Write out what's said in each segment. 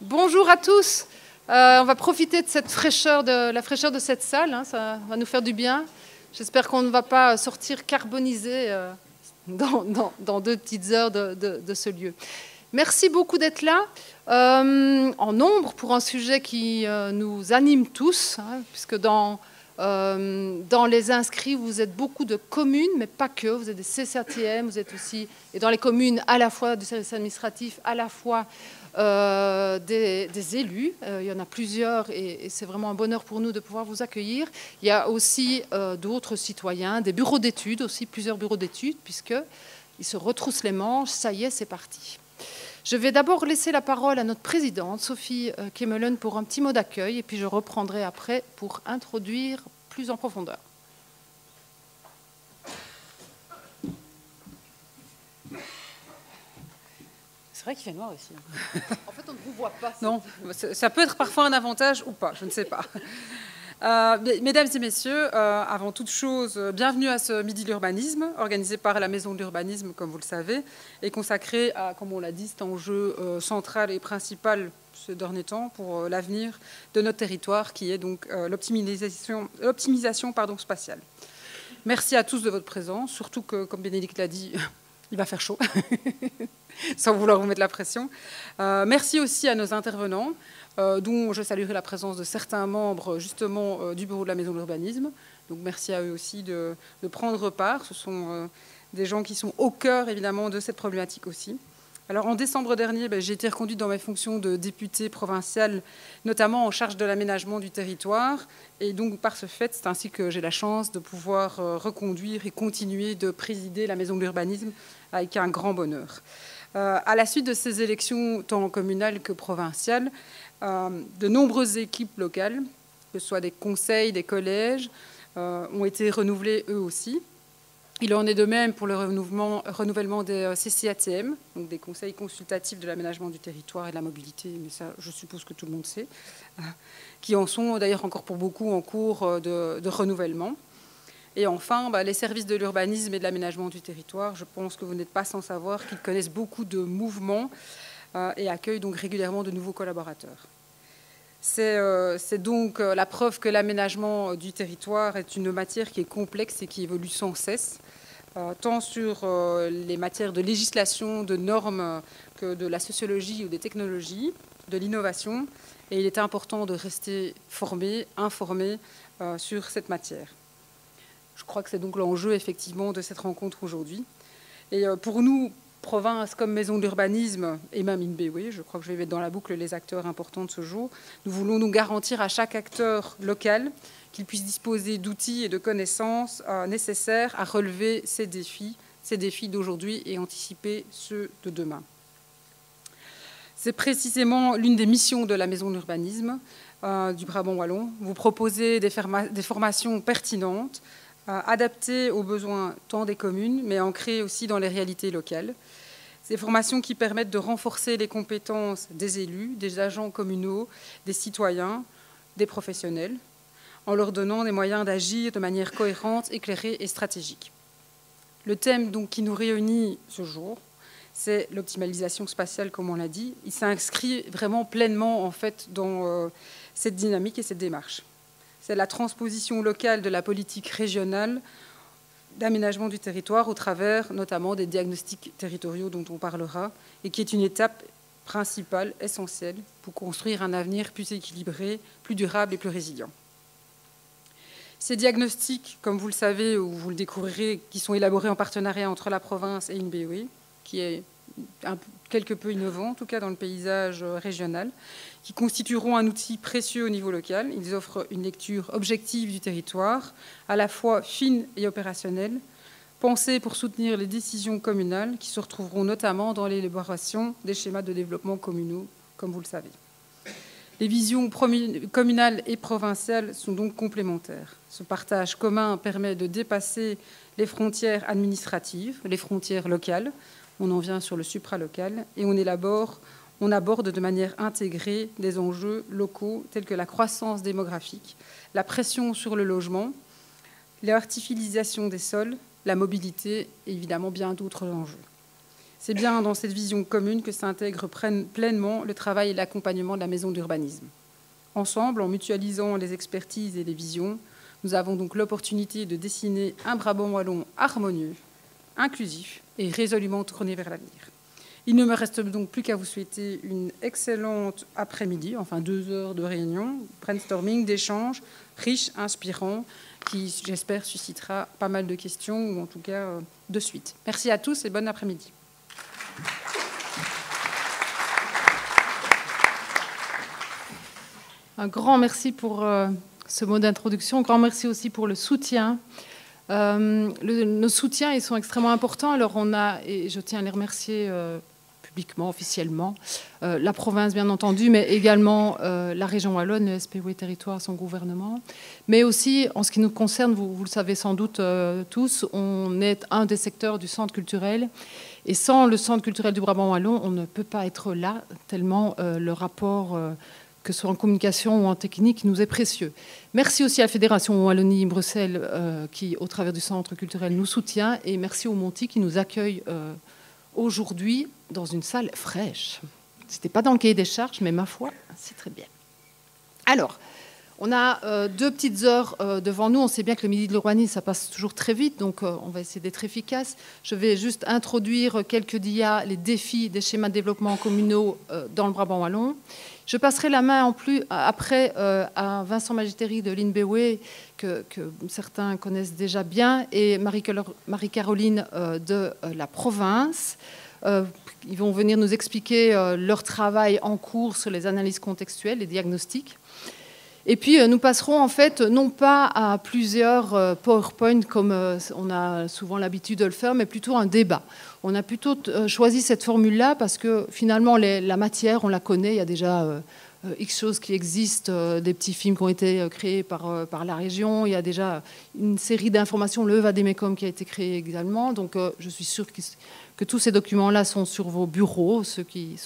Bonjour à tous. On va profiter de cette fraîcheur, de la fraîcheur de cette salle. Hein, ça va nous faire du bien. J'espère qu'on ne va pas sortir carbonisé dans 2 petites heures de ce lieu. Merci beaucoup d'être là, en nombre, pour un sujet qui nous anime tous, hein, puisque dans les inscrits, vous êtes beaucoup de communes, mais pas que. Vous êtes des CCATM, vous êtes aussi, et dans les communes, à la fois du service administratif, à la fois des élus. Il y en a plusieurs et c'est vraiment un bonheur pour nous de pouvoir vous accueillir. Il y a aussi d'autres citoyens, des bureaux d'études aussi, plusieurs bureaux d'études, puisqu'ils se retroussent les manches. Ça y est, c'est parti. Je vais d'abord laisser la parole à notre présidente, Sophie Kemmelen, pour un petit mot d'accueil, et puis je reprendrai après pour introduire plus en profondeur. C'est vrai qu'il fait noir ici. En fait, on ne vous voit pas. Non, ça peut être parfois un avantage ou pas, je ne sais pas. Mesdames et messieurs, avant toute chose, bienvenue à ce Midi de l'Urbanisme, organisé par la Maison de l'Urbanisme, comme vous le savez, et consacré à, comme on l'a dit, cet enjeu central et principal ce dernier temps pour l'avenir de notre territoire, qui est donc l'optimisation spatiale. Merci à tous de votre présence, surtout que, comme Bénédicte l'a dit, il va faire chaud, sans vouloir vous mettre la pression. Merci aussi à nos intervenants, dont je saluerai la présence de certains membres justement du bureau de la Maison de l'Urbanisme. Donc merci à eux aussi de prendre part. Ce sont des gens qui sont au cœur évidemment de cette problématique aussi. Alors en décembre dernier, j'ai été reconduite dans mes fonctions de députée provinciale, notamment en charge de l'aménagement du territoire. Et donc par ce fait, c'est ainsi que j'ai la chance de pouvoir reconduire et continuer de présider la Maison de l'Urbanisme avec un grand bonheur. À la suite de ces élections, tant communales que provinciales, de nombreuses équipes locales, que ce soit des conseils, des collèges, ont été renouvelées eux aussi. Il en est de même pour le renouvellement des CCATM, donc des conseils consultatifs de l'aménagement du territoire et de la mobilité, mais ça, je suppose que tout le monde sait, qui en sont d'ailleurs encore pour beaucoup en cours de renouvellement. Et enfin, les services de l'urbanisme et de l'aménagement du territoire, je pense que vous n'êtes pas sans savoir qu'ils connaissent beaucoup de mouvements et accueillent donc régulièrement de nouveaux collaborateurs. C'est donc la preuve que l'aménagement du territoire est une matière qui est complexe et qui évolue sans cesse, tant sur les matières de législation, de normes, que de la sociologie ou des technologies, de l'innovation. Et il est important de rester formé, informé sur cette matière. Je crois que c'est donc l'enjeu effectivement de cette rencontre aujourd'hui. Et pour nous, province comme Maison de l'Urbanisme et même INBW, je crois que je vais mettre dans la boucle les acteurs importants de ce jour, nous voulons nous garantir à chaque acteur local qu'il puisse disposer d'outils et de connaissances nécessaires à relever ces défis d'aujourd'hui et anticiper ceux de demain. C'est précisément l'une des missions de la Maison de l'Urbanisme du Brabant wallon. Vous proposez des formations pertinentes, adaptées aux besoins tant des communes, mais ancrées aussi dans les réalités locales. Ces formations qui permettent de renforcer les compétences des élus, des agents communaux, des citoyens, des professionnels, en leur donnant des moyens d'agir de manière cohérente, éclairée et stratégique. Le thème donc, qui nous réunit ce jour, c'est l'optimalisation spatiale, comme on l'a dit. Il s'inscrit vraiment pleinement en fait, dans cette dynamique et cette démarche. C'est la transposition locale de la politique régionale d'aménagement du territoire au travers notamment des diagnostics territoriaux dont on parlera et qui est une étape principale, essentielle, pour construire un avenir plus équilibré, plus durable et plus résilient. Ces diagnostics, comme vous le savez ou vous le découvrirez, qui sont élaborés en partenariat entre la province et INBW, qui est quelque peu innovant, en tout cas dans le paysage régional, qui constitueront un outil précieux au niveau local. Ils offrent une lecture objective du territoire, à la fois fine et opérationnelle, pensée pour soutenir les décisions communales qui se retrouveront notamment dans l'élaboration des schémas de développement communaux, comme vous le savez. Les visions communales et provinciales sont donc complémentaires. Ce partage commun permet de dépasser les frontières administratives, les frontières locales. On en vient sur le supralocal et on aborde de manière intégrée des enjeux locaux tels que la croissance démographique, la pression sur le logement, l'artificialisation des sols, la mobilité et évidemment bien d'autres enjeux. C'est bien dans cette vision commune que s'intègre pleinement le travail et l'accompagnement de la maison d'urbanisme. Ensemble, en mutualisant les expertises et les visions, nous avons donc l'opportunité de dessiner un Brabant wallon harmonieux, inclusif et résolument tourné vers l'avenir. Il ne me reste donc plus qu'à vous souhaiter une excellente après-midi, enfin 2 heures de réunion, brainstorming, d'échanges, riche, inspirant, qui, j'espère, suscitera pas mal de questions, ou en tout cas de suite. Merci à tous et bon après-midi. Un grand merci pour ce mot d'introduction. Un grand merci aussi pour le soutien. Nos soutiens, ils sont extrêmement importants. Alors on a, et je tiens à les remercier publiquement, officiellement, la province bien entendu, mais également la région wallonne, le SPW Territoire, son gouvernement. Mais aussi, en ce qui nous concerne, vous le savez sans doute tous, on est un des secteurs du centre culturel. Et sans le centre culturel du Brabant wallon, on ne peut pas être là, tellement le rapport, que ce soit en communication ou en technique, nous est précieux. Merci aussi à la Fédération Wallonie-Bruxelles qui, au travers du centre culturel, nous soutient. Et merci au Monti qui nous accueille aujourd'hui dans une salle fraîche. Ce n'était pas dans le cahier des charges, mais ma foi, c'est très bien. Alors, on a 2 petites heures devant nous. On sait bien que le midi de l'urbanisme, ça passe toujours très vite, donc on va essayer d'être efficace. Je vais juste introduire quelques dias, les défis des schémas de développement communaux dans le Brabant wallon. Je passerai la main après à Vincent Magiteri de l'INBW, que certains connaissent déjà bien, et Marie-Caroline de la province. Ils vont venir nous expliquer leur travail en cours sur les analyses contextuelles, les diagnostics. Et puis, nous passerons en fait non pas à plusieurs PowerPoint comme on a souvent l'habitude de le faire, mais plutôt un débat. On a plutôt choisi cette formule-là parce que finalement, la matière, on la connaît. Il y a déjà X choses qui existent, des petits films qui ont été créés par la région. Il y a déjà une série d'informations, le Vademecum qui a été créé également. Donc, je suis sûre que tous ces documents-là sont sur vos bureaux, ceux qui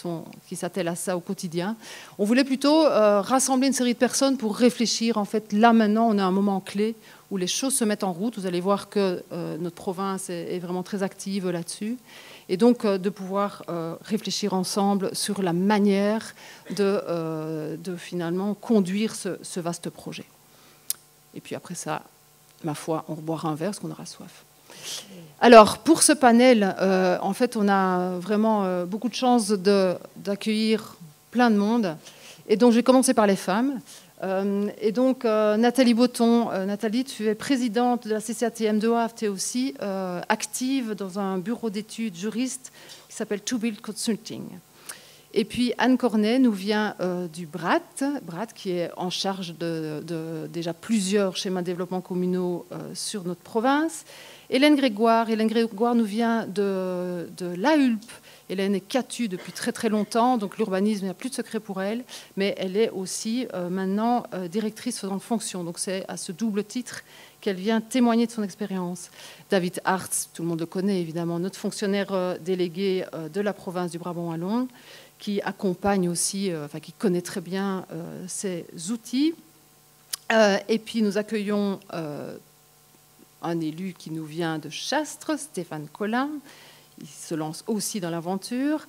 s'attellent à ça au quotidien. On voulait plutôt rassembler une série de personnes pour réfléchir. En fait, là, maintenant, on a un moment clé où les choses se mettent en route. Vous allez voir que notre province est vraiment très active là-dessus. Et donc, de pouvoir réfléchir ensemble sur la manière de finalement conduire ce vaste projet. Et puis après ça, ma foi, on reboira un verre parce qu'on aura soif. Alors, pour ce panel, en fait, on a vraiment beaucoup de chance d'accueillir plein de monde. Et donc, je vais commencer par les femmes. Et donc, Nathalie Botton, Nathalie, tu es présidente de la CCATM de Wavre, tu es aussi active dans un bureau d'études juriste qui s'appelle To Build Consulting. Et puis, Anne Cornet nous vient du BRAT, qui est en charge de déjà plusieurs schémas de développement communaux sur notre province. Hélène Grégoire nous vient de l'AULP. Hélène est CATU depuis très très longtemps, donc l'urbanisme, il n'y a plus de secret pour elle, mais elle est aussi maintenant directrice en fonction. Donc c'est à ce double titre qu'elle vient témoigner de son expérience. David Hartz, tout le monde le connaît évidemment, notre fonctionnaire délégué de la province du Brabant wallon, qui accompagne aussi, qui connaît très bien ces outils. Et puis nous accueillons un élu qui nous vient de Chastres, Stéphane Collin. Il se lance aussi dans l'aventure.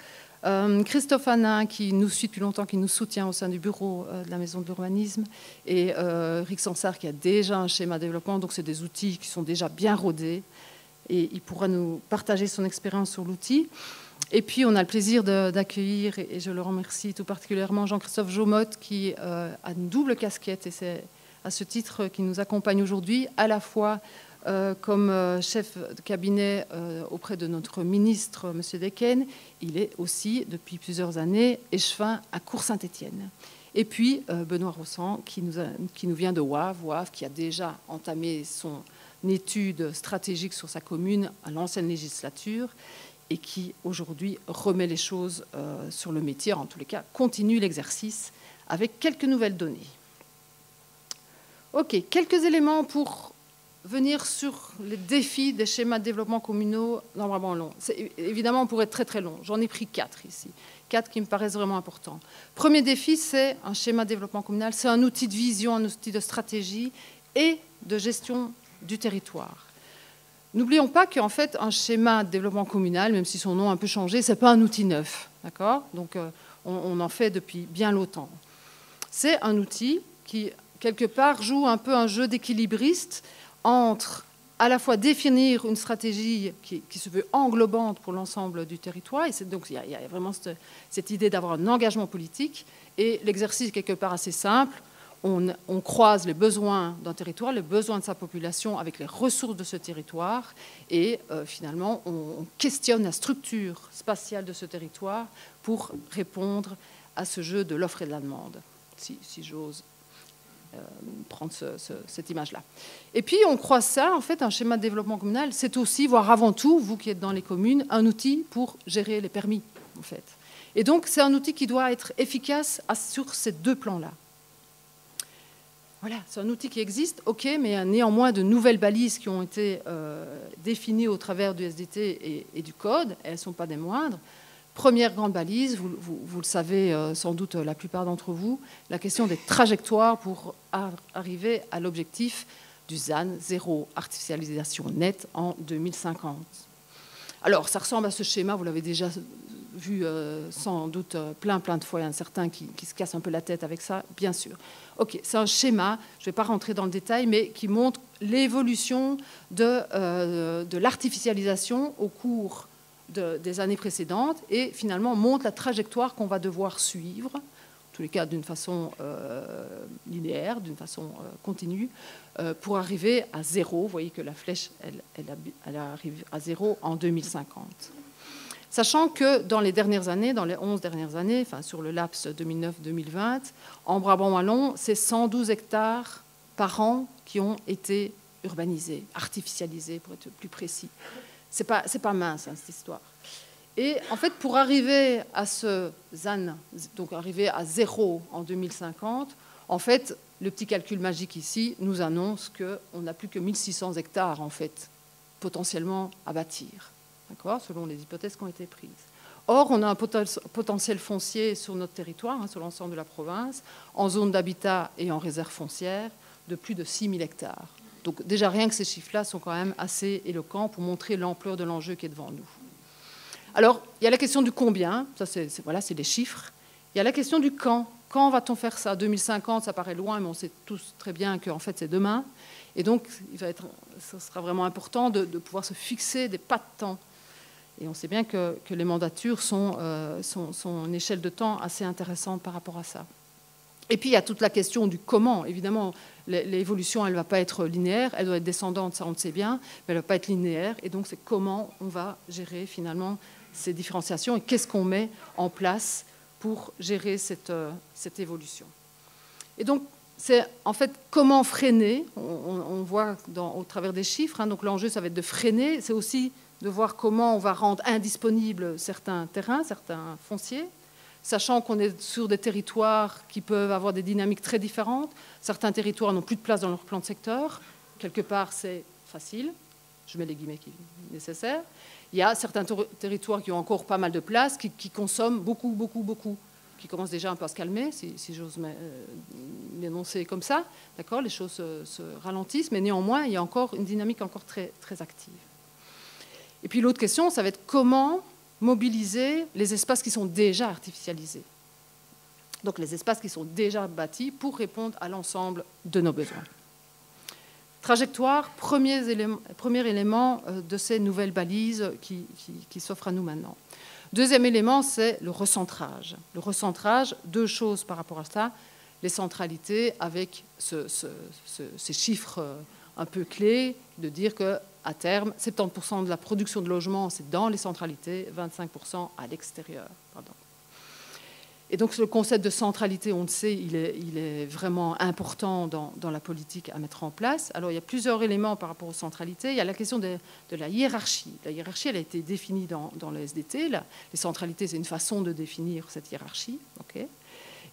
Christophe Hanin, qui nous suit depuis longtemps, qui nous soutient au sein du bureau de la Maison de l'Urbanisme. Et Rick Sansard, qui a déjà un schéma de développement. Donc, c'est des outils qui sont déjà bien rodés. Et il pourra nous partager son expérience sur l'outil. Et puis, on a le plaisir d'accueillir, et je le remercie tout particulièrement, Jean-Christophe Jomotte, qui a une double casquette. Et c'est à ce titre qu'il nous accompagne aujourd'hui, à la fois comme chef de cabinet auprès de notre ministre, M. Decken. Il est aussi, depuis plusieurs années, échevin à Cour-Saint-Étienne. Et puis, Benoît Rossan, qui nous vient de Wavre, qui a déjà entamé son étude stratégique sur sa commune à l'ancienne législature et qui, aujourd'hui, remet les choses sur le métier, en tous les cas, continue l'exercice avec quelques nouvelles données. OK, quelques éléments pour venir sur les défis des schémas de développement communaux dans le Brabant wallon. Évidemment, on pourrait être très très long. J'en ai pris 4 ici. 4 qui me paraissent vraiment importants. Premier défi, c'est un schéma de développement communal. C'est un outil de vision, un outil de stratégie et de gestion du territoire. N'oublions pas qu'en fait, un schéma de développement communal, même si son nom a un peu changé, ce n'est pas un outil neuf. D'accord ? Donc, on en fait depuis bien longtemps. C'est un outil qui, quelque part, joue un peu un jeu d'équilibriste entre à la fois définir une stratégie qui se veut englobante pour l'ensemble du territoire, et donc il y a vraiment cette idée d'avoir un engagement politique, et l'exercice quelque part assez simple, on croise les besoins d'un territoire, les besoins de sa population avec les ressources de ce territoire, et finalement on questionne la structure spatiale de ce territoire pour répondre à ce jeu de l'offre et de la demande, si j'ose prendre cette image-là. Et puis, on croit ça, en fait, un schéma de développement communal, c'est aussi, voire avant tout, vous qui êtes dans les communes, un outil pour gérer les permis, en fait. Et donc, c'est un outil qui doit être efficace sur ces deux plans-là. Voilà, c'est un outil qui existe, ok, mais il y a néanmoins de nouvelles balises qui ont été définies au travers du SDT et du code, elles ne sont pas des moindres. Première grande balise, vous le savez sans doute la plupart d'entre vous, la question des trajectoires pour arriver à l'objectif du ZAN, zéro artificialisation nette, en 2050. Alors, ça ressemble à ce schéma, vous l'avez déjà vu sans doute plein de fois, il y en a certains qui se cassent un peu la tête avec ça, bien sûr. Ok, c'est un schéma, je ne vais pas rentrer dans le détail, mais qui montre l'évolution de l'artificialisation au cours des années précédentes et finalement montre la trajectoire qu'on va devoir suivre, en tous les cas d'une façon linéaire, d'une façon continue, pour arriver à zéro. Vous voyez que la flèche, elle arrive à zéro en 2050. Sachant que dans les dernières années, dans les 11 dernières années, enfin sur le laps 2009-2020, en Brabant-Wallon, c'est 112 hectares par an qui ont été urbanisés, artificialisés pour être plus précis. C'est pas mince, hein, cette histoire. Et en fait, pour arriver à ce ZAN, donc arriver à zéro en 2050, en fait, le petit calcul magique ici nous annonce qu'on n'a plus que 1600 hectares, en fait, potentiellement à bâtir, d'accord, selon les hypothèses qui ont été prises. Or, on a un potentiel foncier sur notre territoire, hein, sur l'ensemble de la province, en zone d'habitat et en réserve foncière, de plus de 6000 hectares. Donc déjà, rien que ces chiffres-là sont quand même assez éloquents pour montrer l'ampleur de l'enjeu qui est devant nous. Alors, il y a la question du combien, ça voilà, c'est des chiffres. Il y a la question du quand. Quand va-t-on faire ça ? 2050, ça paraît loin, mais on sait tous très bien qu'en fait, c'est demain. Et donc, ce sera vraiment important de pouvoir se fixer des pas de temps. Et on sait bien que les mandatures sont une échelle de temps assez intéressante par rapport à ça. Et puis, il y a toute la question du comment. Évidemment, l'évolution, elle ne va pas être linéaire, elle doit être descendante, ça on le sait bien, mais elle ne va pas être linéaire. Et donc, c'est comment on va gérer finalement ces différenciations et qu'est-ce qu'on met en place pour gérer cette évolution. Et donc, c'est en fait comment freiner. On voit au travers des chiffres, hein, donc l'enjeu, ça va être de freiner. C'est aussi de voir comment on va rendre indisponibles certains terrains, certains fonciers, sachant qu'on est sur des territoires qui peuvent avoir des dynamiques très différentes. Certains territoires n'ont plus de place dans leur plan de secteur. Quelque part, c'est facile. Je mets les guillemets qui sont nécessaires. Il y a certains territoires qui ont encore pas mal de place, qui consomment beaucoup, qui commencent déjà un peu à se calmer, si j'ose l'énoncer comme ça. D'accord, les choses se ralentissent, mais néanmoins, il y a encore une dynamique encore très, très active. Et puis l'autre question, ça va être comment mobiliser les espaces qui sont déjà artificialisés. Donc les espaces qui sont déjà bâtis pour répondre à l'ensemble de nos besoins. Trajectoire, premier élément de ces nouvelles balises qui s'offrent à nous maintenant. Deuxième élément, c'est le recentrage. Le recentrage, deux choses par rapport à ça. Les centralités avec ces chiffres un peu clés, de dire qu'à terme, 70% de la production de logements, c'est dans les centralités, 25% à l'extérieur. Et donc, le concept de centralité, on le sait, il est vraiment important dans la politique à mettre en place. Alors, il y a plusieurs éléments par rapport aux centralités. Il y a la question de la hiérarchie. La hiérarchie, elle a été définie dans le SDT. Les centralités, c'est une façon de définir cette hiérarchie. Okay.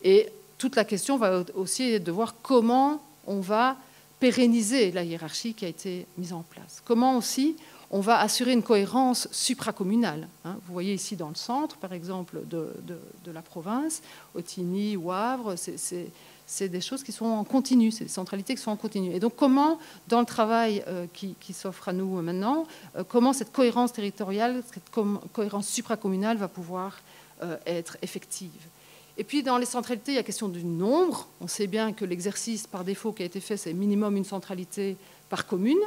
Et toute la question va aussi être de voir comment on va pérenniser la hiérarchie qui a été mise en place. Comment aussi on va assurer une cohérence supracommunale. Vous voyez ici dans le centre, par exemple, de la province, Otigny ou Havre, c'est des choses qui sont en continu, c'est des centralités qui sont en continu. Et donc comment, dans le travail qui s'offre à nous maintenant, comment cette cohérence territoriale, cette cohérence supracommunale va pouvoir être effective. Et puis dans les centralités, il y a question du nombre. On sait bien que l'exercice par défaut qui a été fait, c'est minimum une centralité par commune.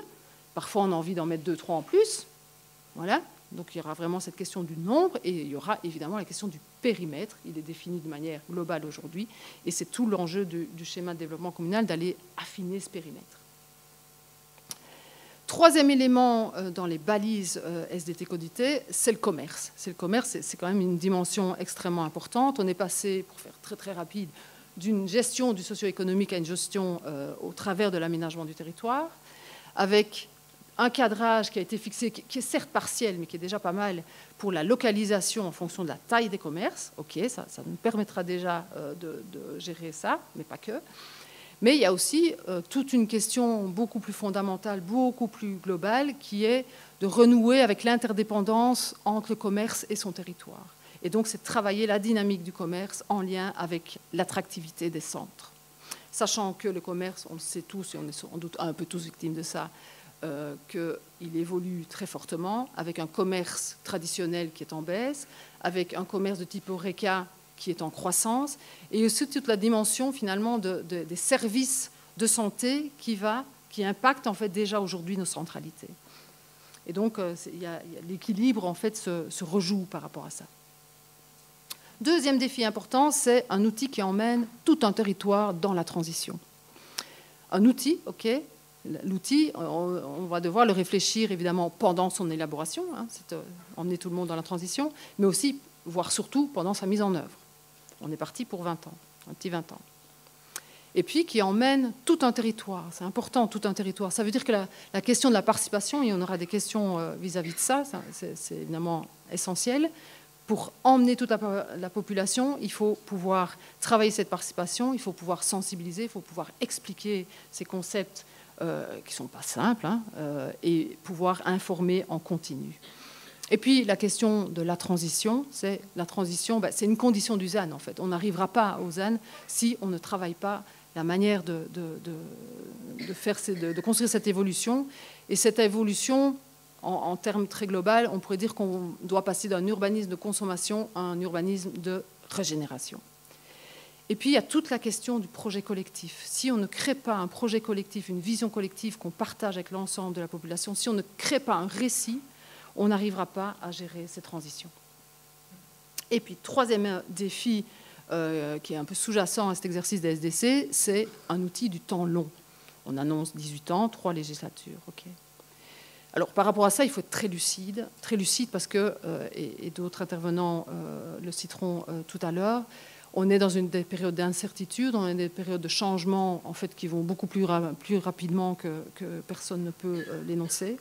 Parfois, on a envie d'en mettre 2, 3 en plus. Voilà. Donc, il y aura vraiment cette question du nombre et il y aura évidemment la question du périmètre. Il est défini de manière globale aujourd'hui et c'est tout l'enjeu du schéma de développement communal d'aller affiner ce périmètre. Troisième élément dans les balises SDT Codité, c'est le commerce. C'est le commerce, c'est quand même une dimension extrêmement importante. On est passé, pour faire très très rapide, d'une gestion du socio-économique à une gestion au travers de l'aménagement du territoire, avec un cadrage qui a été fixé, qui est certes partiel, mais qui est déjà pas mal pour la localisation en fonction de la taille des commerces. OK, ça nous permettra déjà de gérer ça, mais pas que. Mais il y a aussi toute une question beaucoup plus fondamentale, beaucoup plus globale, qui est de renouer avec l'interdépendance entre le commerce et son territoire. Et donc, c'est de travailler la dynamique du commerce en lien avec l'attractivité des centres. Sachant que le commerce, on le sait tous, et on est sans doute un peu tous victimes de ça, qu'il évolue très fortement, avec un commerce traditionnel qui est en baisse, avec un commerce de type Horeca qui est en croissance, et aussi toute la dimension finalement des services de santé qui impactent en fait déjà aujourd'hui nos centralités. Et donc l'équilibre en fait se rejoue par rapport à ça. Deuxième défi important, c'est un outil qui emmène tout un territoire dans la transition. Un outil, ok. L'outil, on va devoir le réfléchir évidemment pendant son élaboration, c'est emmener tout le monde dans la transition, mais aussi, voire surtout, pendant sa mise en œuvre. On est parti pour 20 ans, un petit 20 ans. Et puis qui emmène tout un territoire, c'est important, tout un territoire. Ça veut dire que la question de la participation, et on aura des questions vis-à-vis de ça, c'est évidemment essentiel. Pour emmener toute la population, il faut pouvoir travailler cette participation, il faut pouvoir sensibiliser, il faut pouvoir expliquer ces concepts qui ne sont pas simples, et pouvoir informer en continu. Et puis la question de la transition, c'est une condition du ZAN en fait. On n'arrivera pas au ZAN si on ne travaille pas la manière de construire cette évolution. Et cette évolution, en termes très globaux, on pourrait dire qu'on doit passer d'un urbanisme de consommation à un urbanisme de régénération. Et puis, il y a toute la question du projet collectif. Si on ne crée pas un projet collectif, une vision collective qu'on partage avec l'ensemble de la population, si on ne crée pas un récit, on n'arrivera pas à gérer ces transitions. Et puis, troisième défi qui est un peu sous-jacent à cet exercice des SDC, c'est un outil du temps long. On annonce 18 ans, 3 législatures. Okay. Alors, par rapport à ça, il faut être très lucide parce que, et d'autres intervenants le citeront tout à l'heure, on est dans des périodes d'incertitude, on est dans des périodes de changement en fait, qui vont beaucoup plus rapidement que personne ne peut l'énoncer.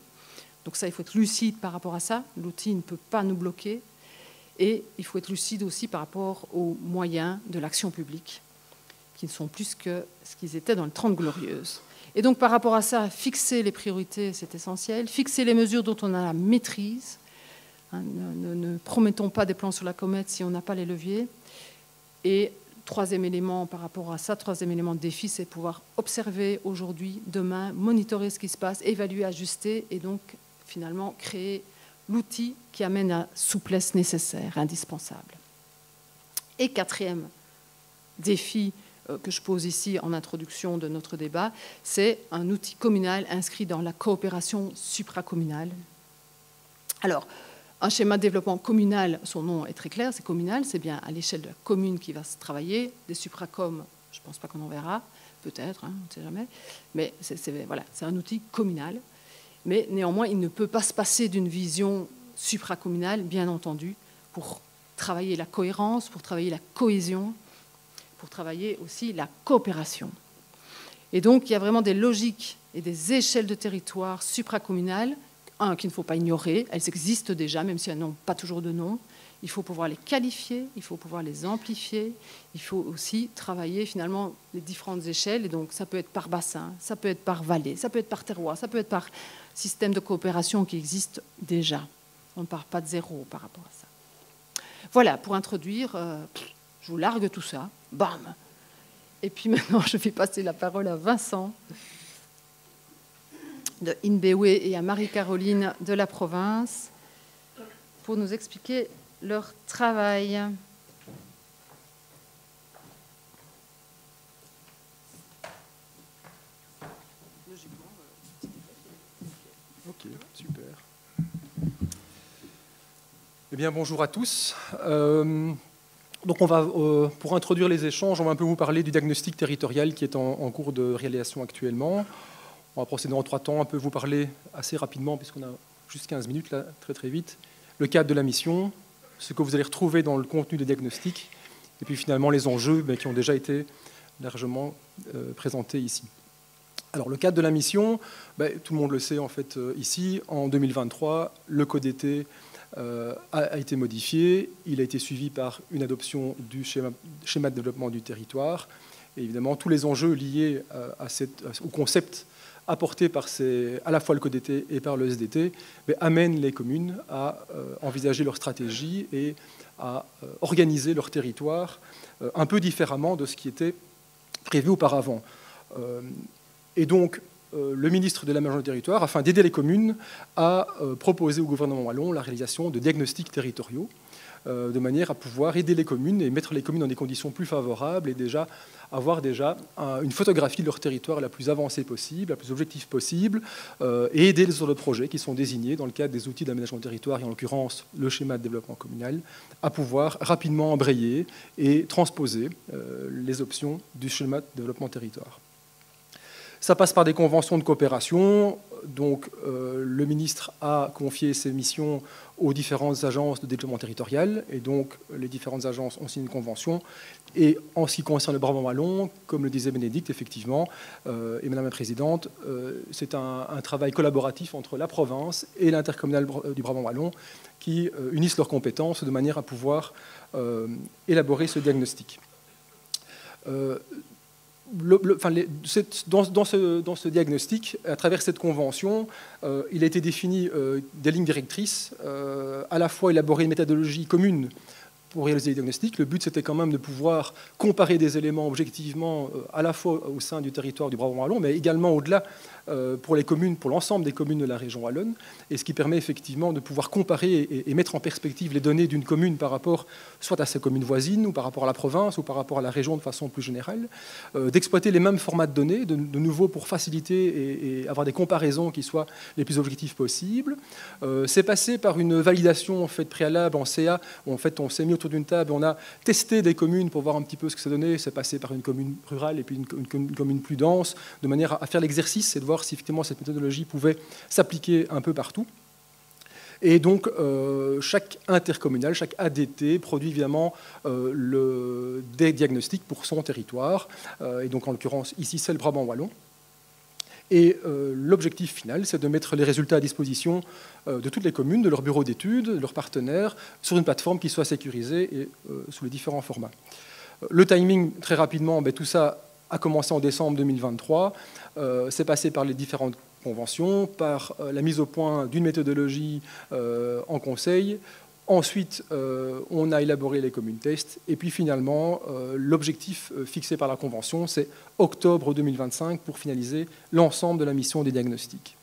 Donc ça, il faut être lucide par rapport à ça. L'outil ne peut pas nous bloquer. Et il faut être lucide aussi par rapport aux moyens de l'action publique, qui ne sont plus que ce qu'ils étaient dans les 30 Glorieuses. Et donc par rapport à ça, fixer les priorités, c'est essentiel. Fixer les mesures dont on a la maîtrise. Ne promettons pas des plans sur la comète si on n'a pas les leviers. Et troisième élément par rapport à ça, troisième élément de défi, c'est pouvoir observer aujourd'hui, demain, monitorer ce qui se passe, évaluer, ajuster et donc finalement créer l'outil qui amène la souplesse nécessaire, indispensable. Et quatrième défi que je pose ici en introduction de notre débat, c'est un outil communal inscrit dans la coopération supracommunale. Alors, un schéma de développement communal, son nom est très clair, c'est communal, c'est bien à l'échelle de la commune qui va se travailler. Des supracoms, je ne pense pas qu'on en verra, peut-être, on ne sait jamais, mais c'est un outil communal. Mais néanmoins, il ne peut pas se passer d'une vision supracommunale, bien entendu, pour travailler la cohérence, pour travailler la cohésion, pour travailler aussi la coopération. Et donc, il y a vraiment des logiques et des échelles de territoire supracommunales, qu'il ne faut pas ignorer, elles existent déjà, même si elles n'ont pas toujours de nom. il faut pouvoir les qualifier, il faut pouvoir les amplifier, il faut aussi travailler finalement les différentes échelles, et donc ça peut être par bassin, ça peut être par vallée, ça peut être par terroir, ça peut être par système de coopération qui existe déjà. On ne part pas de zéro par rapport à ça. Voilà, pour introduire, je vous largue tout ça, bam. Et puis maintenant, je vais passer la parole à Vincent de INBEWE et à Marie-Caroline de la province pour nous expliquer leur travail. Ok, super. Eh bien, bonjour à tous. Donc on va, pour introduire les échanges, on va un peu vous parler du diagnostic territorial qui est en cours de réalisation actuellement. On va procéder en 3 temps, un peu vous parler assez rapidement, puisqu'on a juste 15 minutes, là, très très vite, le cadre de la mission, ce que vous allez retrouver dans le contenu des diagnostics, et puis finalement les enjeux qui ont déjà été largement présentés ici. Alors le cadre de la mission, tout le monde le sait en fait ici, en 2023, le code d'été a été modifié, il a été suivi par une adoption du schéma de développement du territoire, et évidemment tous les enjeux liés au concept apporté par à la fois le code d'été et par le SDT amènent les communes à envisager leur stratégie et à organiser leur territoire un peu différemment de ce qui était prévu auparavant. Et donc, le ministre de l'aménagement du territoire, afin d'aider les communes, a proposé au gouvernement wallon la réalisation de diagnostics territoriaux, de manière à pouvoir aider les communes et mettre les communes dans des conditions plus favorables et avoir une photographie de leur territoire la plus avancée possible, la plus objective possible, et aider les autres projets qui sont désignés dans le cadre des outils d'aménagement du territoire, et en l'occurrence le schéma de développement communal, à pouvoir rapidement embrayer et transposer les options du schéma de développement territoire. Ça passe par des conventions de coopération. Donc, le ministre a confié ses missions aux différentes agences de développement territorial. Et donc, les différentes agences ont signé une convention. Et en ce qui concerne le Brabant wallon, comme le disait Bénédicte, effectivement, et Madame la Présidente, c'est un travail collaboratif entre la province et l'intercommunal du Brabant wallon qui unissent leurs compétences de manière à pouvoir élaborer ce diagnostic. Dans ce diagnostic, à travers cette convention, il a été défini des lignes directrices, à la fois élaborer une méthodologie commune pour réaliser les diagnostics. Le but, c'était quand même de pouvoir comparer des éléments objectivement, à la fois au sein du territoire du Brabant wallon, mais également au-delà pour les communes, pour l'ensemble des communes de la région wallonne, et ce qui permet effectivement de pouvoir comparer et mettre en perspective les données d'une commune par rapport soit à ses communes voisines, ou par rapport à la province, ou par rapport à la région de façon plus générale, d'exploiter les mêmes formats de données, de nouveau pour faciliter et avoir des comparaisons qui soient les plus objectives possibles. C'est passé par une validation en fait, préalable en CA, où en fait, on s'est mis autour d'une table, on a testé des communes pour voir un petit peu ce que ça donnait. C'est passé par une commune rurale et puis une commune plus dense, de manière à faire l'exercice et de voir si effectivement cette méthodologie pouvait s'appliquer un peu partout. Et donc, chaque intercommunal, chaque ADT produit évidemment des diagnostics pour son territoire. Et donc, en l'occurrence, ici, c'est le Brabant wallon. Et l'objectif final, c'est de mettre les résultats à disposition de toutes les communes, de leurs bureaux d'études, de leurs partenaires, sur une plateforme qui soit sécurisée et sous les différents formats. Le timing, très rapidement, tout ça a commencé en décembre 2023. C'est passé par les différentes conventions, par la mise au point d'une méthodologie en conseil. Ensuite, on a élaboré les communes tests. Et puis finalement, l'objectif fixé par la convention, c'est octobre 2025 pour finaliser l'ensemble de la mission des diagnostics.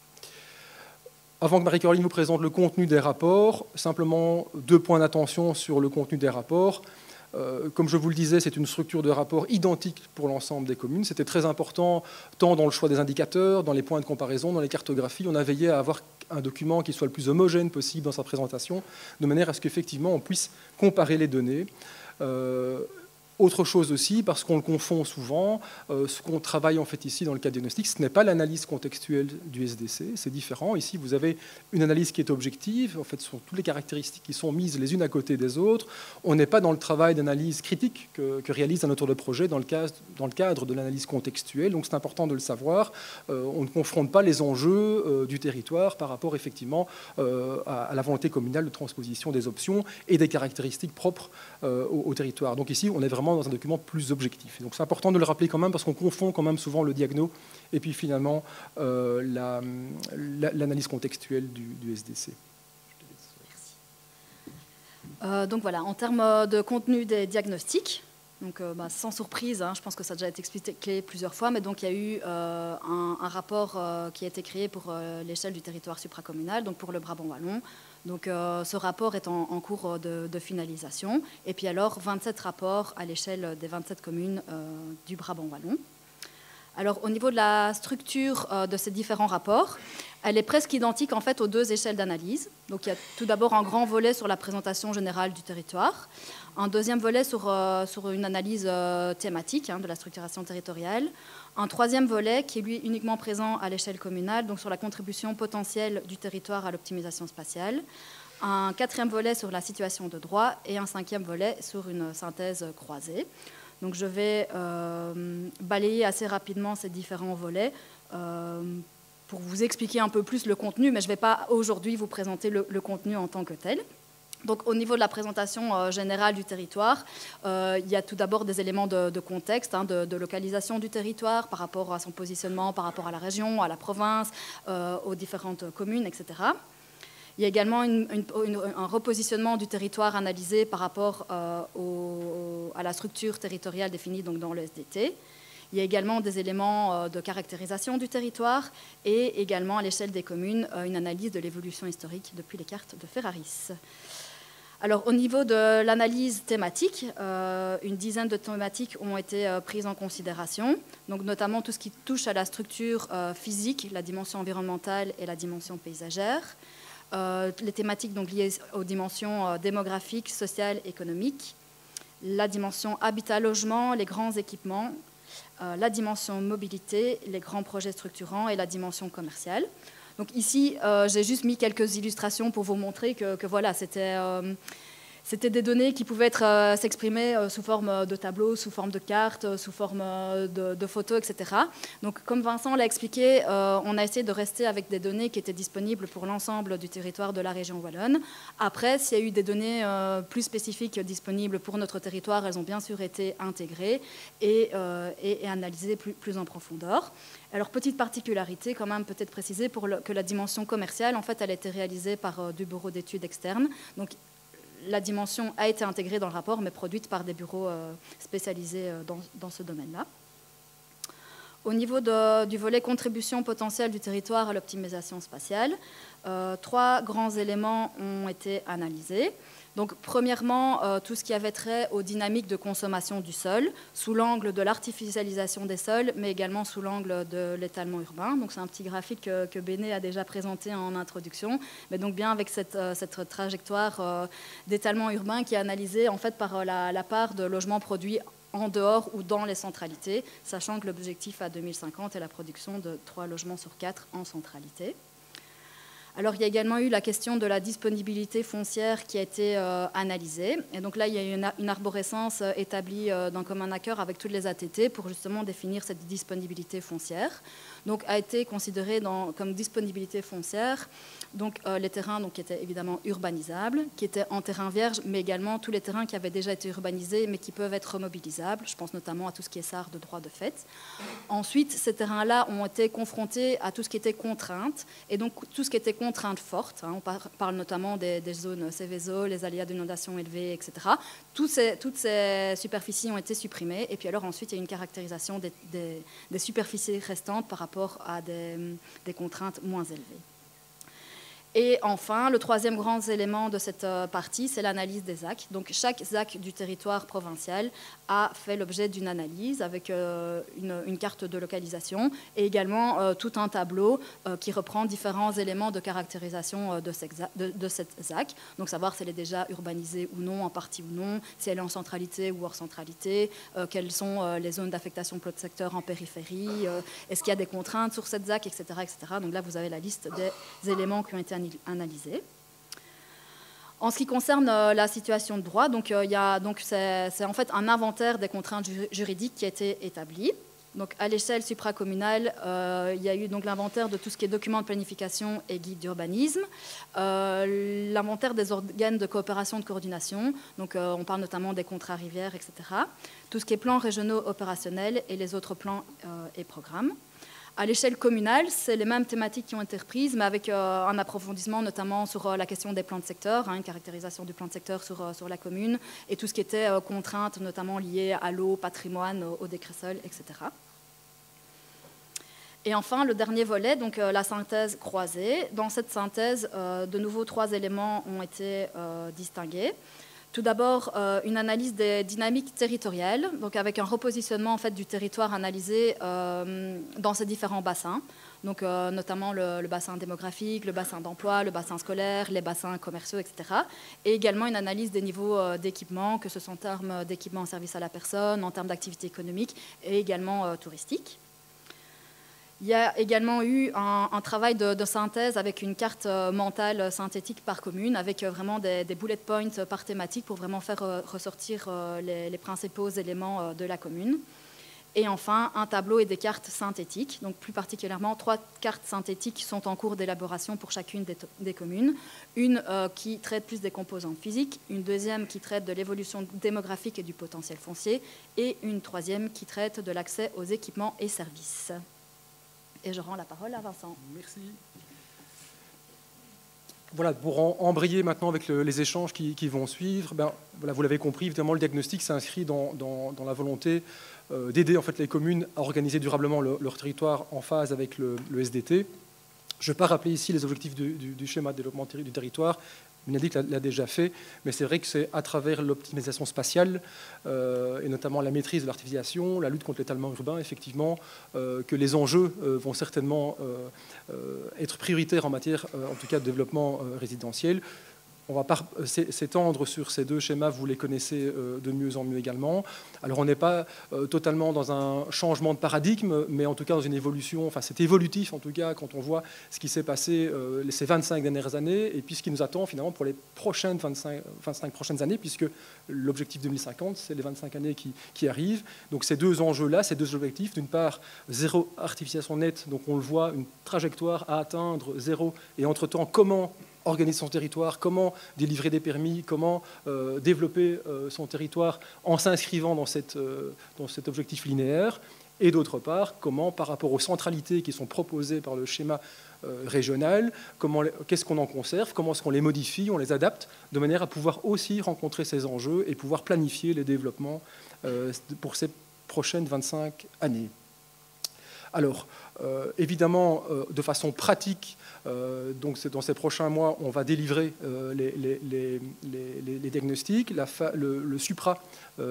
Avant que Marie-Caroline vous présente le contenu des rapports, simplement 2 points d'attention sur le contenu des rapports. Comme je vous le disais, c'est une structure de rapport identique pour l'ensemble des communes. C'était très important, tant dans le choix des indicateurs, dans les points de comparaison, dans les cartographies. On a veillé à avoir un document qui soit le plus homogène possible dans sa présentation, de manière à ce qu'effectivement on puisse comparer les données. Autre chose aussi, parce qu'on le confond souvent, ce qu'on travaille en fait ici dans le cas diagnostic, ce n'est pas l'analyse contextuelle du SDC, c'est différent. Ici, vous avez une analyse qui est objective, en fait, ce sont toutes les caractéristiques qui sont mises les unes à côté des autres. On n'est pas dans le travail d'analyse critique que réalise un auteur de projet dans le cadre de l'analyse contextuelle, donc c'est important de le savoir. On ne confronte pas les enjeux du territoire par rapport effectivement à la volonté communale de transposition des options et des caractéristiques propres au territoire. Donc ici, on est vraiment dans un document plus objectif. Donc c'est important de le rappeler quand même parce qu'on confond quand même souvent le diagno et puis finalement l'analyse contextuelle du SDC. Donc voilà, en termes de contenu des diagnostics, donc sans surprise, je pense que ça a déjà été expliqué plusieurs fois, mais donc il y a eu un rapport qui a été créé pour l'échelle du territoire supracommunal, donc pour le Brabant wallon. Donc ce rapport est en cours de finalisation. Et puis alors 27 rapports à l'échelle des 27 communes du Brabant wallon. Alors au niveau de la structure de ces différents rapports, elle est presque identique en fait aux deux échelles d'analyse. Donc il y a tout d'abord un grand volet sur la présentation générale du territoire, un deuxième volet sur une analyse thématique de la structuration territoriale, un troisième volet qui est lui uniquement présent à l'échelle communale, donc sur la contribution potentielle du territoire à l'optimisation spatiale, un quatrième volet sur la situation de droit et un cinquième volet sur une synthèse croisée. Donc je vais balayer assez rapidement ces différents volets pour vous expliquer un peu plus le contenu, mais je ne vais pas aujourd'hui vous présenter le contenu en tant que tel. Donc, au niveau de la présentation générale du territoire, il y a tout d'abord des éléments de contexte, de localisation du territoire par rapport à son positionnement, par rapport à la région, à la province, aux différentes communes, etc. Il y a également un repositionnement du territoire analysé par rapport à la structure territoriale définie donc, dans le SDT. Il y a également des éléments de caractérisation du territoire et également à l'échelle des communes, une analyse de l'évolution historique depuis les cartes de Ferraris. Alors, au niveau de l'analyse thématique, une dizaine de thématiques ont été prises en considération, donc notamment tout ce qui touche à la structure physique, la dimension environnementale et la dimension paysagère, les thématiques donc, liées aux dimensions démographiques, sociales, économiques, la dimension habitat-logement, les grands équipements, la dimension mobilité, les grands projets structurants et la dimension commerciale. Donc ici, j'ai juste mis quelques illustrations pour vous montrer que voilà, c'était des données qui pouvaient s'exprimer sous forme de tableaux, sous forme de cartes, sous forme de photos, etc. Donc comme Vincent l'a expliqué, on a essayé de rester avec des données qui étaient disponibles pour l'ensemble du territoire de la région wallonne. Après, s'il y a eu des données plus spécifiques disponibles pour notre territoire, elles ont bien sûr été intégrées et analysées plus en profondeur. Alors, petite particularité, quand même, peut-être préciser que la dimension commerciale, en fait, elle a été réalisée par du bureau d'études externe. Donc, la dimension a été intégrée dans le rapport, mais produite par des bureaux spécialisés dans ce domaine-là. Au niveau du volet contribution potentielle du territoire à l'optimisation spatiale, 3 grands éléments ont été analysés. Donc, premièrement, tout ce qui avait trait aux dynamiques de consommation du sol, sous l'angle de l'artificialisation des sols, mais également sous l'angle de l'étalement urbain. Donc, c'est un petit graphique que Béné a déjà présenté en introduction, mais donc bien avec cette trajectoire d'étalement urbain qui est analysée en fait par la part de logements produits en dehors ou dans les centralités, sachant que l'objectif à 2050 est la production de 3 logements sur 4 en centralité. Alors, il y a également eu la question de la disponibilité foncière qui a été analysée. Et donc là, il y a eu une arborescence établie d'un commun accord avec toutes les ATT pour justement définir cette disponibilité foncière. Donc, a été considérée comme disponibilité foncière donc, les terrains donc, qui étaient évidemment urbanisables, qui étaient en terrain vierge, mais également tous les terrains qui avaient déjà été urbanisés, mais qui peuvent être remobilisables. Je pense notamment à tout ce qui est SAR de droit de fait. Ensuite, ces terrains-là ont été confrontés à tout ce qui était contrainte, et donc tout ce qui était contrainte forte. On parle notamment des zones Céveso, les aléas d'inondation élevées, etc. Toutes ces superficies ont été supprimées, et puis alors ensuite, il y a une caractérisation des superficies restantes par rapport à des contraintes moins élevées. Et enfin, le troisième grand élément de cette partie, c'est l'analyse des ZAC. Donc chaque ZAC du territoire provincial a fait l'objet d'une analyse avec une carte de localisation et également tout un tableau qui reprend différents éléments de caractérisation de cette ZAC. Donc savoir si elle est déjà urbanisée ou non, en partie ou non, si elle est en centralité ou hors centralité, quelles sont les zones d'affectation plot secteur en périphérie, est-ce qu'il y a des contraintes sur cette ZAC, etc., etc. Donc là, vous avez la liste des éléments qui ont été analysés. En ce qui concerne la situation de droit, c'est en fait un inventaire des contraintes juridiques qui a été établi. Donc, à l'échelle supracommunale, il y a eu donc l'inventaire de tout ce qui est documents de planification et guide d'urbanisme, l'inventaire des organes de coopération et de coordination, donc on parle notamment des contrats rivières, etc. Tout ce qui est plans régionaux opérationnels et les autres plans et programmes. À l'échelle communale, c'est les mêmes thématiques qui ont été reprises, mais avec un approfondissement notamment sur la question des plans de secteur, une caractérisation du plan de secteur sur la commune, et tout ce qui était contraintes, notamment liées à l'eau, patrimoine, au décret-sol, etc. Et enfin, le dernier volet, donc la synthèse croisée. Dans cette synthèse, de nouveau, 3 éléments ont été distingués. Tout d'abord, une analyse des dynamiques territoriales, donc avec un repositionnement en fait, du territoire analysé dans ces différents bassins, donc, notamment le bassin démographique, le bassin d'emploi, le bassin scolaire, les bassins commerciaux, etc. Et également une analyse des niveaux d'équipement, que ce soit en termes d'équipement en service à la personne, en termes d'activité économique et également touristique. Il y a également eu un travail de synthèse avec une carte mentale synthétique par commune, avec vraiment des bullet points par thématique pour vraiment faire ressortir les principaux éléments de la commune. Et enfin, un tableau et des cartes synthétiques. Donc plus particulièrement, 3 cartes synthétiques sont en cours d'élaboration pour chacune des communes. Une qui traite plus des composantes physiques, une deuxième qui traite de l'évolution démographique et du potentiel foncier, et une troisième qui traite de l'accès aux équipements et services. Et je rends la parole à Vincent. Merci. Voilà, pour embrayer maintenant avec les échanges qui vont suivre, voilà, vous l'avez compris, évidemment, le diagnostic s'inscrit dans la volonté d'aider en fait, les communes à organiser durablement leur territoire en phase avec le SDT. Je ne vais pas rappeler ici les objectifs du schéma de développement du territoire. Bénédicte l'a déjà fait, mais c'est vrai que c'est à travers l'optimisation spatiale et notamment la maîtrise de l'artificialisation, la lutte contre l'étalement urbain, effectivement, que les enjeux vont certainement être prioritaires en matière, en tout cas, de développement résidentiel. On ne va pas s'étendre sur ces 2 schémas, vous les connaissez de mieux en mieux également. Alors on n'est pas totalement dans un changement de paradigme, mais en tout cas dans une évolution, enfin c'est évolutif en tout cas quand on voit ce qui s'est passé ces 25 dernières années et puis ce qui nous attend finalement pour les prochaines 25 prochaines années, puisque l'objectif 2050, c'est les 25 années qui arrivent. Donc ces 2 enjeux-là, ces 2 objectifs, d'une part, zéro artificialisation nette, donc on le voit, une trajectoire à atteindre zéro, et entre-temps, comment organiser son territoire, comment délivrer des permis, comment développer son territoire en s'inscrivant dans cet objectif linéaire, et d'autre part, comment, par rapport aux centralités qui sont proposées par le schéma régional, qu'est-ce qu'on en conserve, comment est-ce qu'on les modifie, on les adapte, de manière à pouvoir aussi rencontrer ces enjeux et pouvoir planifier les développements pour ces prochaines 25 années. Alors, évidemment, de façon pratique, donc dans ces prochains mois, on va délivrer les diagnostics. Le supra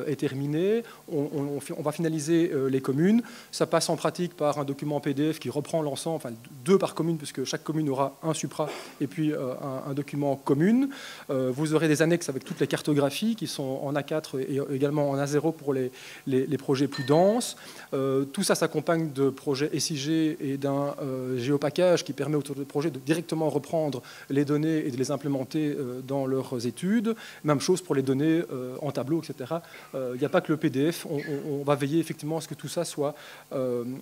est terminé. On va finaliser les communes. Ça passe en pratique par un document PDF qui reprend l'ensemble, enfin 2 par commune, puisque chaque commune aura un supra et puis un document commune. Vous aurez des annexes avec toutes les cartographies qui sont en A4 et également en A0 pour les projets plus denses. Tout ça s'accompagne de projets SIG et d'un géopackage qui permet autour du projet de directement reprendre les données et de les implémenter dans leurs études. Même chose pour les données en tableau, etc. Il n'y a pas que le PDF. On va veiller effectivement à ce que tout ça soit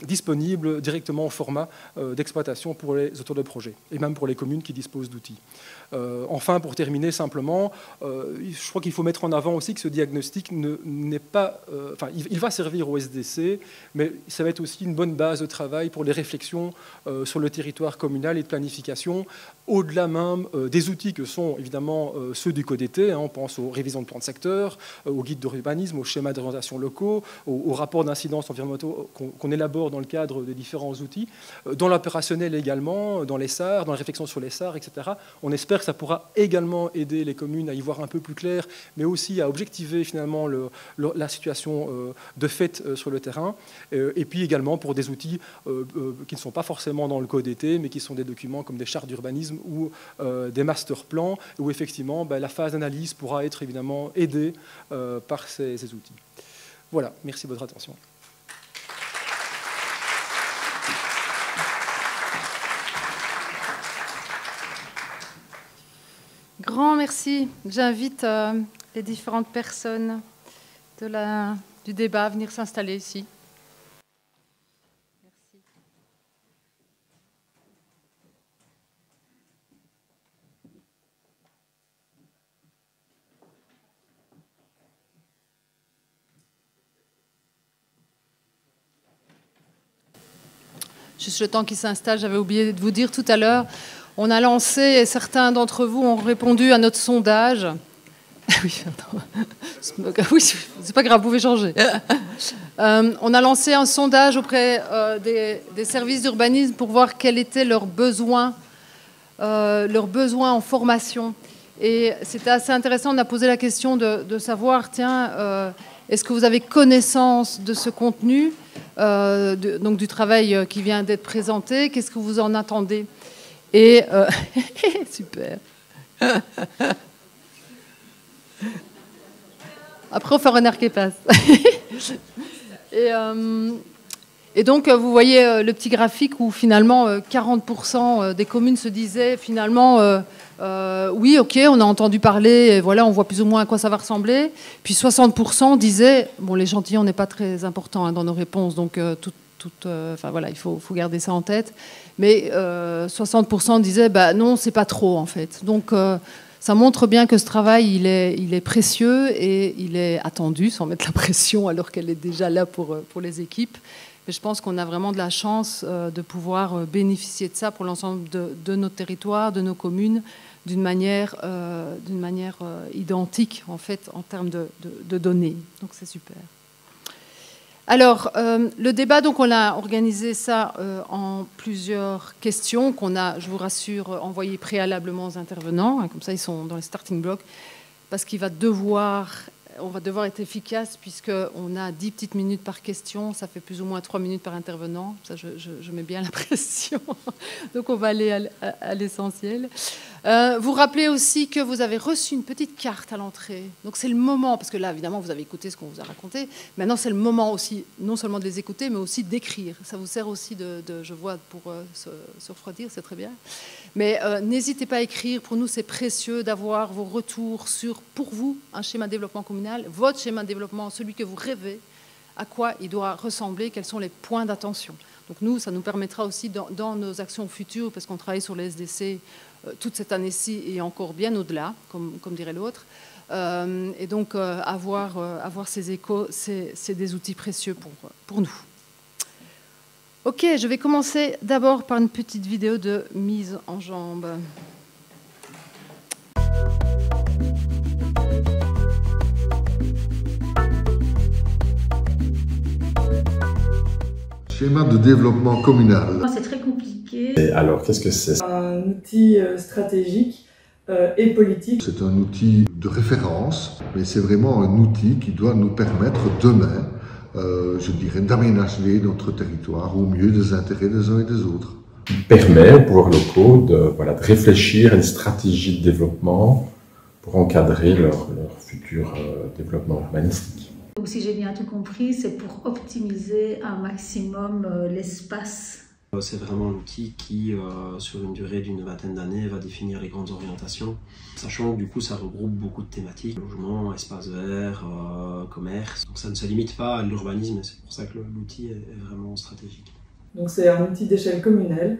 disponible directement au format d'exploitation pour les auteurs de projet et même pour les communes qui disposent d'outils. Enfin, pour terminer simplement, je crois qu'il faut mettre en avant aussi que ce diagnostic n'est pas... Enfin, il va servir au SDC, mais ça va être aussi une bonne base base de travail pour les réflexions sur le territoire communal et de planification, au-delà même des outils que sont évidemment ceux du CODT, on pense aux révisions de plans de secteur, aux guides d'urbanisme, aux schémas d'orientation locaux, aux rapports d'incidence environnementaux qu'on élabore dans le cadre des différents outils, dans l'opérationnel également, dans les SAR, dans la réflexion sur les SAR, etc. On espère que ça pourra également aider les communes à y voir un peu plus clair, mais aussi à objectiver finalement la situation de fait sur le terrain, et puis également pour des outils qui ne sont pas forcément dans le CODT, mais qui sont des documents comme des chartes d'urbanisme ou des master plans, où effectivement la phase d'analyse pourra être évidemment aidée par ces outils. Voilà, merci de votre attention. Grand merci. J'invite les différentes personnes du débat à venir s'installer ici. Merci. Juste le temps qui s'installe, j'avais oublié de vous dire tout à l'heure, on a lancé, et certains d'entre vous ont répondu à notre sondage. Oui, c'est pas grave, vous pouvez changer. On a lancé un sondage auprès des services d'urbanisme pour voir quels étaient leurs besoins en formation. Et c'était assez intéressant, on a posé la question de savoir, tiens, est-ce que vous avez connaissance de ce contenu, donc du travail qui vient d'être présenté, qu'est-ce que vous en attendez? Et super. Après, on fait un air qui passe. Et donc, vous voyez le petit graphique où finalement 40% des communes se disaient finalement oui, ok, on a entendu parler, et voilà, on voit plus ou moins à quoi ça va ressembler. Puis 60% disaient, bon, les gentils, on n'est pas très important dans nos réponses, donc enfin voilà, il faut garder ça en tête. Mais 60% disaient, bah non, c'est pas trop en fait. Donc ça montre bien que ce travail, il est précieux et il est attendu, sans mettre la pression alors qu'elle est déjà là pour les équipes. Mais je pense qu'on a vraiment de la chance de pouvoir bénéficier de ça pour l'ensemble de notre territoire, de nos communes, d'une manière identique en fait en termes de données. Donc c'est super. Alors, le débat, donc on a organisé ça en plusieurs questions qu'on a, je vous rassure, envoyées préalablement aux intervenants. Hein, comme ça, ils sont dans les starting blocks. Parce qu'on va devoir être efficace puisqu'on a 10 petites minutes par question. Ça fait plus ou moins 3 minutes par intervenant. Ça, je mets bien la pression. Donc, on va aller à l'essentiel. Vous rappelez aussi que vous avez reçu une petite carte à l'entrée. Donc c'est le moment, parce que là, évidemment, vous avez écouté ce qu'on vous a raconté. Maintenant, c'est le moment aussi, non seulement de les écouter, mais aussi d'écrire. Ça vous sert aussi je vois, pour se refroidir, c'est très bien. Mais n'hésitez pas à écrire. Pour nous, c'est précieux d'avoir vos retours sur, pour vous, un schéma de développement communal, votre schéma de développement, celui que vous rêvez, à quoi il doit ressembler, quels sont les points d'attention. Donc nous, ça nous permettra aussi dans nos actions futures, parce qu'on travaille sur les SDC toute cette année-ci et encore bien au-delà, comme dirait l'autre. Et donc, avoir ces échos, c'est des outils précieux pour nous. Ok, je vais commencer d'abord par une petite vidéo de mise en jambe. Schéma de développement communal. C'est très compliqué. Et alors, qu'est-ce que c'est? Un outil stratégique et politique. C'est un outil de référence, mais c'est vraiment un outil qui doit nous permettre demain, je dirais, d'aménager notre territoire au mieux des intérêts des uns et des autres. Il permet aux pouvoirs locaux de réfléchir à une stratégie de développement pour encadrer leur futur développement urbanistique. Si j'ai bien tout compris, c'est pour optimiser un maximum l'espace. C'est vraiment l'outil qui, sur une durée d'une vingtaine d'années, va définir les grandes orientations, sachant que du coup ça regroupe beaucoup de thématiques, logement, espace vert, commerce. Donc ça ne se limite pas à l'urbanisme, c'est pour ça que l'outil est vraiment stratégique. Donc c'est un outil d'échelle communale.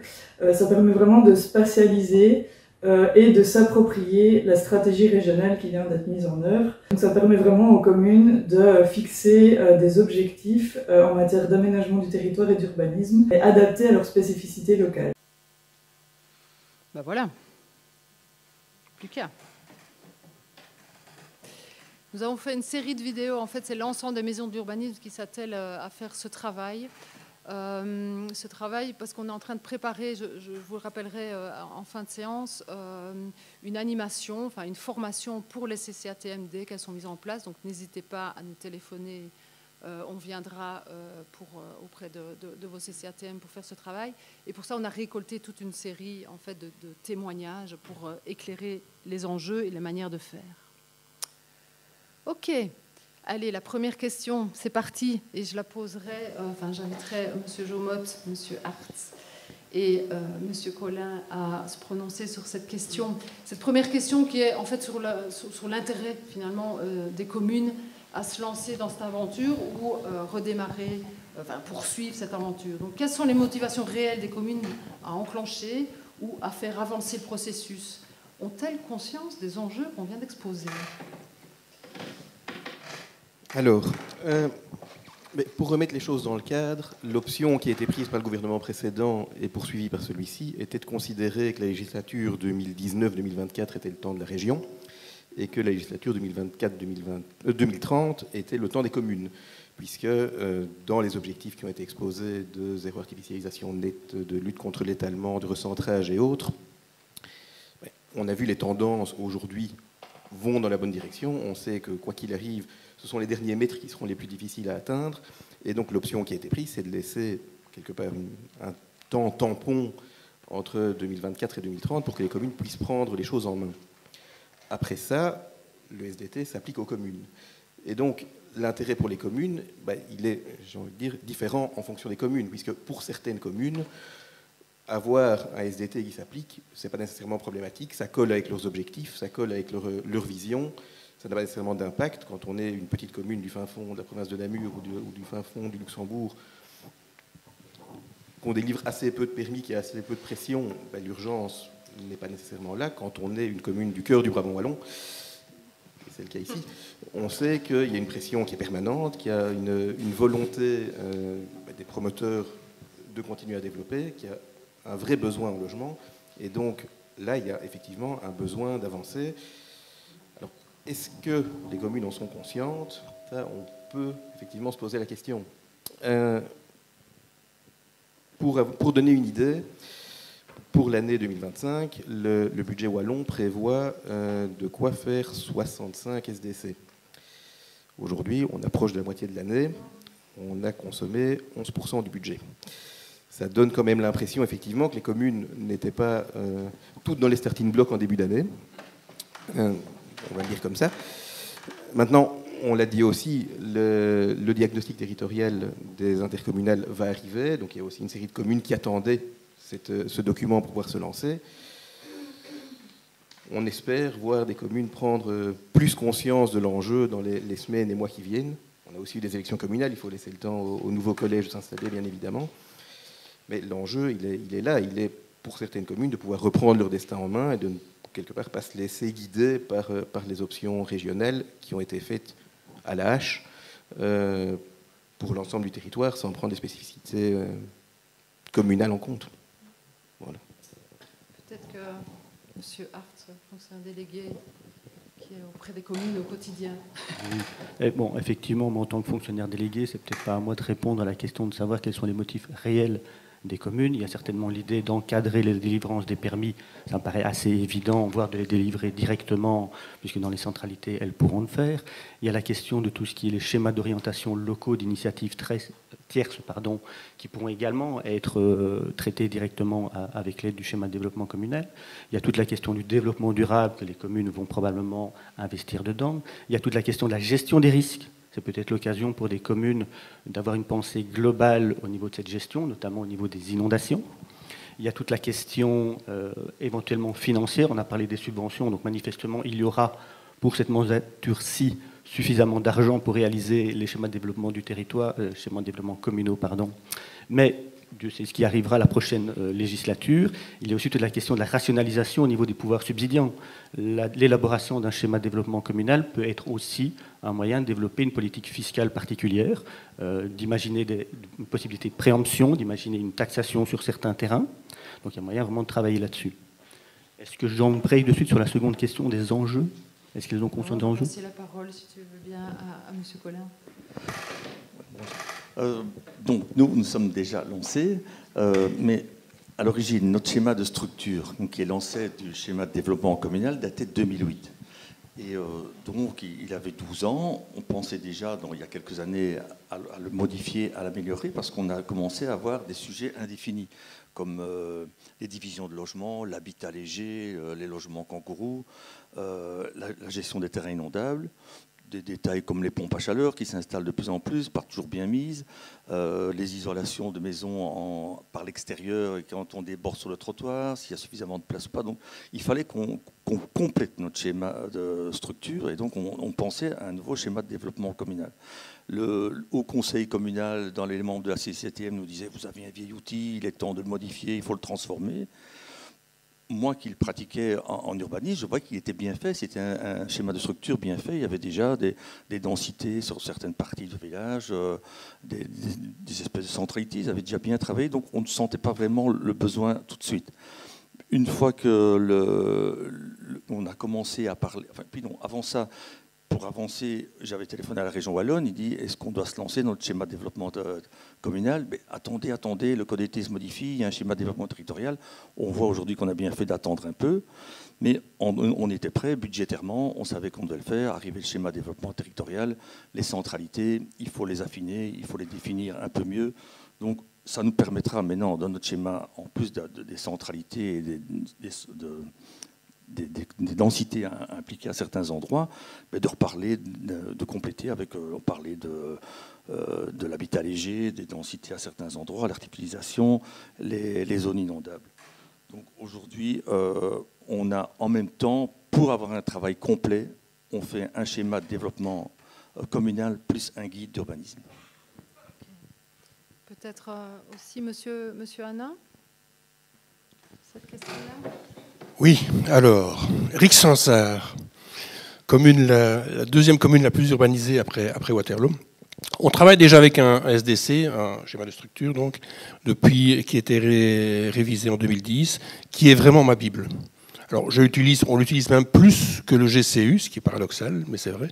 Ça permet vraiment de spatialiser et de s'approprier la stratégie régionale qui vient d'être mise en œuvre. Donc ça permet vraiment aux communes de fixer des objectifs en matière d'aménagement du territoire et d'urbanisme et adaptés à leurs spécificités locales. Ben voilà, plus qu'à. Nous avons fait une série de vidéos, en fait c'est l'ensemble des maisons d'urbanisme qui s'attellent à faire ce travail. Parce qu'on est en train de préparer, je vous le rappellerai en fin de séance, une animation, enfin une formation pour les CCATMD qu'elles sont mises en place. Donc n'hésitez pas à nous téléphoner, on viendra auprès de vos CCATM pour faire ce travail. Et pour ça, on a récolté toute une série en fait, de témoignages pour éclairer les enjeux et les manières de faire. Ok. Allez, la première question, c'est parti, et je la poserai, j'inviterai M. Jomotte, M. Hartz et M. Collin à se prononcer sur cette question. Cette première question qui est en fait sur l'intérêt finalement des communes à se lancer dans cette aventure ou redémarrer, poursuivre cette aventure. Donc, quelles sont les motivations réelles des communes à enclencher ou à faire avancer le processus? Ont-elles conscience des enjeux qu'on vient d'exposer? Alors, pour remettre les choses dans le cadre, l'option qui a été prise par le gouvernement précédent et poursuivie par celui-ci était de considérer que la législature 2019-2024 était le temps de la région et que la législature 2030 était le temps des communes, puisque dans les objectifs qui ont été exposés de zéro artificialisation nette, de lutte contre l'étalement, de recentrage et autres, on a vu les tendances aujourd'hui vont dans la bonne direction. On sait que quoi qu'il arrive, ce sont les derniers mètres qui seront les plus difficiles à atteindre. Et donc l'option qui a été prise, c'est de laisser quelque part un temps tampon entre 2024 et 2030 pour que les communes puissent prendre les choses en main. Après ça, le SDT s'applique aux communes. Et donc l'intérêt pour les communes, il est, j'ai envie de dire, différent en fonction des communes, puisque pour certaines communes, avoir un SDT qui s'applique, ce n'est pas nécessairement problématique, ça colle avec leurs objectifs, ça colle avec leur vision, ça n'a pas nécessairement d'impact. Quand on est une petite commune du fin fond de la province de Namur ou du fin fond du Luxembourg, qu'on délivre assez peu de permis, qu'il y a assez peu de pression, l'urgence n'est pas nécessairement là. Quand on est une commune du cœur du Brabant wallon, c'est le cas ici, on sait qu'il y a une pression qui est permanente, qu'il y a une volonté des promoteurs de continuer à développer, qu'il y a un vrai besoin en logement, et donc là, il y a effectivement un besoin d'avancer. Alors, est-ce que les communes en sont conscientes? Ça, on peut effectivement se poser la question. Pour donner une idée, pour l'année 2025, le budget wallon prévoit de quoi faire 65 SDC. Aujourd'hui, on approche de la moitié de l'année, on a consommé 11% du budget. Ça donne quand même l'impression, effectivement, que les communes n'étaient pas toutes dans les starting blocks en début d'année. On va le dire comme ça. Maintenant, on l'a dit aussi, le diagnostic territorial des intercommunales va arriver. Donc il y a aussi une série de communes qui attendaient ce document pour pouvoir se lancer. On espère voir des communes prendre plus conscience de l'enjeu dans les semaines et mois qui viennent. On a aussi eu des élections communales, il faut laisser le temps au nouveau collège de s'installer, bien évidemment. Mais l'enjeu, il est là. Il est pour certaines communes de pouvoir reprendre leur destin en main et de, quelque part, pas se laisser guider par les options régionales qui ont été faites à la hache pour l'ensemble du territoire sans prendre des spécificités communales en compte. Voilà. Peut-être que M. Hart, c'est un délégué qui est auprès des communes au quotidien. Oui. Et bon, effectivement, moi, en tant que fonctionnaire délégué, c'est peut-être pas à moi de répondre à la question de savoir quels sont les motifs réels des communes. Il y a certainement l'idée d'encadrer les délivrances des permis. Ça me paraît assez évident, voire de les délivrer directement, puisque dans les centralités, elles pourront le faire. Il y a la question de tout ce qui est les schémas d'orientation locaux d'initiatives tierces, qui pourront également être traités directement avec l'aide du schéma de développement communal. Il y a toute la question du développement durable, que les communes vont probablement investir dedans. Il y a toute la question de la gestion des risques. C'est peut-être l'occasion pour des communes d'avoir une pensée globale au niveau de cette gestion, notamment au niveau des inondations. Il y a toute la question éventuellement financière. On a parlé des subventions, donc manifestement, il y aura pour cette mandature-ci suffisamment d'argent pour réaliser les schémas de développement du territoire, schémas de développement communaux, pardon. Mais c'est ce qui arrivera à la prochaine législature. Il y a aussi toute la question de la rationalisation au niveau des pouvoirs subsidiants. L'élaboration d'un schéma de développement communal peut être aussi un moyen de développer une politique fiscale particulière, d'imaginer une possibilité de préemption, d'imaginer une taxation sur certains terrains. Donc il y a moyen vraiment de travailler là-dessus. Est-ce que j'embraye de suite sur la seconde question des enjeux? Est-ce qu'ils ont conscience des enjeux? Je vais passer la parole, si tu veux bien, à M. Collin. Donc nous sommes déjà lancés, mais à l'origine, notre schéma de structure, donc, qui est l'ancêtre du schéma de développement communal, datait de 2008. Et donc il avait 12 ans. On pensait déjà, il y a quelques années, à le modifier, à l'améliorer, parce qu'on a commencé à avoir des sujets indéfinis, comme les divisions de logements, l'habitat léger, les logements kangourous, la gestion des terrains inondables. Des détails comme les pompes à chaleur qui s'installent de plus en plus, pas toujours bien mises, les isolations de maisons par l'extérieur et quand on déborde sur le trottoir, s'il y a suffisamment de place ou pas. Donc il fallait qu'on complète notre schéma de structure et donc on pensait à un nouveau schéma de développement communal. Le Haut Conseil communal, dans les membres de la CCTM, nous disait « Vous avez un vieil outil, il est temps de le modifier, il faut le transformer ». Moi qui le pratiquais en urbanisme, je vois qu'il était bien fait, c'était un schéma de structure bien fait, il y avait déjà des densités sur certaines parties du village, des espèces de centralités, ils avaient déjà bien travaillé, donc on ne sentait pas vraiment le besoin tout de suite. Une fois que on a commencé à parler, enfin, puis non, avant ça, pour avancer, j'avais téléphoné à la région Wallonne, il dit « Est-ce qu'on doit se lancer dans notre schéma de développement communal ?» Mais attendez, le code d'été se modifie, il y a un schéma de développement territorial. On voit aujourd'hui qu'on a bien fait d'attendre un peu, mais on était prêt budgétairement, on savait qu'on devait le faire, arriver le schéma de développement territorial, les centralités, il faut les affiner, il faut les définir un peu mieux. Donc ça nous permettra maintenant, dans notre schéma, en plus des centralités et des densités impliquées à certains endroits, mais de reparler, de compléter avec, on parlait de l'habitat léger, des densités à certains endroits, l'artificialisation, les zones inondables. Donc aujourd'hui, on a en même temps, pour avoir un travail complet, on fait un schéma de développement communal plus un guide d'urbanisme. Peut-être aussi Monsieur Hanin, cette question-là. Oui, alors, Rixensart, la deuxième commune la plus urbanisée après Waterloo. On travaille déjà avec un SDC, un schéma de structure, donc, qui a été révisé en 2010, qui est vraiment ma Bible. Alors, on l'utilise même plus que le GCU, ce qui est paradoxal, mais c'est vrai.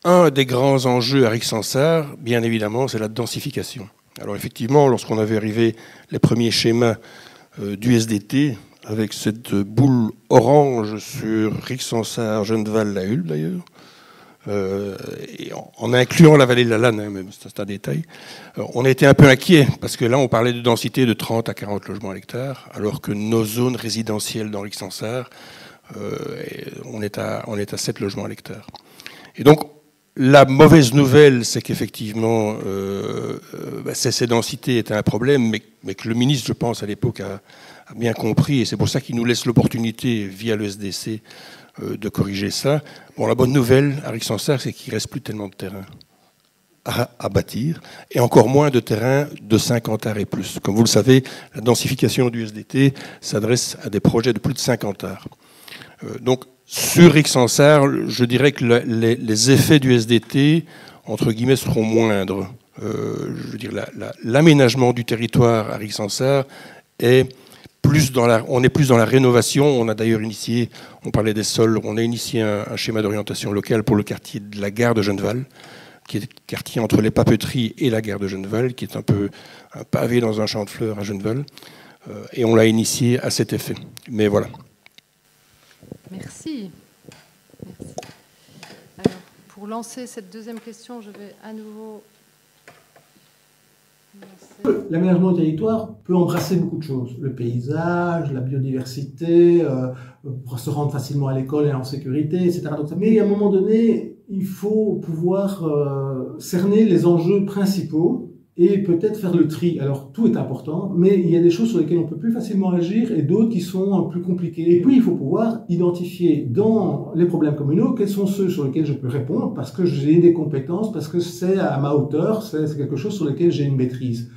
Un des grands enjeux à Rixensart, bien évidemment, c'est la densification. Alors, effectivement, lorsqu'on avait arrivé les premiers schémas du SDT, avec cette boule orange sur Rixensart, Genneval, La Hulpe d'ailleurs, et en incluant la vallée de la Lanne, hein, même c'est un détail, on a été un peu inquiets, parce que là on parlait de densité de 30 à 40 logements à l'hectare, alors que nos zones résidentielles dans Rixensart, on est à 7 logements à l'hectare. Et donc, la mauvaise nouvelle, c'est qu'effectivement, ces densités étaient un problème, mais que le ministre, je pense, à l'époque, a bien compris, et c'est pour ça qu'il nous laisse l'opportunité, via le SDC, de corriger ça. Bon, la bonne nouvelle à Rixensart, c'est qu'il ne reste plus tellement de terrain à bâtir, et encore moins de terrain de 50 arts et plus. Comme vous le savez, la densification du SDT s'adresse à des projets de plus de 50 arts. Donc, sur Rixensart, je dirais que les effets du SDT, entre guillemets, seront moindres. Je veux dire, l'aménagement du territoire à Rixensart est on est plus dans la rénovation. On a d'ailleurs initié, on parlait des sols, on a initié un schéma d'orientation locale pour le quartier de la gare de Genneval, qui est le quartier entre les papeteries et la gare de Genneval, qui est un peu un pavé dans un champ de fleurs à Genneval. Et on l'a initié à cet effet. Mais voilà. Merci. Alors, pour lancer cette deuxième question, je vais à nouveau... L'aménagement du territoire peut embrasser beaucoup de choses. Le paysage, la biodiversité, pour se rendre facilement à l'école et en sécurité, etc. Mais à un moment donné, il faut pouvoir cerner les enjeux principaux et peut-être faire le tri. Alors, tout est important, mais il y a des choses sur lesquelles on peut plus facilement agir et d'autres qui sont plus compliquées. Et puis, il faut pouvoir identifier dans les problèmes communaux quels sont ceux sur lesquels je peux répondre parce que j'ai des compétences, parce que c'est à ma hauteur, c'est quelque chose sur lequel j'ai une maîtrise.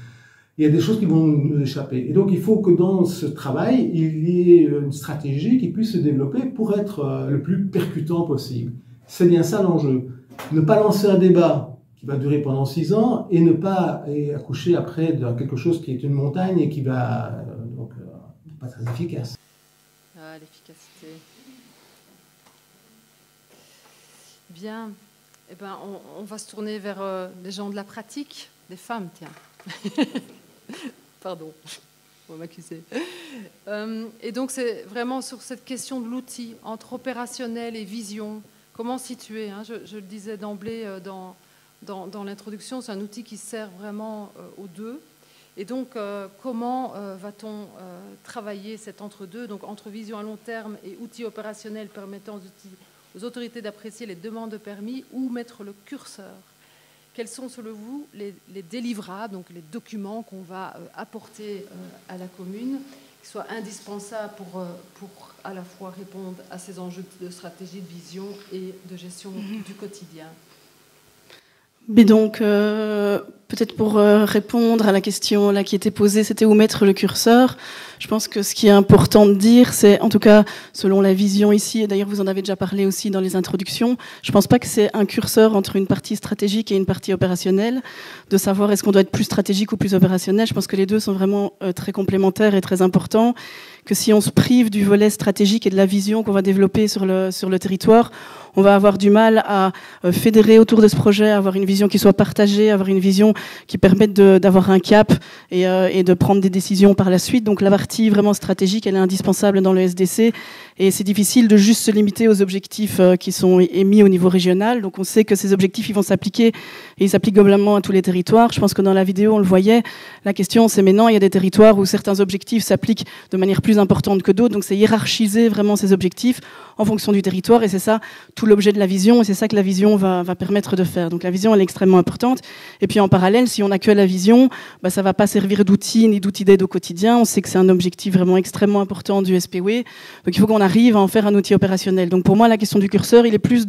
il y a des choses qui vont nous échapper. Et donc, il faut que dans ce travail, il y ait une stratégie qui puisse se développer pour être le plus percutant possible. C'est bien ça l'enjeu. Ne pas lancer un débat qui va durer pendant 6 ans et ne pas accoucher après de quelque chose qui est une montagne et qui va donc pas très efficace. Ah, l'efficacité. Bien. Eh ben, on va se tourner vers les gens de la pratique, des femmes, tiens. Pardon, on va m'accuser. Et donc, c'est vraiment sur cette question de l'outil, entre opérationnel et vision. Comment situer, hein, je le disais d'emblée dans l'introduction, c'est un outil qui sert vraiment aux deux. Et donc, comment va-t-on travailler cet entre-deux, donc entre vision à long terme et outils opérationnels permettant aux autorités d'apprécier les demandes de permis, où mettre le curseur? Quels sont, selon vous, les délivrables, donc les documents qu'on va apporter à la commune, qui soient indispensables pour à la fois répondre à ces enjeux de stratégie, de vision et de gestion du quotidien? Mais donc, peut-être pour répondre à la question là qui était posée, c'était où mettre le curseur. Je pense que ce qui est important de dire, c'est, en tout cas, selon la vision ici, et d'ailleurs vous en avez déjà parlé aussi dans les introductions, je pense pas que c'est un curseur entre une partie stratégique et une partie opérationnelle, de savoir est-ce qu'on doit être plus stratégique ou plus opérationnel. Je pense que les deux sont vraiment très complémentaires et très importants, que si on se prive du volet stratégique et de la vision qu'on va développer sur le territoire, on va avoir du mal à fédérer autour de ce projet, avoir une vision qui soit partagée, avoir une vision qui permette d'avoir un cap et de prendre des décisions par la suite. Donc la partie vraiment stratégique, elle est indispensable dans le SDC et c'est difficile de juste se limiter aux objectifs qui sont émis au niveau régional. Donc on sait que ces objectifs, ils vont s'appliquer et ils s'appliquent globalement à tous les territoires. Je pense que dans la vidéo, on le voyait. La question, c'est maintenant, il y a des territoires où certains objectifs s'appliquent de manière plus importante que d'autres. Donc c'est hiérarchiser vraiment ces objectifs en fonction du territoire et c'est ça tout l'objet de la vision et c'est ça que la vision va permettre de faire. Donc la vision, elle est extrêmement importante. Et puis en parallèle, si on n'a que la vision, bah, ça ne va pas servir d'outil ni d'outil d'aide au quotidien. On sait que c'est un objectif vraiment extrêmement important du SPW. Donc il faut qu'on arrive à en faire un outil opérationnel. Donc pour moi, la question du curseur, il est plus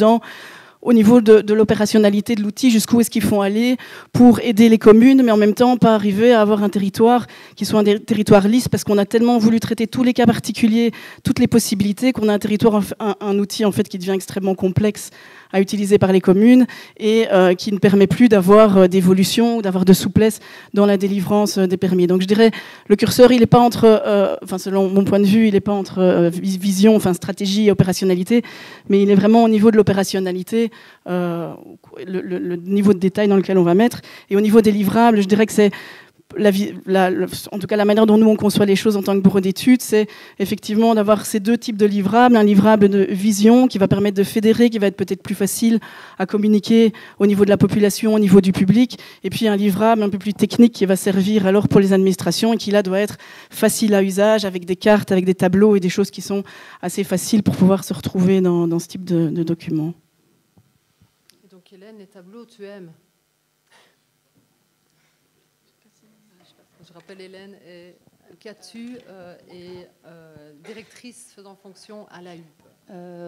au niveau de l'opérationnalité de l'outil, jusqu'où est-ce qu'ils font aller pour aider les communes, mais en même temps pas arriver à avoir un territoire qui soit un territoire lisse, parce qu'on a tellement voulu traiter tous les cas particuliers, toutes les possibilités, qu'on a un territoire, un outil en fait qui devient extrêmement complexe à utiliser par les communes et qui ne permet plus d'avoir d'évolution ou d'avoir de souplesse dans la délivrance des permis. Donc je dirais, le curseur, il n'est pas entre, selon mon point de vue, il n'est pas entre vision, stratégie et opérationnalité, mais il est vraiment au niveau de l'opérationnalité, le niveau de détail dans lequel on va mettre. Et au niveau des livrables, je dirais que c'est en tout cas la manière dont nous on conçoit les choses en tant que bureau d'études, c'est effectivement d'avoir ces deux types de livrables, un livrable de vision qui va permettre de fédérer, qui va être peut-être plus facile à communiquer au niveau de la population, au niveau du public, et puis un livrable un peu plus technique qui va servir alors pour les administrations et qui là doit être facile à usage, avec des cartes, avec des tableaux et des choses qui sont assez faciles pour pouvoir se retrouver dans ce type de documents. Et donc Hélène, les tableaux, tu aimes? Je rappelle, Hélène Catu est directrice faisant fonction à la HUP.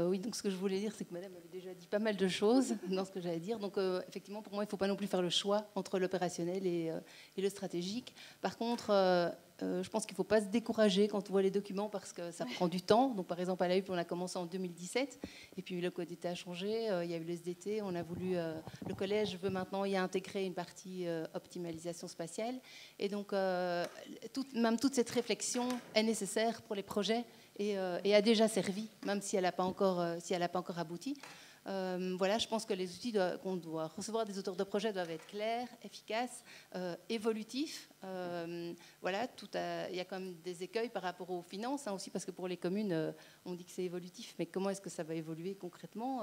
Oui, donc ce que je voulais dire, c'est que madame avait déjà dit pas mal de choses dans ce que j'allais dire. Donc effectivement, pour moi, il ne faut pas non plus faire le choix entre l'opérationnel et le stratégique. Par contre, je pense qu'il ne faut pas se décourager quand on voit les documents parce que ça prend du temps. Donc par exemple, à la HUP, on a commencé en 2017 et puis le code d'État a changé. Il y a eu le SDT, on a voulu... le collège veut maintenant y intégrer une partie optimalisation spatiale. Et donc, même toute cette réflexion est nécessaire pour les projets et a déjà servi, même si elle n'a pas encore abouti. Voilà, je pense que les outils qu'on doit recevoir des auteurs de projets doivent être clairs, efficaces, évolutifs. Voilà, il y a quand même des écueils par rapport aux finances, aussi parce que pour les communes, on dit que c'est évolutif, mais comment est-ce que ça va évoluer concrètement?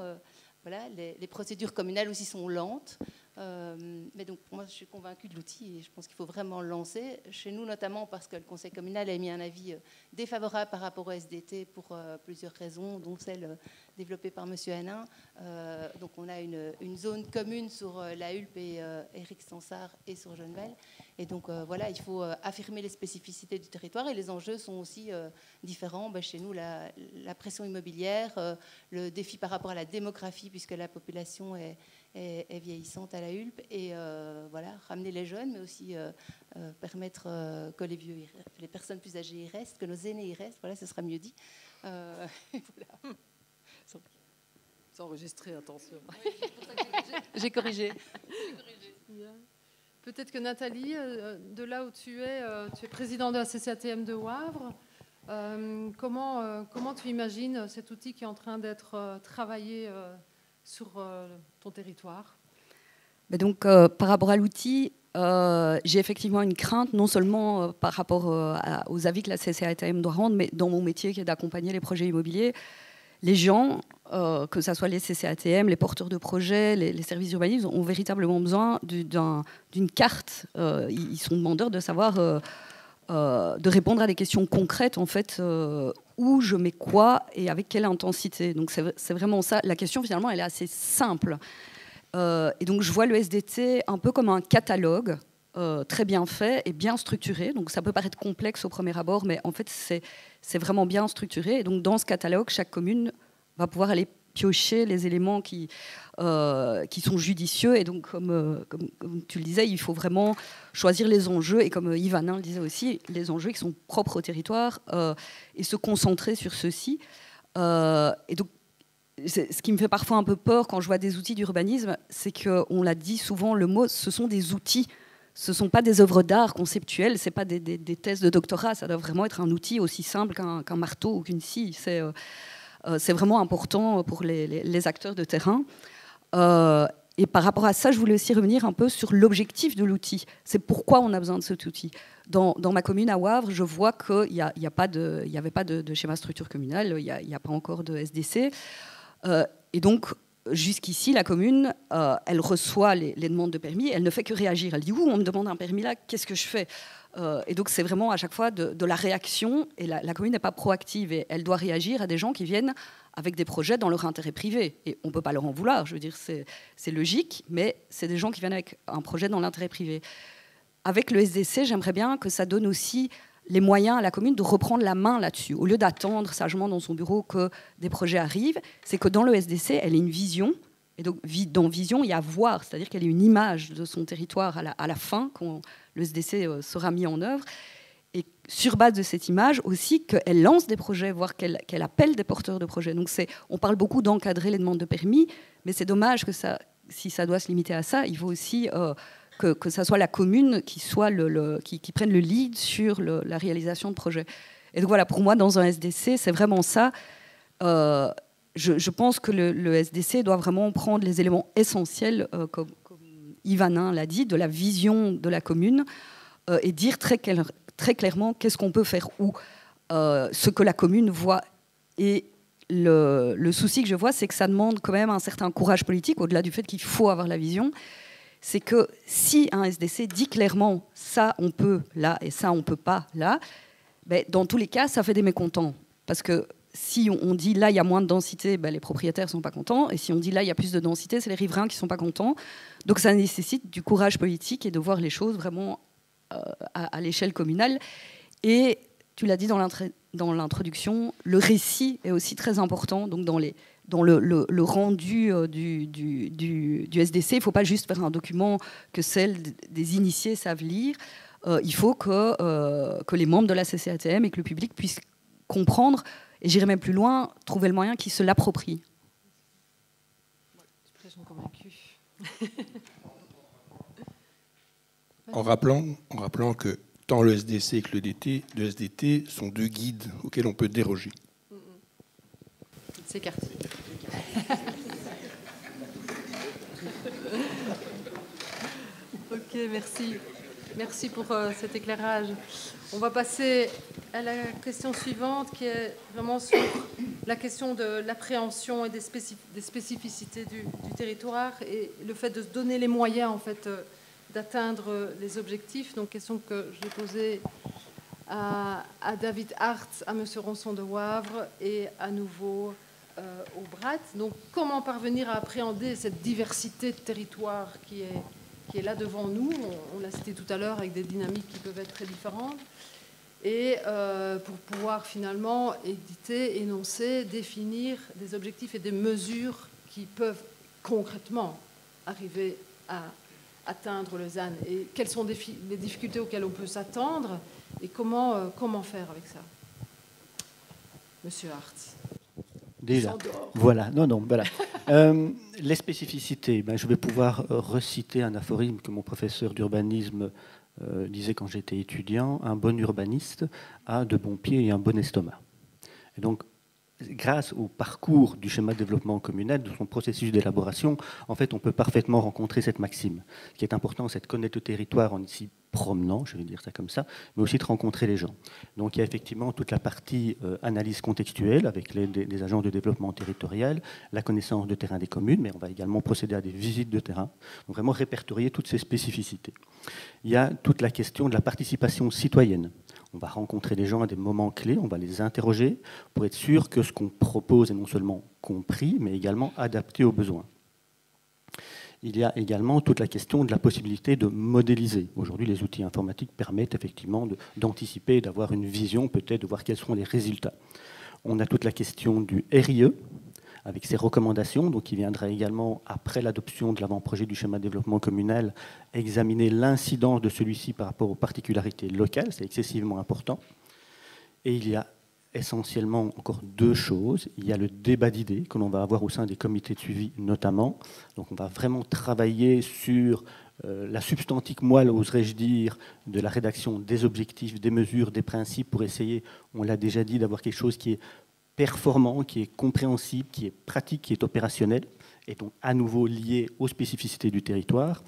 Voilà, les procédures communales aussi sont lentes. Mais donc, pour moi, je suis convaincue de l'outil et je pense qu'il faut vraiment le lancer. Chez nous, notamment parce que le Conseil communal a émis un avis défavorable par rapport au SDT pour plusieurs raisons, dont celle développée par M. Hénin. Donc, on a une zone commune sur la Hulpe et Éric Sansard et sur Gennevel. Et donc, voilà, il faut affirmer les spécificités du territoire et les enjeux sont aussi différents. Chez nous, la pression immobilière, le défi par rapport à la démographie, puisque la population est est vieillissante à la Hulpe. Et voilà, ramener les jeunes, mais aussi permettre que les personnes plus âgées y restent, que nos aînés y restent. Voilà, ce sera mieux dit. Voilà. C'est enregistré, attention. Oui, j'ai corrigé. Peut-être que Nathalie, de là où tu es présidente de la CCATM de Wavre. Comment tu imagines cet outil qui est en train d'être travaillé sur ton territoire? Donc, par rapport à l'outil, j'ai effectivement une crainte, non seulement par rapport aux avis que la CCATM doit rendre, mais dans mon métier qui est d'accompagner les projets immobiliers. Les gens, que ce soit les CCATM, les porteurs de projets, les services d'urbanisme, ont véritablement besoin d'une carte. Ils sont demandeurs de savoir, de répondre à des questions concrètes, en fait, où je mets quoi et avec quelle intensité. Donc c'est vraiment ça. La question, finalement, elle est assez simple. Et donc je vois le SDT un peu comme un catalogue très bien fait et bien structuré. Donc ça peut paraître complexe au premier abord, mais en fait c'est vraiment bien structuré. Et donc dans ce catalogue, chaque commune va pouvoir aller piocher les éléments qui sont judicieux. Et donc comme tu le disais, il faut vraiment choisir les enjeux, et comme Yves Hanin le disait aussi, les enjeux qui sont propres au territoire et se concentrer sur ceux-ci. Et donc ce qui me fait parfois un peu peur quand je vois des outils d'urbanisme, c'est qu'on l'a dit souvent, le mot, ce sont des outils. Ce ne sont pas des œuvres d'art conceptuelles, ce n'est pas des thèses de doctorat, ça doit vraiment être un outil aussi simple qu'un marteau ou qu'une scie. C'est vraiment important pour les acteurs de terrain. Et par rapport à ça, je voulais aussi revenir un peu sur l'objectif de l'outil. C'est pourquoi on a besoin de cet outil. Dans ma commune à Wavre, je vois qu'il n'y avait pas de schéma structure communale, il n'y a pas encore de SDC. Et donc, jusqu'ici, la commune, elle reçoit les demandes de permis, elle ne fait que réagir. Elle dit « Ouh, on me demande un permis là, qu'est-ce que je fais ?» Et donc, c'est vraiment à chaque fois de la réaction, et la commune n'est pas proactive, et elle doit réagir à des gens qui viennent avec des projets dans leur intérêt privé. Et on ne peut pas leur en vouloir, je veux dire, c'est logique, mais c'est des gens qui viennent avec un projet dans l'intérêt privé. Avec le SDC, j'aimerais bien que ça donne aussi les moyens à la commune de reprendre la main là-dessus. Au lieu d'attendre sagement dans son bureau que des projets arrivent, c'est que dans le SDC, elle ait une vision. Et donc, dans vision, il y a voir, c'est-à-dire qu'elle ait une image de son territoire à la fin, quand le SDC sera mis en œuvre. Et sur base de cette image aussi, qu'elle lance des projets, voire qu'elle appelle des porteurs de projets. Donc, on parle beaucoup d'encadrer les demandes de permis, mais c'est dommage que si ça doit se limiter à ça, il faut aussi que ça soit la commune qui prenne le lead sur la réalisation de projets. Et donc voilà, pour moi, dans un SDC, c'est vraiment ça. Je pense que le SDC doit vraiment prendre les éléments essentiels, comme Yves Hanin l'a dit, de la vision de la commune, et dire très clairement qu'est-ce qu'on peut faire où, ce que la commune voit. Et le souci que je vois, c'est que ça demande quand même un certain courage politique, au-delà du fait qu'il faut avoir la vision. C'est que si un SDC dit clairement ça on peut là et ça on peut pas là, ben, dans tous les cas ça fait des mécontents. Parce que si on dit là il y a moins de densité, ben, les propriétaires sont pas contents, et si on dit là il y a plus de densité, c'est les riverains qui sont pas contents. Donc ça nécessite du courage politique et de voir les choses vraiment à l'échelle communale. Et tu l'as dit dans l'introduction, le récit est aussi très important. Donc dans le rendu du SDC, il ne faut pas juste faire un document que celles des initiés savent lire. Il faut que les membres de la CCATM et que le public puissent comprendre, et j'irai même plus loin, trouver le moyen qu'ils se l'approprient. Je suis convaincue. En rappelant que tant le SDC que le SDT sont deux guides auxquels on peut déroger. C'est écarté. Ok, merci. Merci pour cet éclairage. On va passer à la question suivante, qui est vraiment sur la question de l'appréhension et des spécificités du territoire, et le fait de se donner les moyens en fait d'atteindre les objectifs. Donc, question que j'ai posée à David Hart, à M. Ronson de Wavre et à nouveau au BRAT. Donc, comment parvenir à appréhender cette diversité de territoire qui est là devant nous? On l'a cité tout à l'heure, avec des dynamiques qui peuvent être très différentes. Et pour pouvoir finalement éditer, énoncer, définir des objectifs et des mesures qui peuvent concrètement arriver à atteindre le ZAN et quelles sont les difficultés auxquelles on peut s'attendre et comment faire avec ça. Monsieur Hartz. Déjà, voilà, voilà. Les spécificités, je vais pouvoir reciter un aphorisme que mon professeur d'urbanisme disait quand j'étais étudiant: un bon urbaniste a de bons pieds et un bon estomac. Et donc, grâce au parcours du schéma de développement communal, de son processus d'élaboration, en fait, on peut parfaitement rencontrer cette maxime. Ce qui est important, c'est de connaître le territoire en s'y promenant, je vais dire ça comme ça, mais aussi de rencontrer les gens. Donc, il y a effectivement toute la partie analyse contextuelle avec des agents de développement territorial, la connaissance de terrain des communes, mais on va également procéder à des visites de terrain, donc vraiment répertorier toutes ces spécificités. Il y a toute la question de la participation citoyenne. On va rencontrer des gens à des moments clés, on va les interroger pour être sûr que ce qu'on propose est non seulement compris, mais également adapté aux besoins. Il y a également toute la question de la possibilité de modéliser. Aujourd'hui, les outils informatiques permettent effectivement d'anticiper, d'avoir une vision, peut-être de voir quels seront les résultats. On a toute la question du RIE, avec ses recommandations, donc qui viendra également, après l'adoption de l'avant-projet du schéma de développement communal, examiner l'incidence de celui-ci par rapport aux particularités locales, c'est excessivement important. Et il y a essentiellement encore deux choses. Il y a le débat d'idées que l'on va avoir au sein des comités de suivi notamment. Donc on va vraiment travailler sur la substantique moelle, oserais-je dire, de la rédaction des objectifs, des mesures, des principes, pour essayer, on l'a déjà dit, d'avoir quelque chose qui est performant, qui est compréhensible, qui est pratique, qui est opérationnel, et donc à nouveau lié aux spécificités du territoire.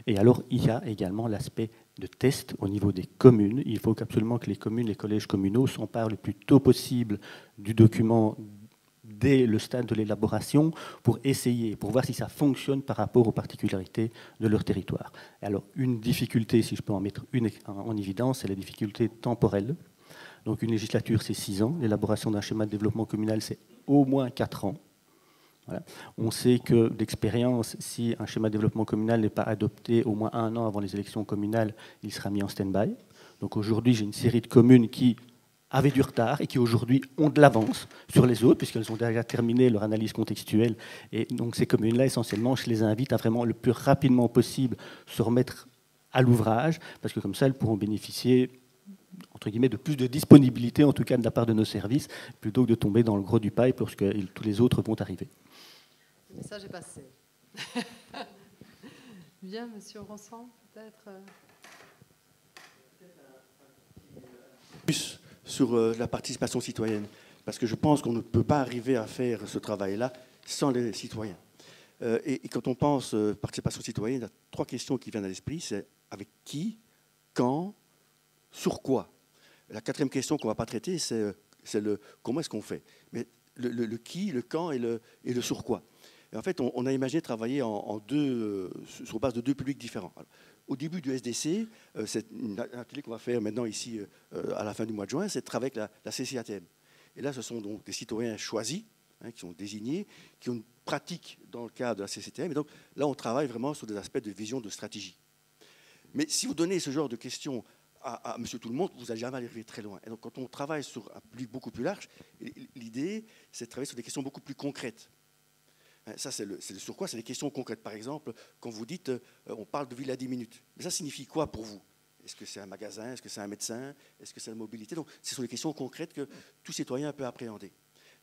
Et alors, il y a également l'aspect de test au niveau des communes. Il faut absolument que les communes, les collèges communaux s'emparent le plus tôt possible du document dès le stade de l'élaboration pour essayer, pour voir si ça fonctionne par rapport aux particularités de leur territoire. Alors, une difficulté, si je peux en mettre une en évidence, c'est la difficulté temporelle. Donc une législature, c'est 6 ans. L'élaboration d'un schéma de développement communal, c'est au moins 4 ans. Voilà. On sait que d'expérience, si un schéma de développement communal n'est pas adopté au moins 1 an avant les élections communales, il sera mis en stand-by. Donc aujourd'hui, j'ai une série de communes qui avaient du retard et qui aujourd'hui ont de l'avance sur les autres, puisqu'elles ont déjà terminé leur analyse contextuelle. Et donc ces communes-là, essentiellement, je les invite à vraiment le plus rapidement possible se remettre à l'ouvrage, parce que comme ça, elles pourront bénéficier entre guillemets, de plus de disponibilité, en tout cas de la part de nos services, plutôt que de tomber dans le gros du pipe lorsque tous les autres vont arriver. Le message est passé. Bien, monsieur Ronsan, peut-être. Plus sur la participation citoyenne, parce que je pense qu'on ne peut pas arriver à faire ce travail-là sans les citoyens. Et quand on pense participation citoyenne, il y a 3 questions qui viennent à l'esprit, c'est avec qui, quand, sur quoi. La 4e question qu'on ne va pas traiter, c'est le comment est-ce qu'on fait. Mais le qui, le quand et le sur quoi. Et en fait, on a imaginé travailler sur base de 2 publics différents. Alors, au début du SDC, c'est un atelier qu'on va faire maintenant ici à la fin du mois de juin, c'est de travailler avec la CCATM. Et là, ce sont donc des citoyens choisis, qui sont désignés, qui ont une pratique dans le cadre de la CCATM. Et donc là, on travaille vraiment sur des aspects de vision, de stratégie. Mais si vous donnez ce genre de questions à monsieur tout le monde, vous n'allez jamais arriver très loin. Et donc, quand on travaille sur un public beaucoup plus large, l'idée, c'est de travailler sur des questions beaucoup plus concrètes. Ça, c'est le sur quoi, c'est des questions concrètes. Par exemple, quand vous dites, on parle de ville à 10 minutes. Mais ça signifie quoi pour vous? Est-ce que c'est un magasin? Est-ce que c'est un médecin? Est-ce que c'est la mobilité? Donc, ce sont des questions concrètes que tout citoyen peut appréhender.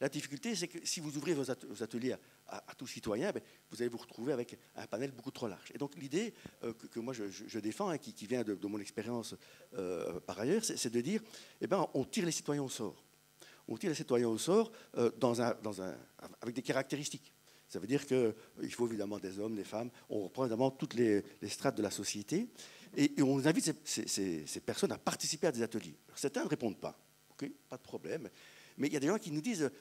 La difficulté, c'est que si vous ouvrez vos ateliers à tout citoyen, vous allez vous retrouver avec un panel beaucoup trop large. Et donc l'idée que moi je défends, qui vient de mon expérience par ailleurs, c'est de dire, on tire les citoyens au sort. On tire les citoyens au sort avec des caractéristiques. Ça veut dire qu'il faut évidemment des hommes, des femmes, on reprend évidemment toutes les strates de la société, et on invite ces personnes à participer à des ateliers. Alors, certains ne répondent pas, okay, pas de problème. Mais il y a des gens qui nous disent,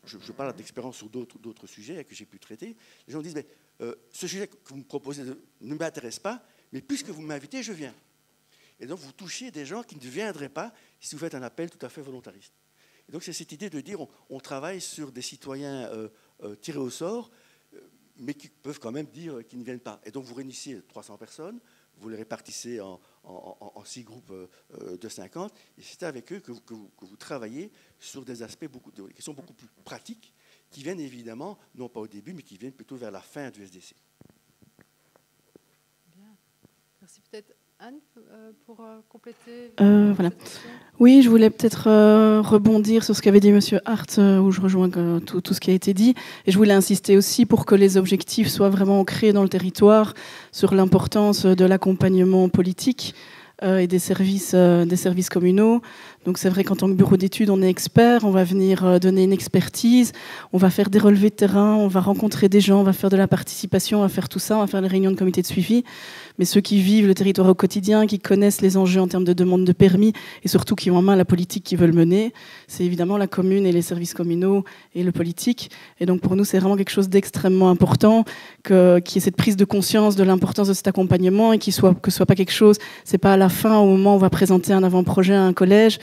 je parle d'expérience sur d'autres sujets que j'ai pu traiter, les gens disent, ce sujet que vous me proposez ne m'intéresse pas, mais puisque vous m'invitez, je viens. Et donc vous touchez des gens qui ne viendraient pas si vous faites un appel tout à fait volontariste. Et donc c'est cette idée de dire, on travaille sur des citoyens tirés au sort, mais qui peuvent quand même dire qu'ils ne viennent pas. Et donc vous réunissez 300 personnes, vous les répartissez en 6 groupes de 50, et c'est avec eux que vous travaillez sur des aspects, des questions beaucoup plus pratiques, qui viennent évidemment, non pas au début, mais qui viennent plutôt vers la fin du SDC. Peut-être Anne, pour compléter. Voilà. Oui, je voulais peut-être rebondir sur ce qu'avait dit Monsieur Hart, où je rejoins tout ce qui a été dit. Et je voulais insister aussi pour que les objectifs soient vraiment ancrés dans le territoire sur l'importance de l'accompagnement politique et des services communaux. Donc c'est vrai qu'en tant que bureau d'études, on est expert, on va venir donner une expertise, on va faire des relevés de terrain, on va rencontrer des gens, on va faire de la participation, on va faire tout ça, on va faire les réunions de comité de suivi. Mais ceux qui vivent le territoire au quotidien, qui connaissent les enjeux en termes de demande de permis et surtout qui ont en main la politique qu'ils veulent mener, c'est évidemment la commune et les services communaux et le politique. Et donc pour nous, c'est vraiment quelque chose d'extrêmement important qu'il y ait cette prise de conscience de l'importance de cet accompagnement et que ce soit pas quelque chose, c'est pas à la fin, au moment où on va présenter un avant-projet à un collège,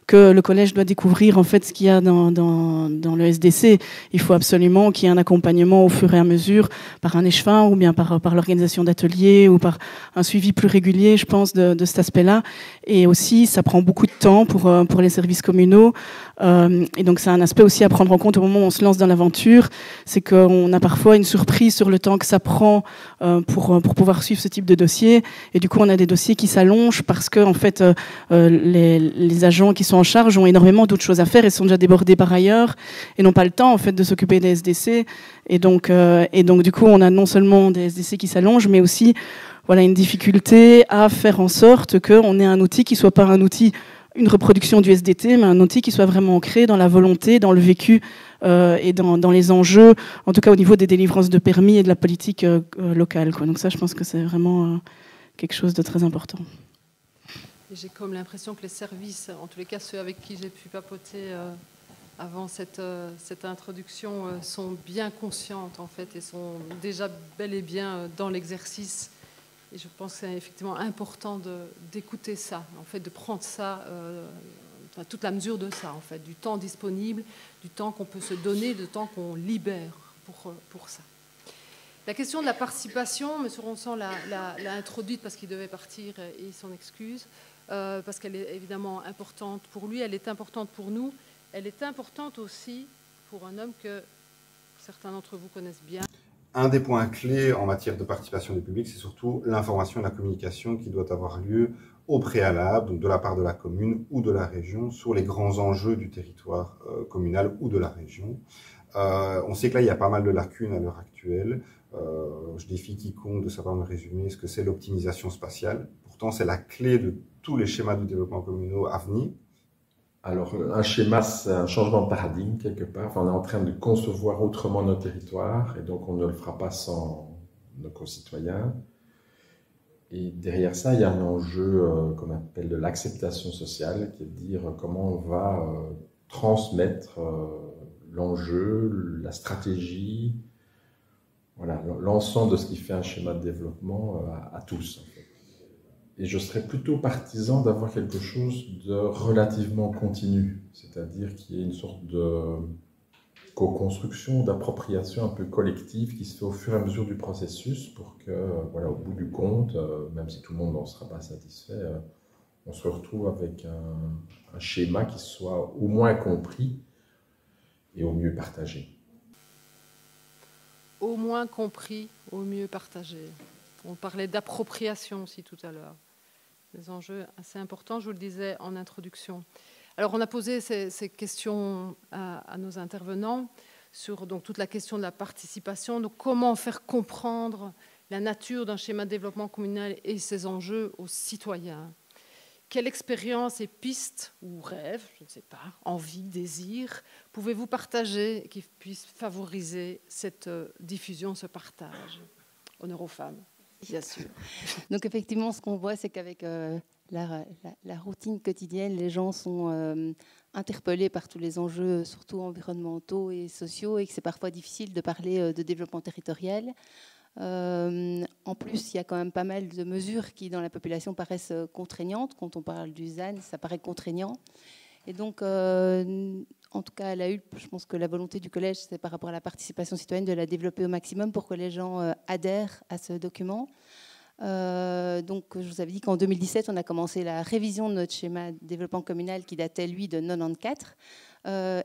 que le collège doit découvrir en fait ce qu'il y a dans le SDC. Il faut absolument qu'il y ait un accompagnement au fur et à mesure par un échevin ou bien par l'organisation d'ateliers ou par un suivi plus régulier, je pense, de cet aspect-là. Et aussi, ça prend beaucoup de temps pour les services communaux. Et donc, c'est un aspect aussi à prendre en compte au moment où on se lance dans l'aventure. C'est qu'on a parfois une surprise sur le temps que ça prend pour pouvoir suivre ce type de dossier. Et du coup, on a des dossiers qui s'allongent parce que, en fait, les agents qui sont en charge ont énormément d'autres choses à faire et sont déjà débordés par ailleurs et n'ont pas le temps en fait de s'occuper des SDC. Et donc du coup, on a non seulement des SDC qui s'allongent, mais aussi voilà une difficulté à faire en sorte qu'on ait un outil qui soit pas un outil, une reproduction du SDT, mais un outil qui soit vraiment ancré dans la volonté, dans le vécu et dans les enjeux, en tout cas au niveau des délivrances de permis et de la politique locale, quoi. Donc ça, je pense que c'est vraiment quelque chose de très important. J'ai comme l'impression que les services, en tous les cas ceux avec qui j'ai pu papoter avant cette introduction, sont bien conscientes en fait et sont déjà bel et bien dans l'exercice. Et je pense que c'est effectivement important d'écouter ça, en fait, de prendre ça, toute la mesure de ça, en fait, du temps disponible, du temps qu'on peut se donner, du temps qu'on libère pour ça. La question de la participation, M. Ronçon l'a introduite parce qu'il devait partir et il s'en excuse. Parce qu'elle est évidemment importante pour lui, elle est importante pour nous, elle est importante aussi pour un homme que certains d'entre vous connaissent bien. Un des points clés en matière de participation du public, c'est surtout l'information et la communication qui doit avoir lieu au préalable, donc de la part de la commune ou de la région, sur les grands enjeux du territoire communal ou de la région. On sait que là, il y a pas mal de lacunes à l'heure actuelle. Je défie quiconque de savoir me résumer ce que c'est l'optimisation spatiale. Pourtant, c'est la clé de tous les schémas de développement communaux à venir. Alors, un schéma, c'est un changement de paradigme, quelque part. Enfin, on est en train de concevoir autrement nos territoires, et donc on ne le fera pas sans nos concitoyens. Et derrière ça, il y a un enjeu qu'on appelle de l'acceptation sociale, qui est de dire comment on va transmettre l'enjeu, la stratégie, voilà, l'ensemble de ce qui fait un schéma de développement à tous, en fait. Et je serais plutôt partisan d'avoir quelque chose de relativement continu, c'est-à-dire qu'il y ait une sorte de co-construction, d'appropriation un peu collective qui se fait au fur et à mesure du processus pour que, voilà, au bout du compte, même si tout le monde n'en sera pas satisfait, on se retrouve avec un schéma qui soit au moins compris et au mieux partagé. Au moins compris, au mieux partagé. On parlait d'appropriation aussi tout à l'heure. Des enjeux assez importants, je vous le disais en introduction. Alors on a posé ces questions à nos intervenants sur donc, toute la question de la participation. Donc comment faire comprendre la nature d'un schéma de développement communal et ses enjeux aux citoyens? Quelle expérience et pistes ou rêves, je ne sais pas, envie, désir, pouvez-vous partager qui puisse favoriser cette diffusion, ce partage? Honneur aux femmes. Bien sûr. Donc effectivement, ce qu'on voit, c'est qu'avec la routine quotidienne, les gens sont interpellés par tous les enjeux, surtout environnementaux et sociaux, et que c'est parfois difficile de parler de développement territorial. En plus, il y a quand même pas mal de mesures qui, dans la population, paraissent contraignantes. Quand on parle du ZAN, ça paraît contraignant. Et donc, en tout cas, à la HULP, je pense que la volonté du collège, c'est par rapport à la participation citoyenne de la développer au maximum pour que les gens adhèrent à ce document. Donc, je vous avais dit qu'en 2017, on a commencé la révision de notre schéma de développement communal qui datait, lui, de 94.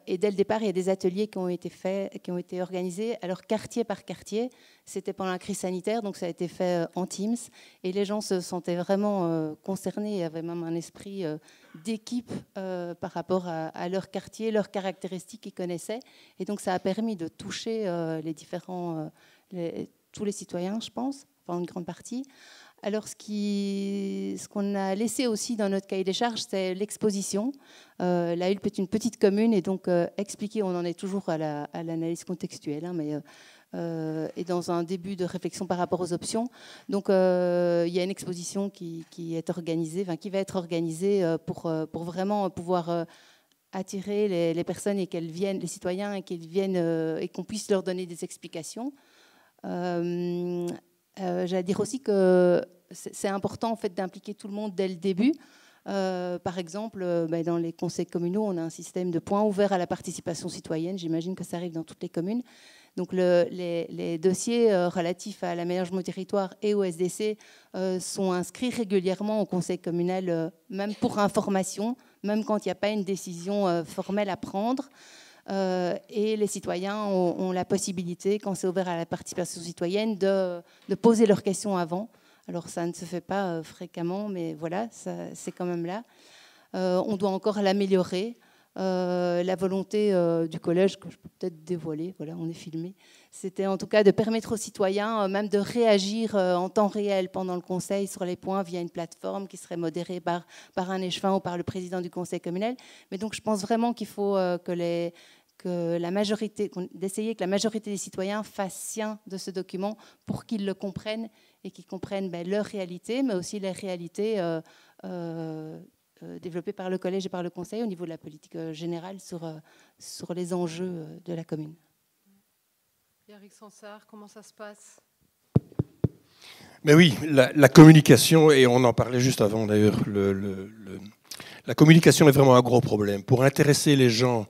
Et dès le départ, il y a des ateliers qui ont été faits, qui ont été organisés. Alors, quartier par quartier, c'était pendant la crise sanitaire, donc ça a été fait en Teams. Et les gens se sentaient vraiment concernés. Il y avait même un esprit d'équipe par rapport à leur quartier, leurs caractéristiques qu'ils connaissaient. Et donc, ça a permis de toucher les différents, tous les citoyens, je pense, enfin une grande partie. Alors, ce qu'on a laissé aussi dans notre cahier des charges, c'est l'exposition. La Hulpe est une petite commune et donc expliquer, on en est toujours à l'analyse contextuelle, hein, mais et dans un début de réflexion par rapport aux options. Donc, il y a une exposition qui est organisée, enfin, qui va être organisée pour vraiment pouvoir attirer les personnes et qu'elles viennent, les citoyens, et qu'ils viennent et qu'on puisse leur donner des explications. J'allais dire aussi que c'est important en fait d'impliquer tout le monde dès le début. Par exemple, dans les conseils communaux, on a un système de points ouverts à la participation citoyenne. J'imagine que ça arrive dans toutes les communes. Donc les dossiers relatifs à l'aménagement du territoire et au SDC sont inscrits régulièrement au conseil communal, même pour information, même quand il n'y a pas une décision formelle à prendre. Et les citoyens ont la possibilité, quand c'est ouvert à la participation citoyenne, de poser leurs questions avant. Alors ça ne se fait pas fréquemment, mais voilà, c'est quand même là. On doit encore l'améliorer. La volonté du collège, que je peux peut-être dévoiler, voilà, on est filmé, c'était en tout cas de permettre aux citoyens même de réagir en temps réel pendant le conseil sur les points via une plateforme qui serait modérée par un échevin ou par le président du conseil communal. Mais donc je pense vraiment qu'il faut d'essayer que la majorité des citoyens fassent sien de ce document pour qu'ils le comprennent et qu'ils comprennent leur réalité, mais aussi les réalités développées par le collège et par le conseil au niveau de la politique générale sur les enjeux de la commune. Eric Sansard, comment ça se passe? Mais oui, la communication, et on en parlait juste avant d'ailleurs, la communication est vraiment un gros problème. Pour intéresser les gens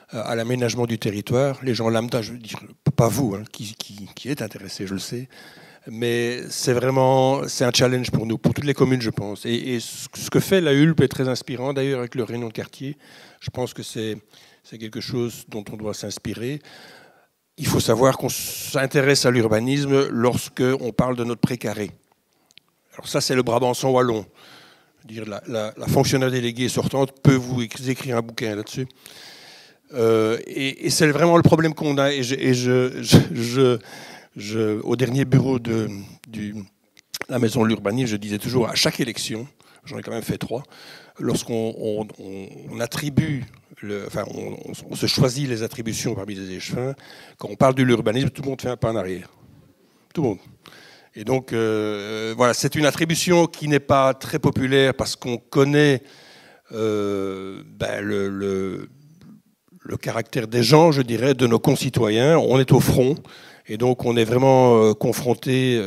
à l'aménagement du territoire, les gens lambda, je veux dire, pas vous, hein, qui êtes intéressés, je le sais, mais c'est un challenge pour nous, pour toutes les communes, je pense. Et ce que fait la Hulpe est très inspirant, d'ailleurs, avec le réunion de quartier. Je pense que c'est quelque chose dont on doit s'inspirer. Il faut savoir qu'on s'intéresse à l'urbanisme lorsqu'on parle de notre précaré. Alors ça, c'est le Brabançon wallon. Dire la fonctionnaire déléguée sortante peut vous écrire un bouquin là-dessus. Et c'est vraiment le problème qu'on a. Au dernier bureau de la maison de l'urbanisme, je disais toujours à chaque élection, j'en ai quand même fait 3, lorsqu'on attribue, on se choisit les attributions parmi les échevins, quand on parle de l'urbanisme, tout le monde fait un pas en arrière. Tout le monde. Et donc, voilà, c'est une attribution qui n'est pas très populaire parce qu'on connaît le caractère des gens, je dirais, de nos concitoyens. On est au front. Et donc, on est vraiment confronté,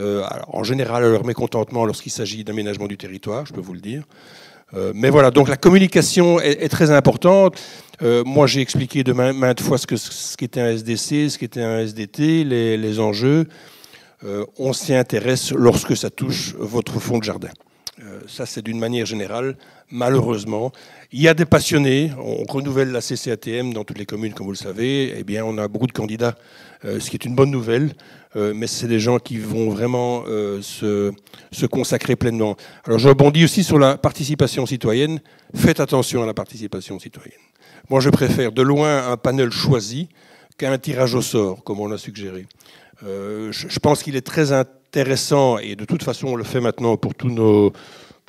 en général, à leur mécontentement lorsqu'il s'agit d'aménagement du territoire, je peux vous le dire. Mais voilà, donc la communication est très importante. Moi, j'ai expliqué de maintes fois ce qu'était un SDC, ce qu'était un SDT, les enjeux. On s'y intéresse lorsque ça touche votre fond de jardin. Ça, c'est d'une manière générale, malheureusement. Il y a des passionnés, on renouvelle la CCATM dans toutes les communes, comme vous le savez. Eh bien, on a beaucoup de candidats, ce qui est une bonne nouvelle, mais c'est des gens qui vont vraiment se consacrer pleinement. Alors, je rebondis aussi sur la participation citoyenne. Faites attention à la participation citoyenne. Moi, je préfère de loin un panel choisi qu'un tirage au sort, comme on l'a suggéré. Je pense qu'il est très intéressant, et de toute façon on le fait maintenant pour tous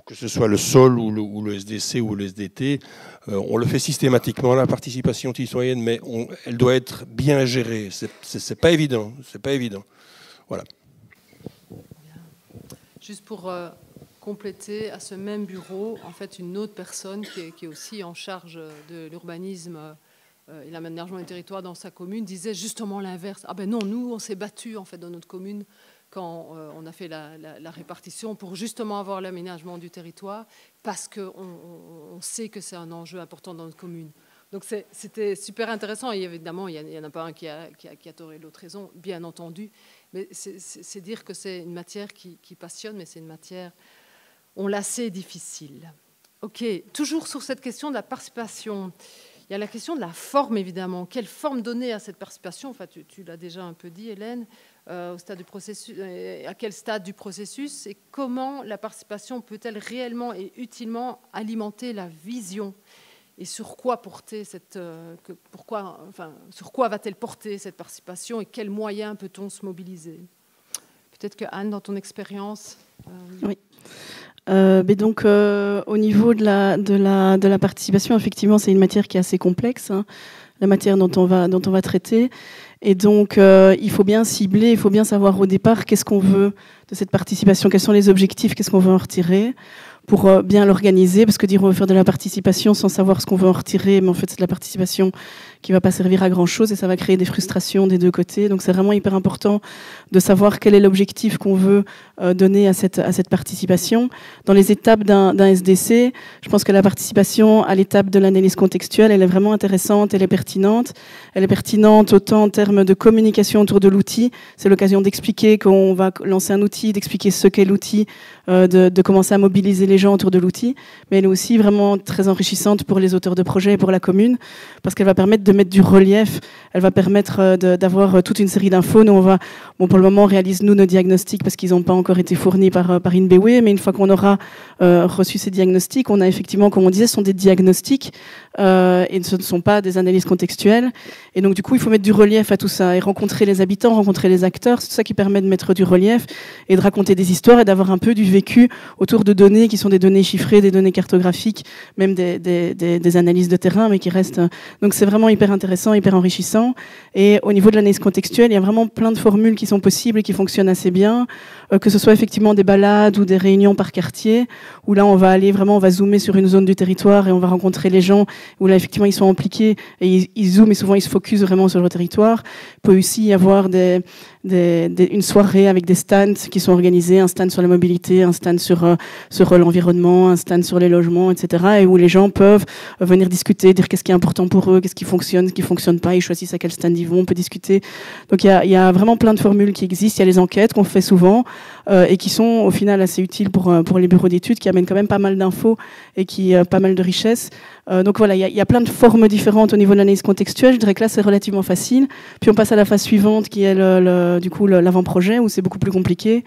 que ce soit le SOL ou le SDC ou le SDT, on le fait systématiquement, la participation citoyenne, mais elle doit être bien gérée. C'est pas évident, c'est pas évident. Voilà. Juste pour compléter, à ce même bureau, en fait, une autre personne qui est aussi en charge de l'urbanisme et l'aménagement du territoire dans sa commune disait justement l'inverse. Ah ben non, nous, on s'est battus en fait dans notre commune quand on a fait la répartition pour justement avoir l'aménagement du territoire parce qu'on sait que c'est un enjeu important dans notre commune. Donc c'était super intéressant. Et évidemment, il n'y en a pas un qui a tort et l'autre raison, bien entendu. Mais c'est dire que c'est une matière qui passionne, mais c'est une matière, on l'a assez difficile. OK, toujours sur cette question de la participation. Il y a la question de la forme, évidemment. Quelle forme donner à cette participation? Enfin, tu l'as déjà un peu dit, Hélène, au stade du processus, à quel stade du processus, et comment la participation peut-elle réellement et utilement alimenter la vision? Et sur quoi porter sur quoi va-t-elle porter cette participation, et quels moyens peut-on se mobiliser? Peut-être que Anne, dans ton expérience. Oui. Mais donc, au niveau de la participation, effectivement, c'est une matière qui est assez complexe, hein, la matière dont on va traiter. Et donc, il faut bien cibler, il faut bien savoir au départ qu'est-ce qu'on veut de cette participation, quels sont les objectifs, qu'est-ce qu'on veut en retirer, pour bien l'organiser, parce que dire on veut faire de la participation sans savoir ce qu'on veut en retirer, mais en fait c'est de la participation qui ne va pas servir à grand-chose et ça va créer des frustrations des deux côtés. Donc c'est vraiment hyper important de savoir quel est l'objectif qu'on veut donner à cette participation. Dans les étapes d'un SDC, je pense que la participation à l'étape de l'analyse contextuelle, elle est vraiment intéressante, elle est pertinente. Elle est pertinente autant en termes de communication autour de l'outil, c'est l'occasion d'expliquer qu'on va lancer un outil, d'expliquer ce qu'est l'outil, de commencer à mobiliser les gens autour de l'outil, mais elle est aussi vraiment très enrichissante pour les auteurs de projets et pour la commune, parce qu'elle va permettre de mettre du relief, elle va permettre d'avoir toute une série d'infos. Nous, on va, pour le moment, on réalise nous nos diagnostics parce qu'ils n'ont pas encore été fournis par INBW, mais une fois qu'on aura reçu ces diagnostics, on a effectivement, comme on disait, ce sont des diagnostics et ce ne sont pas des analyses contextuelles. Et donc, du coup, il faut mettre du relief à tout ça et rencontrer les habitants, rencontrer les acteurs. C'est tout ça qui permet de mettre du relief et de raconter des histoires et d'avoir un peu du vécu autour de données qui sont des données chiffrées, des données cartographiques, même des analyses de terrain, mais qui restent. Donc, c'est vraiment hyper intéressant, hyper enrichissant. Et au niveau de l'analyse contextuelle, il y a vraiment plein de formules qui sont possibles et qui fonctionnent assez bien, que ce soit effectivement des balades ou des réunions par quartier, où là, on va aller vraiment, on va zoomer sur une zone du territoire et on va rencontrer les gens, où là, effectivement, ils sont impliqués et ils zooment et souvent, ils se focusent vraiment sur le territoire. Il peut aussi y avoir une soirée avec des stands qui sont organisés, un stand sur la mobilité, un stand sur l'environnement, un stand sur les logements, etc. Et où les gens peuvent venir discuter, dire qu'est-ce qui est important pour eux, qu'est-ce qui fonctionne pas, ils choisissent à quel stand ils vont, on peut discuter. Donc il y a vraiment plein de formules qui existent, il y a les enquêtes qu'on fait souvent et qui sont au final assez utiles pour les bureaux d'études, qui amènent quand même pas mal d'infos et qui pas mal de richesses. Donc voilà, il y a plein de formes différentes au niveau de l'analyse contextuelle. Je dirais que là, c'est relativement facile. Puis on passe à la phase suivante, qui est l'avant-projet, où c'est beaucoup plus compliqué.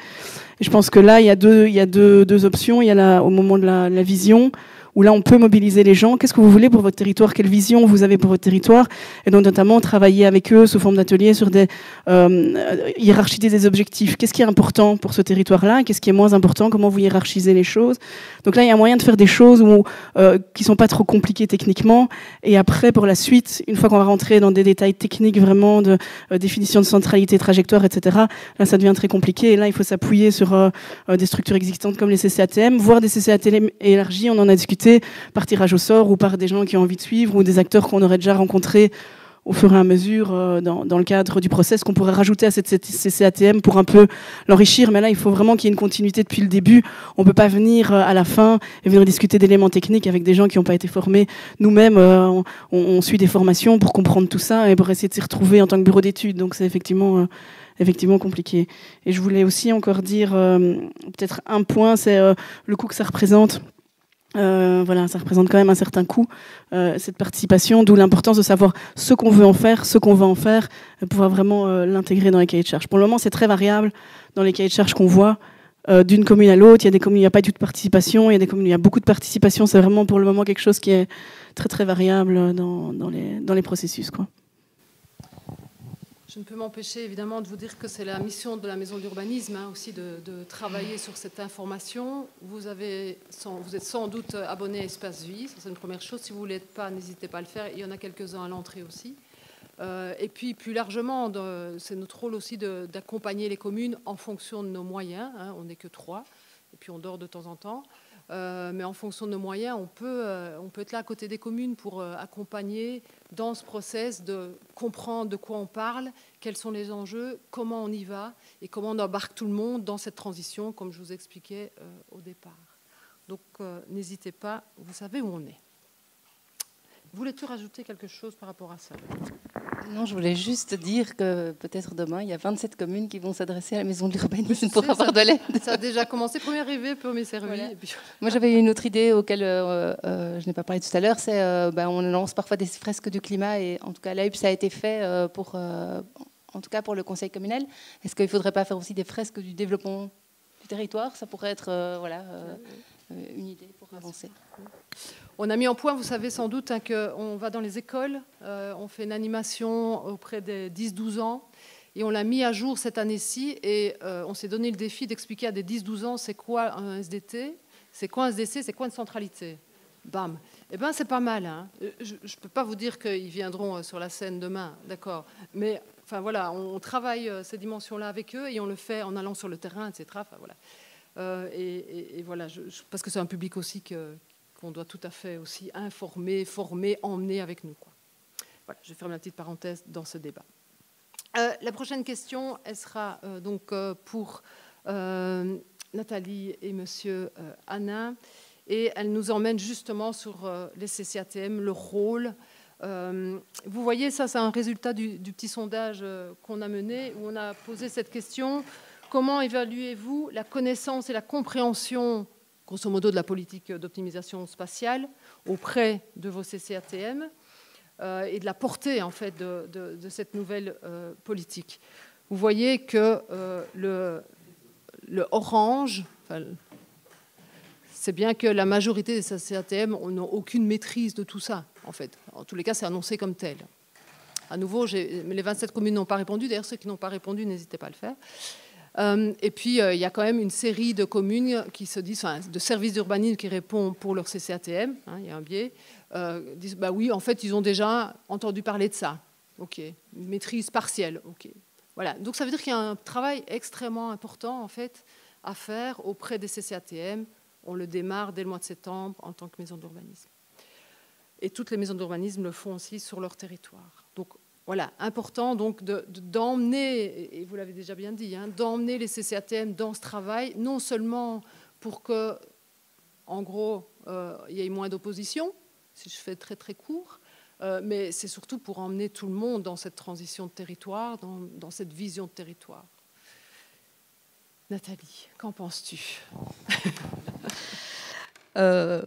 Et je pense que là, il y a deux options. Il y a au moment de la vision, où là, on peut mobiliser les gens. Qu'est-ce que vous voulez pour votre territoire? Quelle vision vous avez pour votre territoire? Et donc, notamment, travailler avec eux sous forme d'ateliers sur hiérarchiser des objectifs. Qu'est-ce qui est important pour ce territoire-là? Qu'est-ce qui est moins important? Comment vous hiérarchisez les choses? Donc là, il y a moyen de faire des choses qui sont pas trop compliquées techniquement. Et après, pour la suite, une fois qu'on va rentrer dans des détails techniques vraiment de définition de centralité, trajectoire, etc., là, ça devient très compliqué. Et là, il faut s'appuyer sur des structures existantes comme les CCATM, voire des CCATM élargies. On en a discuté par tirage au sort ou par des gens qui ont envie de suivre ou des acteurs qu'on aurait déjà rencontrés au fur et à mesure dans le cadre du process qu'on pourrait rajouter à cette CCATM pour un peu l'enrichir. Mais là, il faut vraiment qu'il y ait une continuité depuis le début. On ne peut pas venir à la fin et venir discuter d'éléments techniques avec des gens qui n'ont pas été formés. Nous-mêmes, on suit des formations pour comprendre tout ça et pour essayer de s'y retrouver en tant que bureau d'études. Donc c'est effectivement compliqué. Et je voulais aussi encore dire peut-être un point, c'est le coût que ça représente. Ça représente quand même un certain coût, cette participation, d'où l'importance de savoir ce qu'on veut en faire, ce qu'on va en faire, pouvoir vraiment l'intégrer dans les cahiers de charges. Pour le moment, c'est très variable dans les cahiers de charges qu'on voit, d'une commune à l'autre. Il y a des communes où il n'y a pas du tout de participation, il y a des communes où il y a beaucoup de participation. C'est vraiment pour le moment quelque chose qui est très très variable dans les processus, quoi. Je ne peux m'empêcher évidemment de vous dire que c'est la mission de la Maison de l'Urbanisme aussi de travailler sur cette information. Vous êtes sans doute abonné à Espace Vie, c'est une première chose. Si vous ne l'êtes pas, n'hésitez pas à le faire. Il y en a quelques-uns à l'entrée aussi. Et puis plus largement, c'est notre rôle aussi d'accompagner les communes en fonction de nos moyens. Hein, on n'est que 3, et puis on dort de temps en temps. Mais en fonction de nos moyens, on peut être là à côté des communes pour accompagner dans ce process de comprendre de quoi on parle, quels sont les enjeux, comment on y va et comment on embarque tout le monde dans cette transition, comme je vous expliquais au départ. Donc n'hésitez pas, vous savez où on est. Voulais-tu rajouter quelque chose par rapport à ça? Non, je voulais juste dire que peut-être demain, il y a 27 communes qui vont s'adresser à la maison de l'urbanisme pour avoir de l'aide. Ça a déjà commencé, premier arrivé, premier servi. Voilà. Et puis... Moi, j'avais une autre idée auquel je n'ai pas parlé tout à l'heure, c'est on lance parfois des fresques du climat, et en tout cas, l'AUP, ça a été fait en tout cas pour le conseil communal. Est-ce qu'il ne faudrait pas faire aussi des fresques du développement du territoire? Ça pourrait être une idée pour avancer. On a mis en point, vous savez sans doute, qu'on va dans les écoles, on fait une animation auprès des 10-12 ans, et on l'a mis à jour cette année-ci, et on s'est donné le défi d'expliquer à des 10-12 ans c'est quoi un SDT, c'est quoi un SDC, c'est quoi une centralité. Bam. Eh bien, c'est pas mal. Hein. Je ne peux pas vous dire qu'ils viendront sur la scène demain, d'accord. Mais enfin, voilà, on travaille ces dimensions-là avec eux, et on le fait en allant sur le terrain, etc. Enfin, voilà. Et voilà, parce que c'est un public aussi qu'on doit tout à fait aussi informer, former, emmener avec nous, quoi. Voilà, je ferme la petite parenthèse dans ce débat. La prochaine question, elle sera donc pour Nathalie et Monsieur Hanin, et elle nous emmène justement sur les CCATM, le rôle. Vous voyez, ça c'est un résultat du petit sondage qu'on a mené, où on a posé cette question: comment évaluez-vous la connaissance et la compréhension, grosso modo, de la politique d'optimisation spatiale auprès de vos CCATM et de la portée, en fait, de cette nouvelle politique? Vous voyez que le orange, enfin, c'est bien que la majorité des CCATM n'ont aucune maîtrise de tout ça, en fait. En tous les cas, c'est annoncé comme tel. À nouveau, les 27 communes n'ont pas répondu. D'ailleurs, ceux qui n'ont pas répondu, n'hésitez pas à le faire. Et puis, il y a quand même une série de communes qui se disent, enfin, de services d'urbanisme qui répondent pour leur CCATM, hein, il y a un biais, disent, bah oui, en fait, ils ont déjà entendu parler de ça. OK. Une maîtrise partielle. OK. Voilà. Donc, ça veut dire qu'il y a un travail extrêmement important, en fait, à faire auprès des CCATM. On le démarre dès le mois de septembre en tant que maison d'urbanisme. Et toutes les maisons d'urbanisme le font aussi sur leur territoire. Donc, voilà, important donc d'emmener, et vous l'avez déjà bien dit, hein, d'emmener les CCATM dans ce travail, non seulement pour que, en gros, il y ait moins d'opposition, si je fais très très court, mais c'est surtout pour emmener tout le monde dans cette transition de territoire, dans cette vision de territoire. Nathalie, qu'en penses-tu?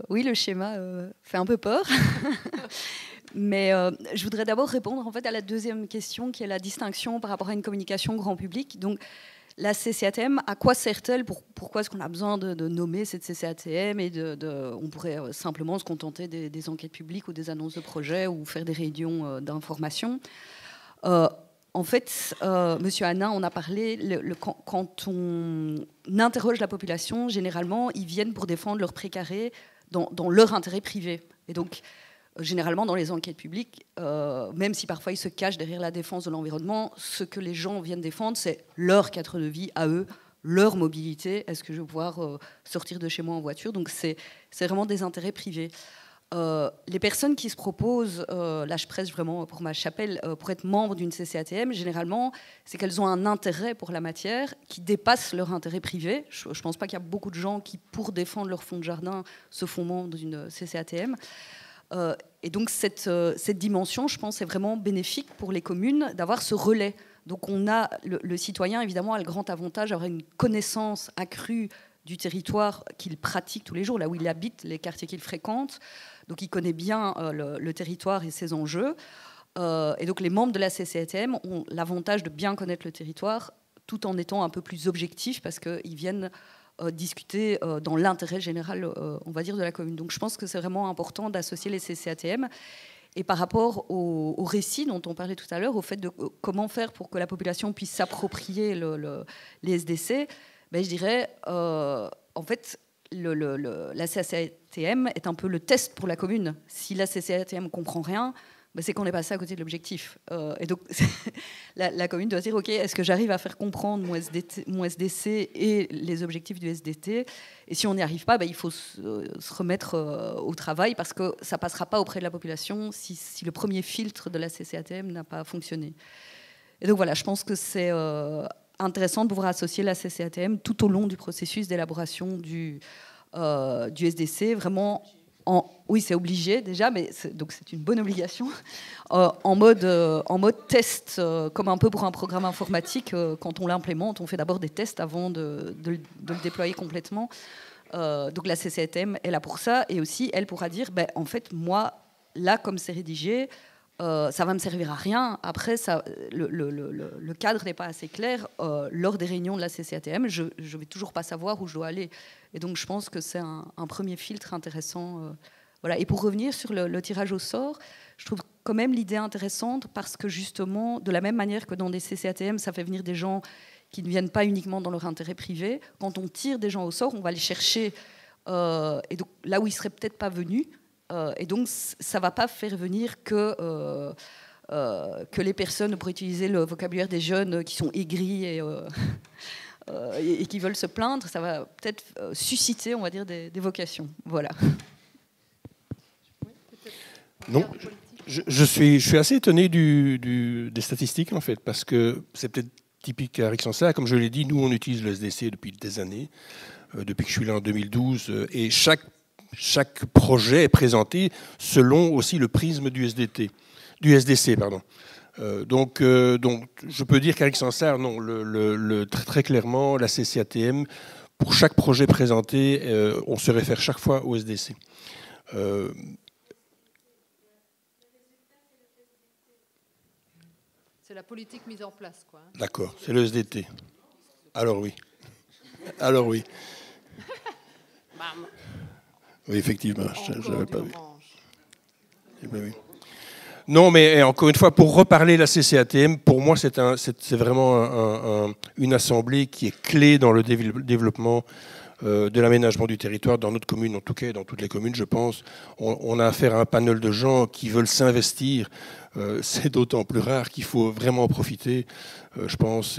Oui, le schéma fait un peu peur. Mais je voudrais d'abord répondre en fait à la deuxième question, qui est la distinction par rapport à une communication grand public. Donc, la CCATM, à quoi sert-elle? Pourquoi est-ce qu'on a besoin de nommer cette CCATM? Et on pourrait simplement se contenter des enquêtes publiques ou des annonces de projets ou faire des réunions d'information. En fait, Monsieur Hanin, on a parlé, quand on interroge la population, généralement, ils viennent pour défendre leur précaré dans leur intérêt privé. Et donc, généralement, dans les enquêtes publiques, même si parfois ils se cachent derrière la défense de l'environnement, ce que les gens viennent défendre, c'est leur cadre de vie à eux, leur mobilité. Est-ce que je vais pouvoir sortir de chez moi en voiture? Donc, c'est vraiment des intérêts privés. Les personnes qui se proposent, là je prêche vraiment pour ma chapelle, pour être membre d'une CCATM, généralement, c'est qu'elles ont un intérêt pour la matière qui dépasse leur intérêt privé. Je ne pense pas qu'il y a beaucoup de gens qui, pour défendre leur fonds de jardin, se font membre d'une CCATM. Et donc cette dimension, je pense, est vraiment bénéfique pour les communes d'avoir ce relais. Donc on a, le citoyen, évidemment, a le grand avantage d'avoir une connaissance accrue du territoire qu'il pratique tous les jours, là où il habite, les quartiers qu'il fréquente. Donc il connaît bien le territoire et ses enjeux. Et donc les membres de la CCATM ont l'avantage de bien connaître le territoire tout en étant un peu plus objectifs parce qu'ils viennent discuter dans l'intérêt général, on va dire, de la commune. Donc je pense que c'est vraiment important d'associer les CCATM. Et par rapport au récit dont on parlait tout à l'heure, au fait de comment faire pour que la population puisse s'approprier les SDC, ben, je dirais, en fait, la CCATM est un peu le test pour la commune. Si la CCATM ne comprend rien, ben c'est qu'on est passé à côté de l'objectif. Et donc, la commune doit dire, OK, est-ce que j'arrive à faire comprendre mon SDC et les objectifs du SDT? Et si on n'y arrive pas, ben, il faut se remettre au travail parce que ça ne passera pas auprès de la population si le premier filtre de la CCATM n'a pas fonctionné. Et donc voilà, je pense que c'est intéressant de pouvoir associer la CCATM tout au long du processus d'élaboration du SDC, vraiment oui, c'est obligé déjà, mais donc c'est une bonne obligation, en mode test, comme un peu pour un programme informatique. Quand on l'implémente, on fait d'abord des tests avant de le déployer complètement. Donc la CCATM est là pour ça, et aussi elle pourra dire, ben, en fait, moi, là, comme c'est rédigé, ça va me servir à rien. Après, le cadre n'est pas assez clair. Lors des réunions de la CCATM, je ne vais toujours pas savoir où je dois aller. Et donc, je pense que c'est un premier filtre intéressant. Voilà. Et pour revenir sur le tirage au sort, je trouve quand même l'idée intéressante parce que justement, de la même manière que dans des CCATM, ça fait venir des gens qui ne viennent pas uniquement dans leur intérêt privé. Quand on tire des gens au sort, on va les chercher et donc, là où ils ne seraient peut-être pas venus. Et donc, ça ne va pas faire venir que les personnes, pour utiliser le vocabulaire des jeunes qui sont aigris et qui veulent se plaindre, ça va peut-être susciter, on va dire, des vocations. Voilà. Non, je suis assez étonné des statistiques, en fait, parce que c'est peut-être typique à Rixensart. Comme je l'ai dit, nous, on utilise le SDC depuis des années, depuis que je suis là en 2012, et chaque projet est présenté selon aussi le prisme du SDC. Donc, je peux dire qu'à Rixensart, non, très clairement, la CCATM, pour chaque projet présenté, on se réfère chaque fois au SDC. C'est la politique mise en place, quoi. D'accord, c'est le SDT. Alors oui. Alors oui. Oui, effectivement, je n'avais pas vu. Eh bien, oui. Non, mais encore une fois, pour reparler la CCATM, pour moi, c'est vraiment une assemblée qui est clé dans le développement de l'aménagement du territoire dans notre commune, en tout cas dans toutes les communes, je pense. On a affaire à un panel de gens qui veulent s'investir. C'est d'autant plus rare qu'il faut vraiment en profiter, je pense.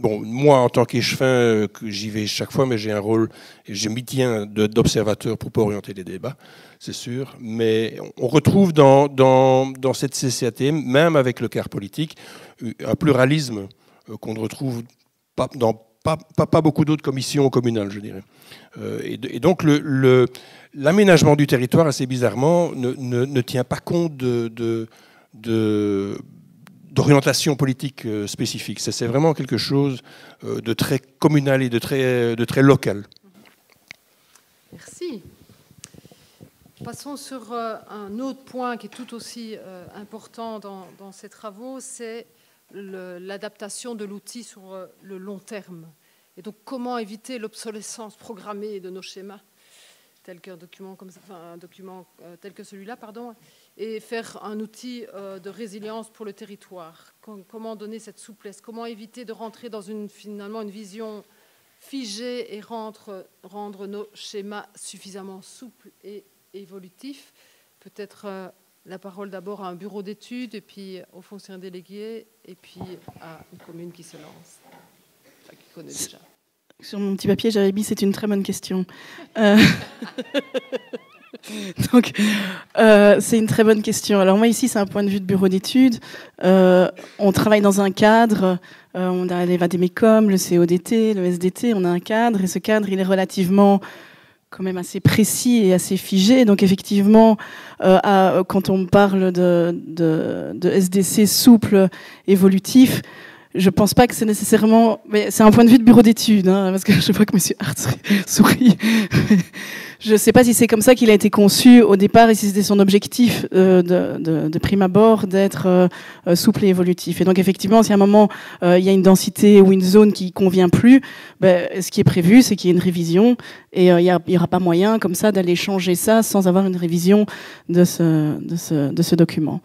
Bon, moi, en tant qu'échevin, j'y vais chaque fois, mais j'ai un rôle, et je m'y tiens d'observateur pour pas orienter les débats, c'est sûr. Mais on retrouve dans cette CCATM, même avec le quart politique, un pluralisme qu'on ne retrouve pas dans pas beaucoup d'autres commissions communales, je dirais. Et donc, l'aménagement du territoire, assez bizarrement, ne tient pas compte d'orientation politique spécifique. C'est vraiment quelque chose de très communal et de très local. Merci. Passons sur un autre point qui est tout aussi important dans ces travaux, c'est l'adaptation de l'outil sur le long terme. Et donc, comment éviter l'obsolescence programmée de nos schémas, tel qu'un document comme ça, enfin, un document tel que celui-là, pardon, et faire un outil de résilience pour le territoire. Comment donner cette souplesse? Comment éviter de rentrer dans finalement une vision figée et rendre nos schémas suffisamment souples et évolutifs? Peut-être la parole d'abord à un bureau d'études, et puis aux fonctionnaires délégués, et puis à une commune qui se lance, enfin, qui connaît déjà. Sur mon petit papier, j'avais mis « c'est une très bonne question ». Donc, c'est une très bonne question. Alors moi, ici, c'est un point de vue de bureau d'études. On travaille dans un cadre, on a les Vademecum, le CODT, le SDT, on a un cadre, et ce cadre, il est relativement quand même assez précis et assez figé. Donc effectivement, quand on parle de SDC souple, évolutif, je pense pas que c'est nécessairement... Mais c'est un point de vue de bureau d'études, hein, parce que je vois que M. Hart sourit. Je ne sais pas si c'est comme ça qu'il a été conçu au départ et si c'était son objectif de prime abord d'être souple et évolutif. Et donc effectivement, si à un moment il y a une densité ou une zone qui ne convient plus, ce qui est prévu, c'est qu'il y ait une révision et il n'y aura pas moyen comme ça d'aller changer ça sans avoir une révision de ce document.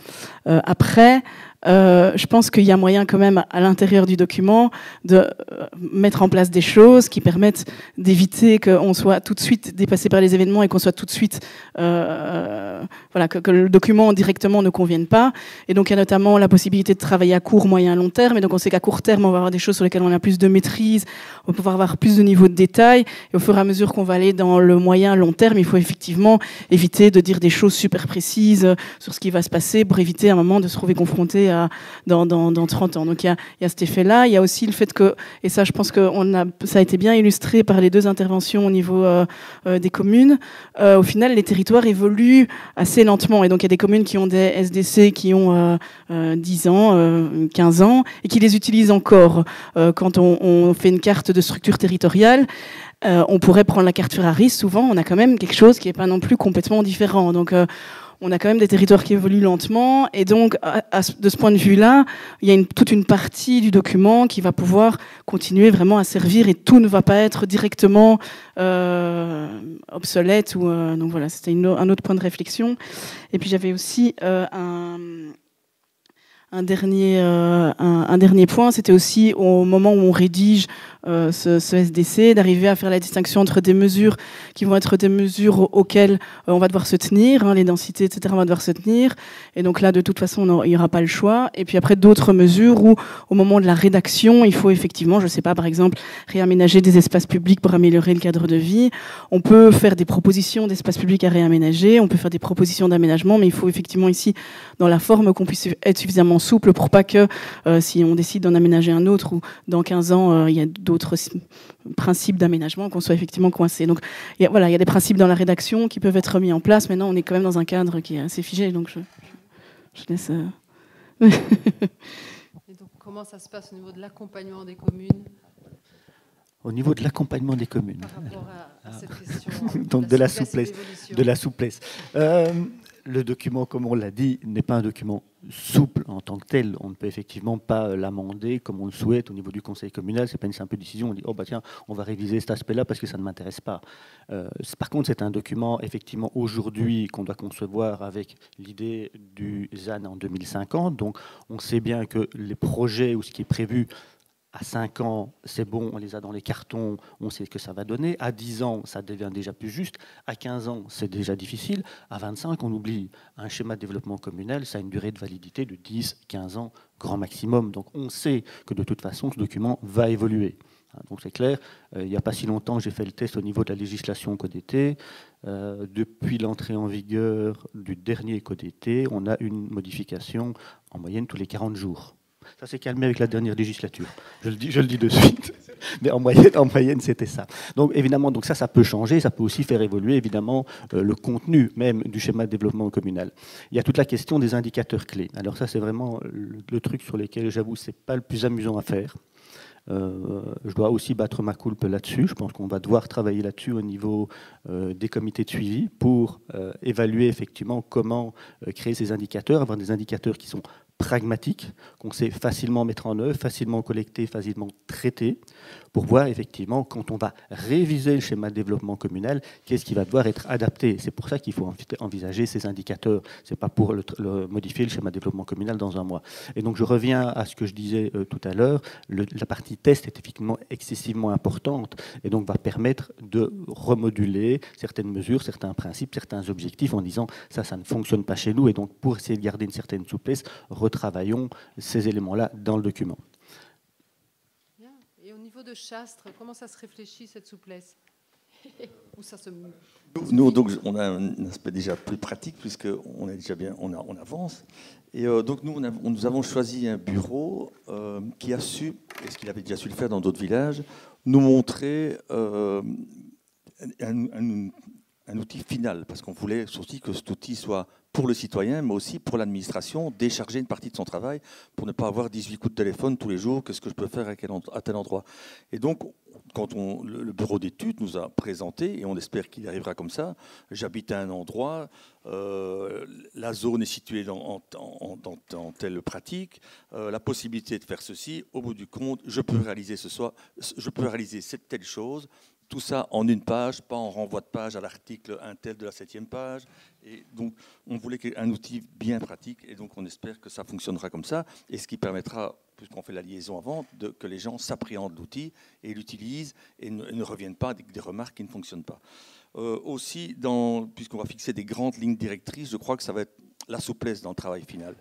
Après, je pense qu'il y a moyen quand même à l'intérieur du document de mettre en place des choses qui permettent d'éviter qu'on soit tout de suite dépassé par les événements et qu'on soit tout de suite voilà, que le document directement ne convienne pas. Et donc il y a notamment la possibilité de travailler à court, moyen, long terme. Et donc on sait qu'à court terme, on va avoir des choses sur lesquelles on a plus de maîtrise, on va pouvoir avoir plus de niveau de détail. Et au fur et à mesure qu'on va aller dans le moyen, long terme, il faut effectivement éviter de dire des choses super précises sur ce qui va se passer pour éviter à un moment de se trouver confronté à dans 30 ans. Donc il y a cet effet-là. Il y a aussi le fait que, et ça je pense que ça a été bien illustré par les deux interventions au niveau des communes, au final les territoires évoluent assez lentement. Et donc il y a des communes qui ont des SDC qui ont 10 ans, 15 ans, et qui les utilisent encore. Quand on fait une carte de structure territoriale, on pourrait prendre la carte Ferraris, souvent on a quand même quelque chose qui n'est pas non plus complètement différent. Donc on a quand même des territoires qui évoluent lentement, et donc de ce point de vue-là, il y a toute une partie du document qui va pouvoir continuer vraiment à servir, et tout ne va pas être directement obsolète. Donc voilà, c'était un autre point de réflexion. Et puis j'avais aussi un dernier point, c'était aussi au moment où on rédige ce SDC, d'arriver à faire la distinction entre des mesures qui vont être des mesures auxquelles on va devoir se tenir, les densités, etc., on va devoir se tenir. Et donc là, de toute façon, il n'y aura pas le choix. Et puis après, d'autres mesures où, au moment de la rédaction, il faut effectivement, je ne sais pas, par exemple, réaménager des espaces publics pour améliorer le cadre de vie. On peut faire des propositions d'espaces publics à réaménager, on peut faire des propositions d'aménagement, mais il faut effectivement ici, dans la forme, qu'on puisse être suffisamment souple pour pas que, si on décide d'en aménager un autre, ou dans 15 ans, il y a d'autres principes d'aménagement, qu'on soit effectivement coincé. Donc il y a des principes dans la rédaction qui peuvent être mis en place. Maintenant, on est quand même dans un cadre qui est assez figé, donc je laisse... Et donc, comment ça se passe au niveau de l'accompagnement des communes? Au niveau de l'accompagnement des communes. Par rapport à cette question. Donc de la souplesse. Le document, comme on l'a dit, n'est pas un document souple en tant que tel. On ne peut effectivement pas l'amender comme on le souhaite au niveau du conseil communal. C'est pas une simple décision. On dit oh bah tiens, on va réviser cet aspect-là parce que ça ne m'intéresse pas. Par contre, c'est un document effectivement aujourd'hui qu'on doit concevoir avec l'idée du ZAN en 2050. Donc on sait bien que les projets ou ce qui est prévu à 5 ans, c'est bon, on les a dans les cartons, on sait ce que ça va donner. À 10 ans, ça devient déjà plus juste. À 15 ans, c'est déjà difficile. À 25, on oublie. Un schéma de développement communal, ça a une durée de validité de 10-15 ans, grand maximum. Donc on sait que de toute façon, ce document va évoluer. Donc c'est clair. Il n'y a pas si longtemps, j'ai fait le test au niveau de la législation Code-été. Depuis l'entrée en vigueur du dernier Code-été, on a une modification en moyenne tous les 40 jours. Ça s'est calmé avec la dernière législature. Je le dis de suite. Mais en moyenne, c'était ça. Donc évidemment, ça peut changer. Ça peut aussi faire évoluer évidemment le contenu même du schéma de développement communal. Il y a toute la question des indicateurs clés. Alors ça, c'est vraiment le truc sur lequel, j'avoue, c'est pas le plus amusant à faire. Je dois aussi battre ma coulpe là-dessus. Je pense qu'on va devoir travailler là-dessus au niveau des comités de suivi pour évaluer effectivement comment créer ces indicateurs, avoir des indicateurs qui sont pragmatiques, qu'on sait facilement mettre en œuvre, facilement collecter, facilement traiter, pour voir effectivement, quand on va réviser le schéma de développement communal, qu'est-ce qui va devoir être adapté. C'est pour ça qu'il faut envisager ces indicateurs. Ce n'est pas pour modifier le schéma de développement communal dans un mois. Et donc je reviens à ce que je disais tout à l'heure, la partie test est effectivement excessivement importante et donc va permettre de remoduler certaines mesures, certains principes, certains objectifs en disant ça ne fonctionne pas chez nous, et donc pour essayer de garder une certaine souplesse, retravaillons ces éléments-là dans le document. Bien. Et au niveau de Chastres, comment ça se réfléchit, cette souplesse? Ou ça se... Nous, donc, on a un aspect déjà plus pratique, puisqu'on est déjà bien, on avance. Et donc, nous avons choisi un bureau qui a su, est-ce qu'il avait déjà su le faire dans d'autres villages, nous montrer un outil final, parce qu'on voulait aussi que cet outil soit pour le citoyen, mais aussi pour l'administration, décharger une partie de son travail pour ne pas avoir 18 coups de téléphone tous les jours, qu'est-ce que je peux faire à tel endroit. Et donc, quand le bureau d'études nous a présenté, et on espère qu'il arrivera comme ça, j'habite à un endroit, la zone est située dans telle pratique, la possibilité de faire ceci, au bout du compte, je peux réaliser telle chose, tout ça en une page, pas en renvoi de page à l'article un tel de la 7e page. Et donc, on voulait un outil bien pratique, et donc on espère que ça fonctionnera comme ça, et ce qui permettra, puisqu'on fait la liaison avant, que les gens s'appréhendent l'outil et l'utilisent et ne reviennent pas avec des remarques qui ne fonctionnent pas. Aussi, puisqu'on va fixer des grandes lignes directrices, je crois que ça va être la souplesse dans le travail final.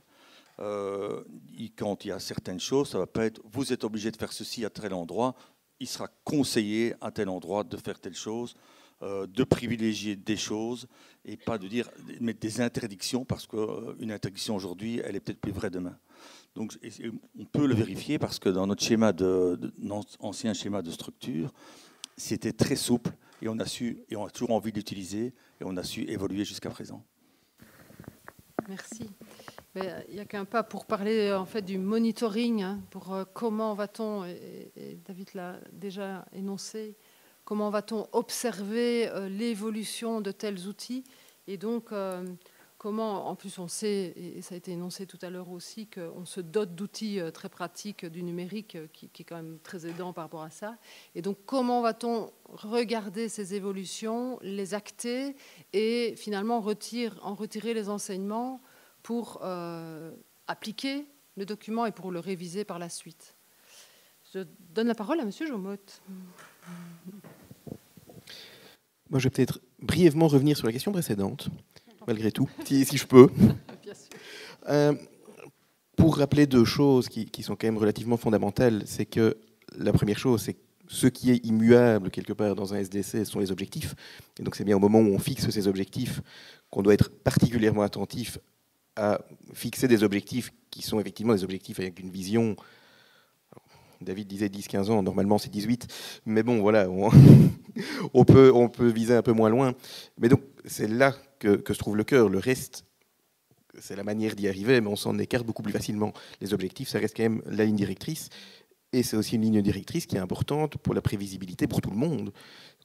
Quand il y a certaines choses, ça ne va pas être « vous êtes obligé de faire ceci à tel endroit », il sera conseillé à tel endroit de faire telle chose, de privilégier des choses et pas de mettre des interdictions, parce qu'une interdiction aujourd'hui, elle est peut-être plus vraie demain. Donc on peut le vérifier parce que dans notre ancien schéma de structure, c'était très souple et on a toujours envie d'utiliser et on a su évoluer jusqu'à présent. Merci. Mais il n'y a qu'un pas pour parler en fait du monitoring, hein, pour comment va-t-on, et David l'a déjà énoncé, comment va-t-on observer l'évolution de tels outils, et donc comment, en plus on sait, et ça a été énoncé tout à l'heure aussi, qu'on se dote d'outils très pratiques du numérique qui est quand même très aidant par rapport à ça, et donc comment va-t-on regarder ces évolutions, les acter et finalement en retirer les enseignements pour appliquer le document et pour le réviser par la suite. Je donne la parole à M. Jomotte. Moi, je vais peut-être brièvement revenir sur la question précédente, malgré tout, si je peux. Bien sûr. Pour rappeler deux choses qui sont quand même relativement fondamentales, c'est que la première chose, c'est que ce qui est immuable quelque part dans un SDC sont les objectifs. Et donc c'est bien au moment où on fixe ces objectifs qu'on doit être particulièrement attentif à fixer des objectifs qui sont effectivement des objectifs avec une vision. David disait 10-15 ans, normalement c'est 18, mais bon voilà, on peut viser un peu moins loin. Mais donc c'est là que se trouve le cœur. Le reste, c'est la manière d'y arriver, mais on s'en écarte beaucoup plus facilement. Les objectifs, ça reste quand même la ligne directrice, et c'est aussi une ligne directrice qui est importante pour la prévisibilité pour tout le monde.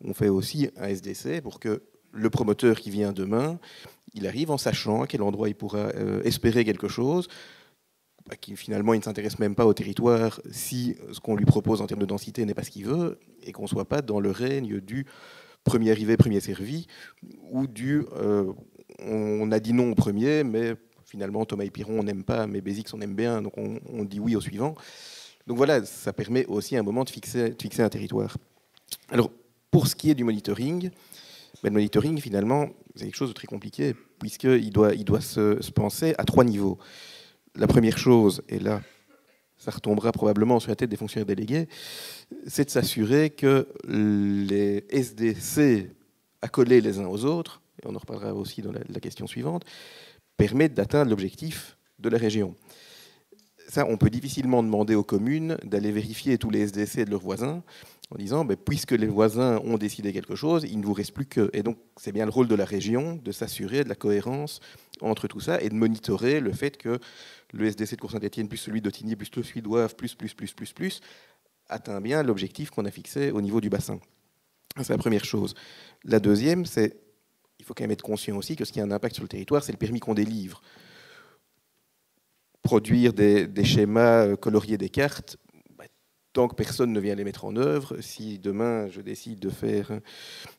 On fait aussi un SDC pour que le promoteur qui vient demain, il arrive en sachant à quel endroit il pourra espérer quelque chose, qui finalement il ne s'intéresse même pas au territoire si ce qu'on lui propose en termes de densité n'est pas ce qu'il veut, et qu'on ne soit pas dans le règne du premier arrivé, premier servi, ou du on a dit non au premier, mais finalement Thomas et Piron on n'aime pas, mais Bézique on aime bien, donc on dit oui au suivant. Donc voilà, ça permet aussi à un moment de fixer un territoire. Alors, pour ce qui est du monitoring, le monitoring, finalement, c'est quelque chose de très compliqué, puisqu'il doit se penser à 3 niveaux. La première chose, et là, ça retombera probablement sur la tête des fonctionnaires délégués, c'est de s'assurer que les SDC accolés les uns aux autres, et on en reparlera aussi dans la question suivante, permettent d'atteindre l'objectif de la région. Ça, on peut difficilement demander aux communes d'aller vérifier tous les SDC de leurs voisins en disant puisque les voisins ont décidé quelque chose, il ne vous reste plus que. Et donc, c'est bien le rôle de la région de s'assurer de la cohérence entre tout ça et de monitorer le fait que le SDC de Cour-Saint-Étienne plus celui d'Ottigny plus celui d'Ouave plus atteint bien l'objectif qu'on a fixé au niveau du bassin. C'est la première chose. La deuxième, c'est il faut quand même être conscient aussi que ce qui a un impact sur le territoire, c'est le permis qu'on délivre. Produire des schémas, colorier des cartes, tant que personne ne vient les mettre en œuvre, si demain je décide de faire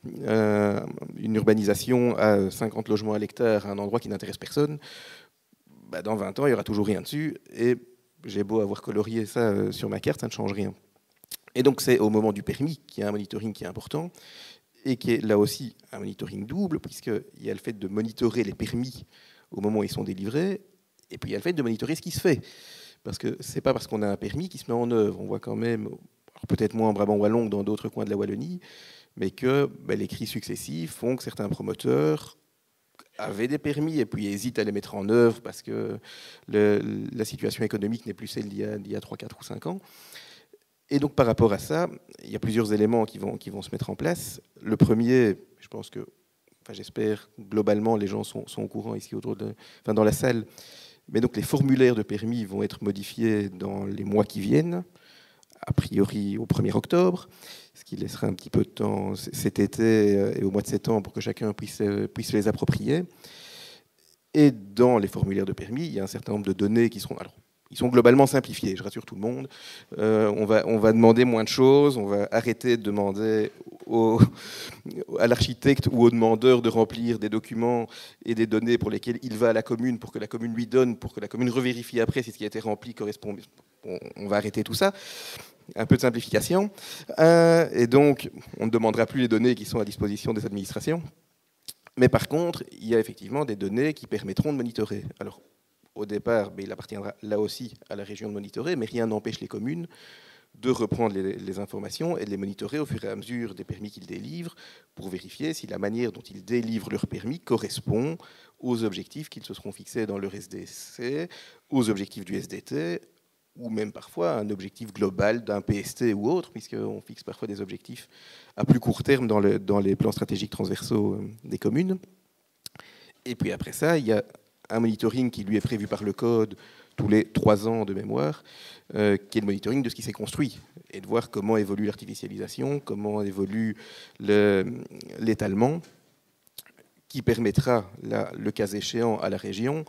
une urbanisation à 50 logements à l'hectare à un endroit qui n'intéresse personne, dans 20 ans, il n'y aura toujours rien dessus, et j'ai beau avoir colorié ça sur ma carte, ça ne change rien. Et donc c'est au moment du permis qu'il y a un monitoring qui est important, et qui est là aussi un monitoring double, puisqu'il y a le fait de monitorer les permis au moment où ils sont délivrés, et puis il y a le fait de monitorer ce qui se fait. Parce que ce n'est pas parce qu'on a un permis qui se met en œuvre. On voit quand même, peut-être moins en Brabant wallon que dans d'autres coins de la Wallonie, mais que les crises successives font que certains promoteurs avaient des permis et puis hésitent à les mettre en œuvre parce que la situation économique n'est plus celle d'il y a 3, 4 ou 5 ans. Et donc par rapport à ça, il y a plusieurs éléments qui vont se mettre en place. Le premier, je pense que, j'espère globalement les gens sont au courant ici dans la salle, mais donc les formulaires de permis vont être modifiés dans les mois qui viennent, a priori au 1er octobre, ce qui laissera un petit peu de temps cet été et au mois de septembre pour que chacun puisse les approprier. Et dans les formulaires de permis, il y a un certain nombre de données qui seront... Alors, ils sont globalement simplifiés, je rassure tout le monde. On va demander moins de choses, on va arrêter de demander à l'architecte ou au demandeur de remplir des documents et des données pour lesquels il va à la commune, pour que la commune lui donne, pour que la commune revérifie après si ce qui a été rempli correspond. On va arrêter tout ça. Un peu de simplification. Et donc, on ne demandera plus les données qui sont à disposition des administrations. Mais par contre, il y a effectivement des données qui permettront de monitorer. Alors, au départ, il appartiendra là aussi à la région de monitorer, mais rien n'empêche les communes de reprendre les informations et de les monitorer au fur et à mesure des permis qu'ils délivrent pour vérifier si la manière dont ils délivrent leurs permis correspond aux objectifs qu'ils se seront fixés dans leur SDC, aux objectifs du SDT, ou même parfois un objectif global d'un PST ou autre, puisqu'on fixe parfois des objectifs à plus court terme dans les plans stratégiques transversaux des communes. Et puis après ça, il y a un monitoring qui lui est prévu par le code tous les 3 ans de mémoire, qui est le monitoring de ce qui s'est construit, et de voir comment évolue l'artificialisation, comment évolue l'étalement, qui permettra, là, le cas échéant, à la région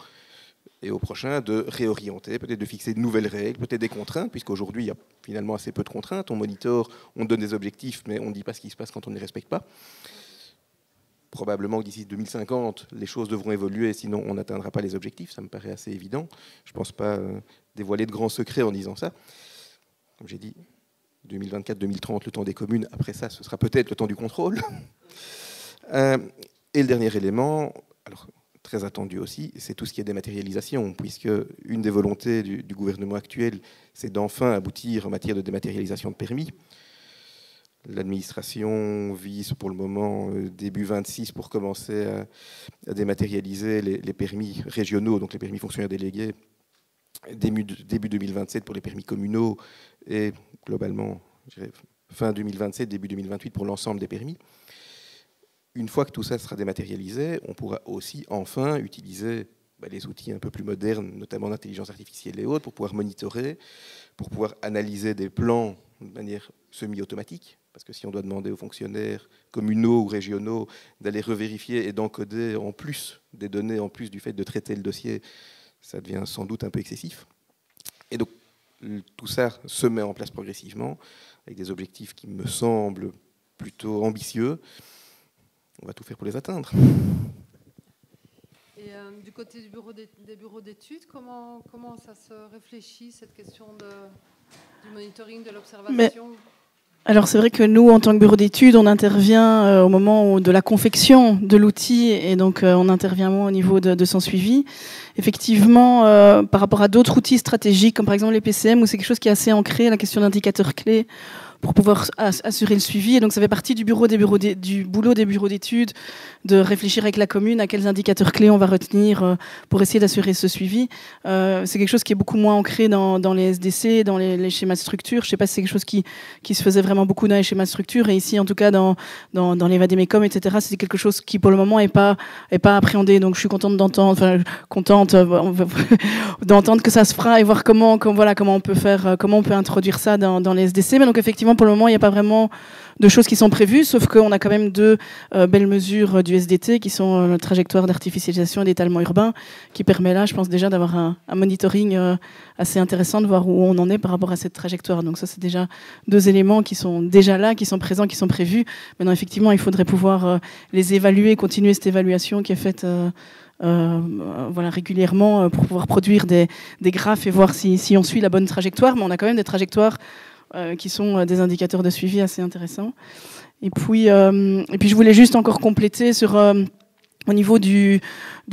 et au prochain de réorienter, peut-être de fixer de nouvelles règles, peut-être des contraintes, puisqu'aujourd'hui il y a finalement assez peu de contraintes, on monitore, on donne des objectifs, mais on ne dit pas ce qui se passe quand on ne les respecte pas. Probablement que d'ici 2050, les choses devront évoluer, sinon on n'atteindra pas les objectifs, ça me paraît assez évident. Je ne pense pas dévoiler de grands secrets en disant ça. Comme j'ai dit, 2024-2030, le temps des communes, après ça, ce sera peut-être le temps du contrôle. Et le dernier élément, alors très attendu aussi, c'est tout ce qui est dématérialisation, puisque une des volontés du gouvernement actuel, c'est d'enfin aboutir en matière de dématérialisation de permis. L'administration vise pour le moment début 26 pour commencer à dématérialiser les permis régionaux, donc les permis fonctionnaires délégués, début 2027 pour les permis communaux et globalement, je dirais, fin 2027, début 2028 pour l'ensemble des permis. Une fois que tout ça sera dématérialisé, on pourra aussi enfin utiliser les outils un peu plus modernes, notamment d'intelligence artificielle et autres, pour pouvoir monitorer, pour pouvoir analyser des plans de manière semi-automatique. Parce que si on doit demander aux fonctionnaires communaux ou régionaux d'aller revérifier et d'encoder en plus des données, en plus du fait de traiter le dossier, ça devient sans doute un peu excessif. Et donc, tout ça se met en place progressivement, avec des objectifs qui me semblent plutôt ambitieux. On va tout faire pour les atteindre. Et du côté des bureaux d'études, comment ça se réfléchit, cette question du monitoring, de l'observation ? Alors c'est vrai que nous, en tant que bureau d'études, on intervient au moment de la confection de l'outil et donc on intervient moins au niveau de son suivi. Effectivement, par rapport à d'autres outils stratégiques, comme par exemple les PCM, où c'est quelque chose qui est assez ancré, la question d'indicateurs clés, pour pouvoir assurer le suivi. Et donc ça fait partie du boulot des bureaux d'études de réfléchir avec la commune à quels indicateurs clés on va retenir pour essayer d'assurer ce suivi. C'est quelque chose qui est beaucoup moins ancré dans les SDC, dans les schémas de structure. Je ne sais pas si c'est quelque chose qui se faisait vraiment beaucoup dans les schémas de structure. Et ici, en tout cas, dans les Vademecum, etc., c'est quelque chose qui, pour le moment, n'est pas appréhendé. Donc je suis contente d'entendre que ça se fera et voir comment on peut introduire ça dans les SDC. Mais donc effectivement, pour le moment, il n'y a pas vraiment de choses qui sont prévues, sauf qu'on a quand même 2 belles mesures du SDT qui sont la trajectoire d'artificialisation et d'étalement urbain, qui permet là, je pense déjà, d'avoir un monitoring assez intéressant, de voir où on en est par rapport à cette trajectoire. Donc ça, c'est déjà 2 éléments qui sont déjà là, qui sont présents, qui sont prévus. Maintenant, effectivement, il faudrait pouvoir les évaluer, continuer cette évaluation qui est faite régulièrement pour pouvoir produire des graphes et voir si on suit la bonne trajectoire. Mais on a quand même des trajectoires qui sont des indicateurs de suivi assez intéressants. Et puis je voulais juste encore compléter sur au niveau du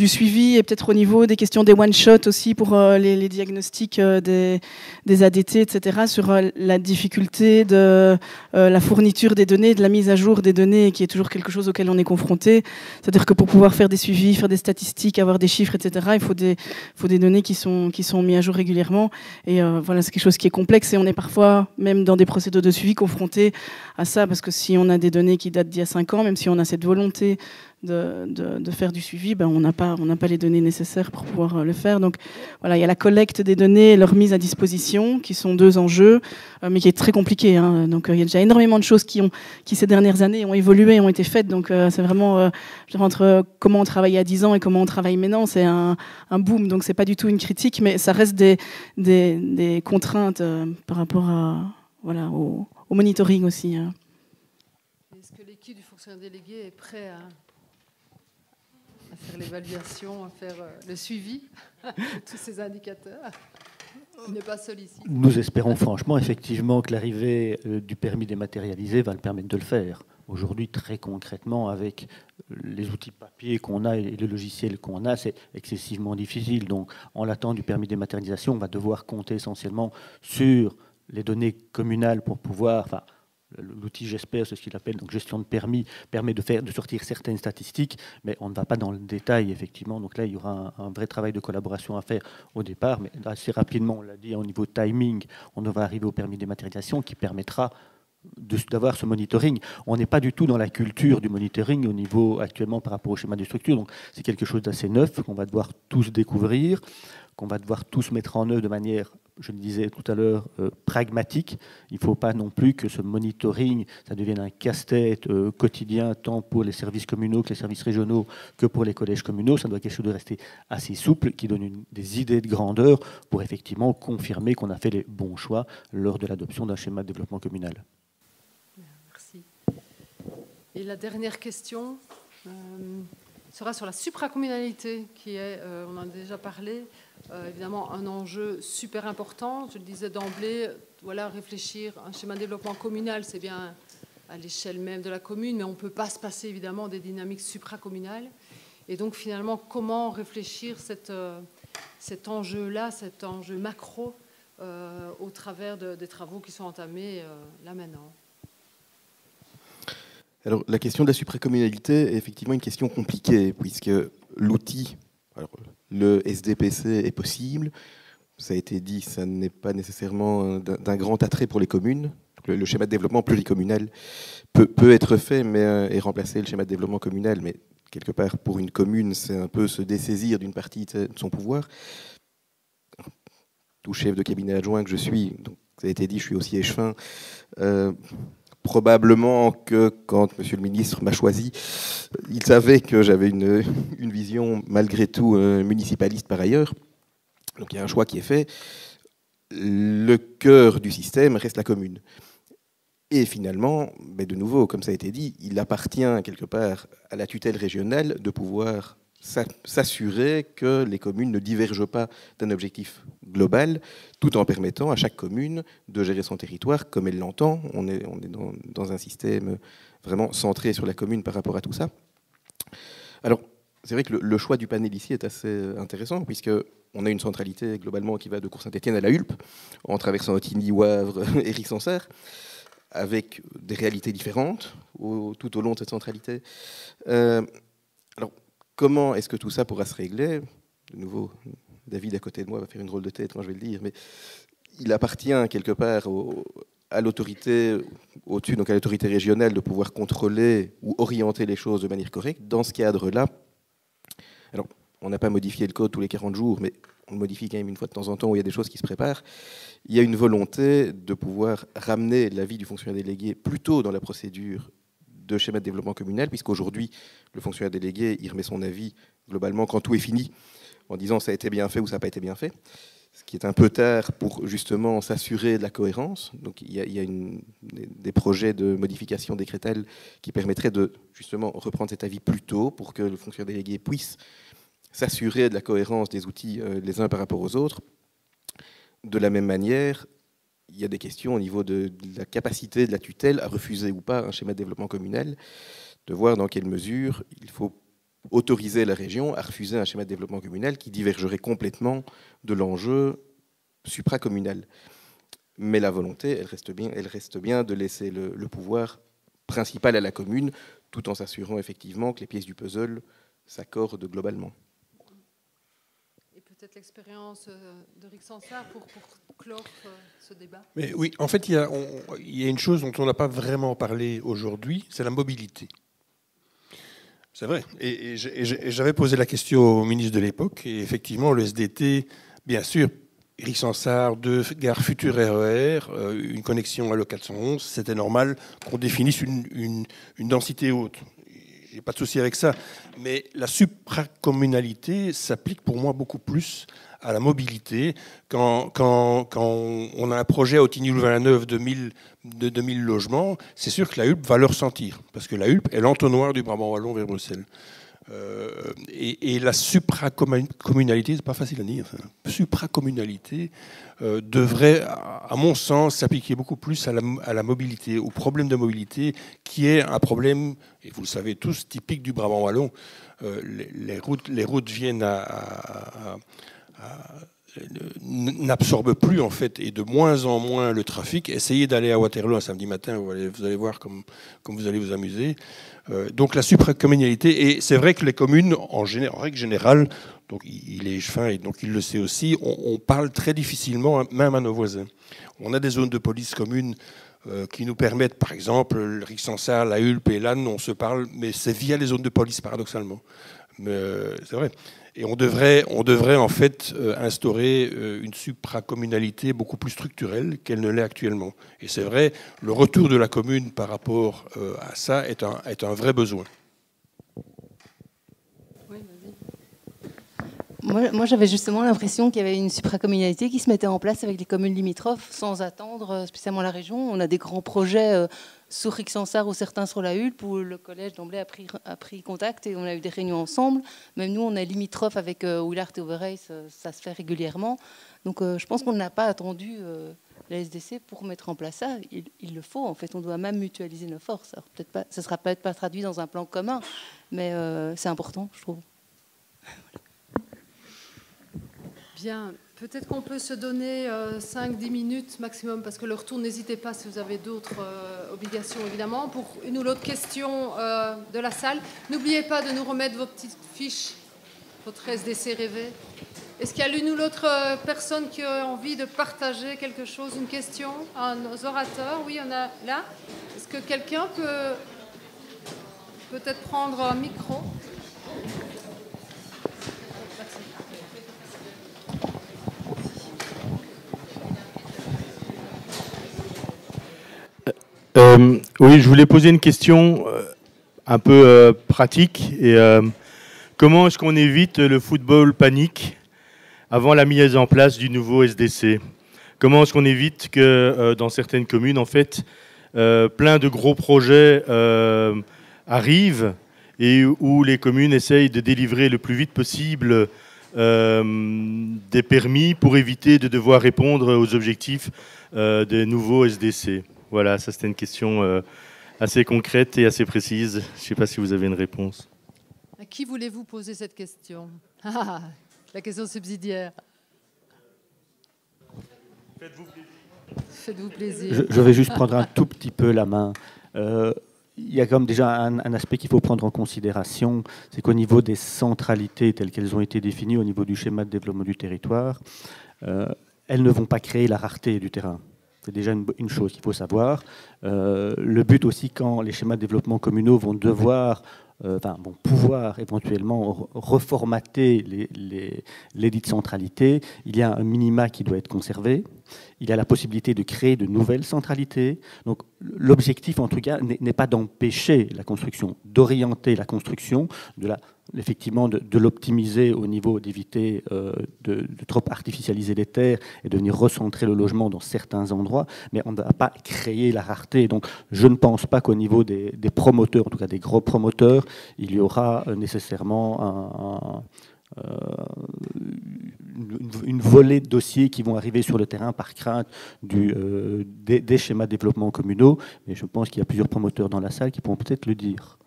suivi et peut-être au niveau des questions des one-shots aussi pour les diagnostics des ADT, etc., sur la difficulté de la fourniture des données, de la mise à jour des données, qui est toujours quelque chose auquel on est confronté. C'est-à-dire que pour pouvoir faire des suivis, faire des statistiques, avoir des chiffres, etc., il faut des données qui sont mises à jour régulièrement. Et c'est quelque chose qui est complexe et on est parfois, même dans des procédures de suivi, confronté à ça, parce que si on a des données qui datent d'il y a 5 ans, même si on a cette volonté de faire du suivi, on n'a n'a pas les données nécessaires pour pouvoir le faire. Donc voilà, il y a la collecte des données et leur mise à disposition, qui sont 2 enjeux, mais qui est très compliqué. Hein. Donc il y a déjà énormément de choses qui ces dernières années ont évolué, ont été faites. Donc c'est vraiment, entre comment on travaillait à 10 ans et comment on travaille maintenant, c'est un boom. Donc c'est pas du tout une critique, mais ça reste des contraintes par rapport voilà, au monitoring aussi. Est-ce que l'équipe du fonctionnaire délégué est prêt à faire l'évaluation, à faire le suivi de tous ces indicateurs? Il n'est pas seul ici. Nous espérons franchement, effectivement, que l'arrivée du permis dématérialisé va le permettre de le faire. Aujourd'hui, très concrètement, avec les outils papier qu'on a et le logiciel qu'on a, c'est excessivement difficile. Donc, en l'attente du permis dématérialisation, on va devoir compter essentiellement sur les données communales pour pouvoir... Enfin, l'outil, j'espère, c'est ce qu'il appelle donc gestion de permis, permet de sortir certaines statistiques, mais on ne va pas dans le détail, effectivement. Donc là, il y aura un vrai travail de collaboration à faire au départ, mais assez rapidement, on l'a dit, au niveau timing, on va arriver au permis dématérialisation qui permettra d'avoir ce monitoring. On n'est pas du tout dans la culture du monitoring au niveau actuellement par rapport au schéma de structure, donc c'est quelque chose d'assez neuf qu'on va devoir tous découvrir, qu'on va devoir tous mettre en œuvre de manière, je le disais tout à l'heure, pragmatique. Il ne faut pas non plus que ce monitoring, ça devienne un casse-tête quotidien, tant pour les services communaux que les services régionaux, que pour les collèges communaux. Ça doit être quelque chose de rester assez souple, qui donne des idées de grandeur pour effectivement confirmer qu'on a fait les bons choix lors de l'adoption d'un schéma de développement communal. Merci. Et la dernière question sera sur la supracommunalité, qui est, on en a déjà parlé, évidemment un enjeu super important. Je le disais d'emblée, voilà, réfléchir un schéma de développement communal, c'est bien à l'échelle même de la commune, mais on ne peut pas se passer évidemment des dynamiques supracommunales. Et donc finalement, comment réfléchir cet enjeu-là, cet enjeu macro, au travers des travaux qui sont entamés là maintenant? Alors, la question de la supracommunalité est effectivement une question compliquée, puisque l'outil, le SDPC est possible, ça a été dit, ça n'est pas nécessairement d'un grand attrait pour les communes. Le schéma de développement pluricommunal peut être fait et remplacer le schéma de développement communal, mais quelque part, pour une commune, c'est un peu se dessaisir d'une partie de son pouvoir. Tout chef de cabinet adjoint que je suis, donc ça a été dit, je suis aussi échevin. Probablement que quand Monsieur le ministre m'a choisi, il savait que j'avais une vision malgré tout municipaliste par ailleurs. Donc il y a un choix qui est fait. Le cœur du système reste la commune. Et finalement, mais de nouveau, comme ça a été dit, il appartient quelque part à la tutelle régionale de pouvoir s'assurer que les communes ne divergent pas d'un objectif global, tout en permettant à chaque commune de gérer son territoire comme elle l'entend. On est dans un système vraiment centré sur la commune par rapport à tout ça. Alors, c'est vrai que le choix du panel ici est assez intéressant, puisqu'on a une centralité globalement qui va de Cour-Saint-Étienne à la Hulpe, en traversant Ottigny, Wavre et Rixensart, avec des réalités différentes tout au long de cette centralité. Alors, comment est-ce que tout ça pourra se régler? De nouveau, David à côté de moi va faire une drôle de tête quand je vais le dire, mais il appartient quelque part à l'autorité au-dessus, donc à l'autorité régionale, de pouvoir contrôler ou orienter les choses de manière correcte. Dans ce cadre-là, alors on n'a pas modifié le code tous les 40 jours, mais on le modifie quand même une fois de temps en temps où il y a des choses qui se préparent. Il y a une volonté de pouvoir ramener l'avis du fonctionnaire délégué plus tôt dans la procédure de schéma de développement communal, puisqu'aujourd'hui, le fonctionnaire délégué, il remet son avis globalement quand tout est fini, en disant ça a été bien fait ou ça n'a pas été bien fait, ce qui est un peu tard pour justement s'assurer de la cohérence. Donc il y a des projets de modification décrétale qui permettraient de justement reprendre cet avis plus tôt pour que le fonctionnaire délégué puisse s'assurer de la cohérence des outils les uns par rapport aux autres. De la même manière, il y a des questions au niveau de la capacité de la tutelle à refuser ou pas un schéma de développement communal, de voir dans quelle mesure il faut autoriser la région à refuser un schéma de développement communal qui divergerait complètement de l'enjeu supracommunal. Mais la volonté, elle reste bien de laisser le pouvoir principal à la commune, tout en s'assurant effectivement que les pièces du puzzle s'accordent globalement. Et peut-être l'expérience de Rixensart pour clore ce débat. Mais oui, en fait, il y a une chose dont on n'a pas vraiment parlé aujourd'hui, c'est la mobilité. C'est vrai. Et j'avais posé la question au ministre de l'époque, et effectivement, le SDT, bien sûr, Éric Sansard, 2 gares futures RER, une connexion à l'E411, c'était normal qu'on définisse une densité haute. J'ai pas de souci avec ça. Mais la supracommunalité s'applique pour moi beaucoup plus à la mobilité. Quand on a un projet à Autigny-Louvain-la-Neuve de 2000 logements, c'est sûr que la Hulpe va le ressentir, parce que la Hulpe est l'entonnoir du Brabant wallon vers Bruxelles. Et la supracommunalité, c'est pas facile à dire, ça. Supracommunalité devrait, à mon sens, s'appliquer beaucoup plus à la mobilité, au problème de mobilité, qui est un problème, et vous le savez tous, typique du Brabant wallon. Les routes viennent n'absorbe plus en fait, et de moins en moins le trafic. Essayez d'aller à Waterloo un samedi matin, vous allez voir comme vous allez vous amuser. Donc la supracommunalité, et c'est vrai que les communes, en règle générale, donc il est fin et donc il le sait aussi, on parle très difficilement même à nos voisins. On a des zones de police communes qui nous permettent, par exemple, le Rixensart, la Hulpe et l'Anne, on se parle, mais c'est via les zones de police, paradoxalement. Mais c'est vrai. Et on devrait en fait instaurer une supracommunalité beaucoup plus structurelle qu'elle ne l'est actuellement. Et c'est vrai, le retour de la commune par rapport à ça est un vrai besoin. Moi, j'avais justement l'impression qu'il y avait une supracommunalité qui se mettait en place avec les communes limitrophes sans attendre spécialement la région. On a des grands projets sur Rixensart ou certains sur la Hulpe où le collège d'emblée a pris contact et on a eu des réunions ensemble. Même nous, on est limitrophes avec Willard et Overijse, ça se fait régulièrement. Donc je pense qu'on n'a pas attendu la SDC pour mettre en place ça. Il le faut, en fait. On doit même mutualiser nos forces. Alors, ça ne sera peut-être pas traduit dans un plan commun, mais c'est important, je trouve. Bien, peut-être qu'on peut se donner 5-10 minutes maximum, parce que le retour, n'hésitez pas si vous avez d'autres obligations, évidemment, pour une ou l'autre question de la salle. N'oubliez pas de nous remettre vos petites fiches, votre SDC rêvé. Est-ce qu'il y a l'une ou l'autre personne qui a envie de partager quelque chose, une question à nos orateurs? Oui, on a là. Est-ce que quelqu'un peut peut-être prendre un micro? Oui, je voulais poser une question un peu pratique. Et, comment est-ce qu'on évite le football panique avant la mise en place du nouveau SDC? Comment est-ce qu'on évite que dans certaines communes, en fait, plein de gros projets arrivent et où les communes essayent de délivrer le plus vite possible des permis pour éviter de devoir répondre aux objectifs des nouveaux SDC? Voilà, ça c'était une question assez concrète et assez précise. Je ne sais pas si vous avez une réponse. À qui voulez-vous poser cette question? La question subsidiaire. Faites-vous plaisir. Faites-vous plaisir. Je vais juste prendre un tout petit peu la main. Il y a comme déjà un aspect qu'il faut prendre en considération, c'est qu'au niveau des centralités telles qu'elles ont été définies au niveau du schéma de développement du territoire, elles ne vont pas créer la rareté du terrain. C'est déjà une chose qu'il faut savoir. Le but aussi, quand les schémas de développement communaux vont vont pouvoir éventuellement reformater les dites centralités, il y a un minima qui doit être conservé. Il y a la possibilité de créer de nouvelles centralités. Donc l'objectif, en tout cas, n'est pas d'empêcher la construction, d'orienter la construction, effectivement de l'optimiser au niveau d'éviter de trop artificialiser les terres et de venir recentrer le logement dans certains endroits, mais on ne va pas créer la rareté. Donc je ne pense pas qu'au niveau des promoteurs, en tout cas des gros promoteurs, il y aura nécessairement une volée de dossiers qui vont arriver sur le terrain par crainte des schémas de développement communaux. Et je pense qu'il y a plusieurs promoteurs dans la salle qui pourront peut-être le dire.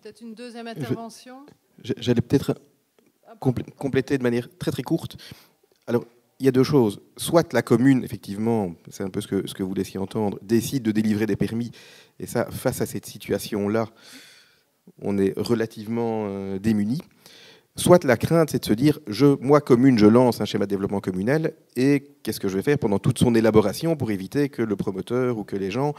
Peut-être une deuxième intervention. J'allais peut-être compléter de manière très très courte. Alors, il y a deux choses. Soit la commune, effectivement, c'est un peu ce que vous laissiez entendre, décide de délivrer des permis. Et ça, face à cette situation-là, on est relativement démunis. Soit la crainte, c'est de se dire, moi, commune, je lance un schéma de développement communal et qu'est-ce que je vais faire pendant toute son élaboration pour éviter que le promoteur ou que les gens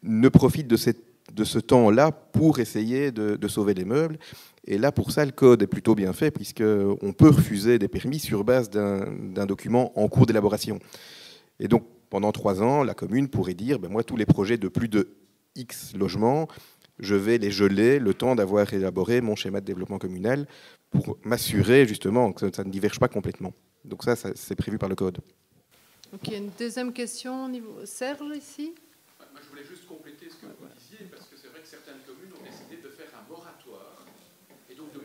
ne profitent de cette de ce temps-là pour essayer de sauver les meubles. Et là, pour ça, le code est plutôt bien fait, puisqu'on peut refuser des permis sur base d'un document en cours d'élaboration. Et donc, pendant 3 ans, la commune pourrait dire, moi, tous les projets de plus de X logements, je vais les geler le temps d'avoir élaboré mon schéma de développement communal pour m'assurer, justement, que ça ne diverge pas complètement. Donc ça c'est prévu par le code. Ok, une deuxième question au niveau Serge, ici. Moi, je voulais juste compléter ce que vous disiez, parce que c'est vrai que certaines communes ont décidé de faire un moratoire et donc de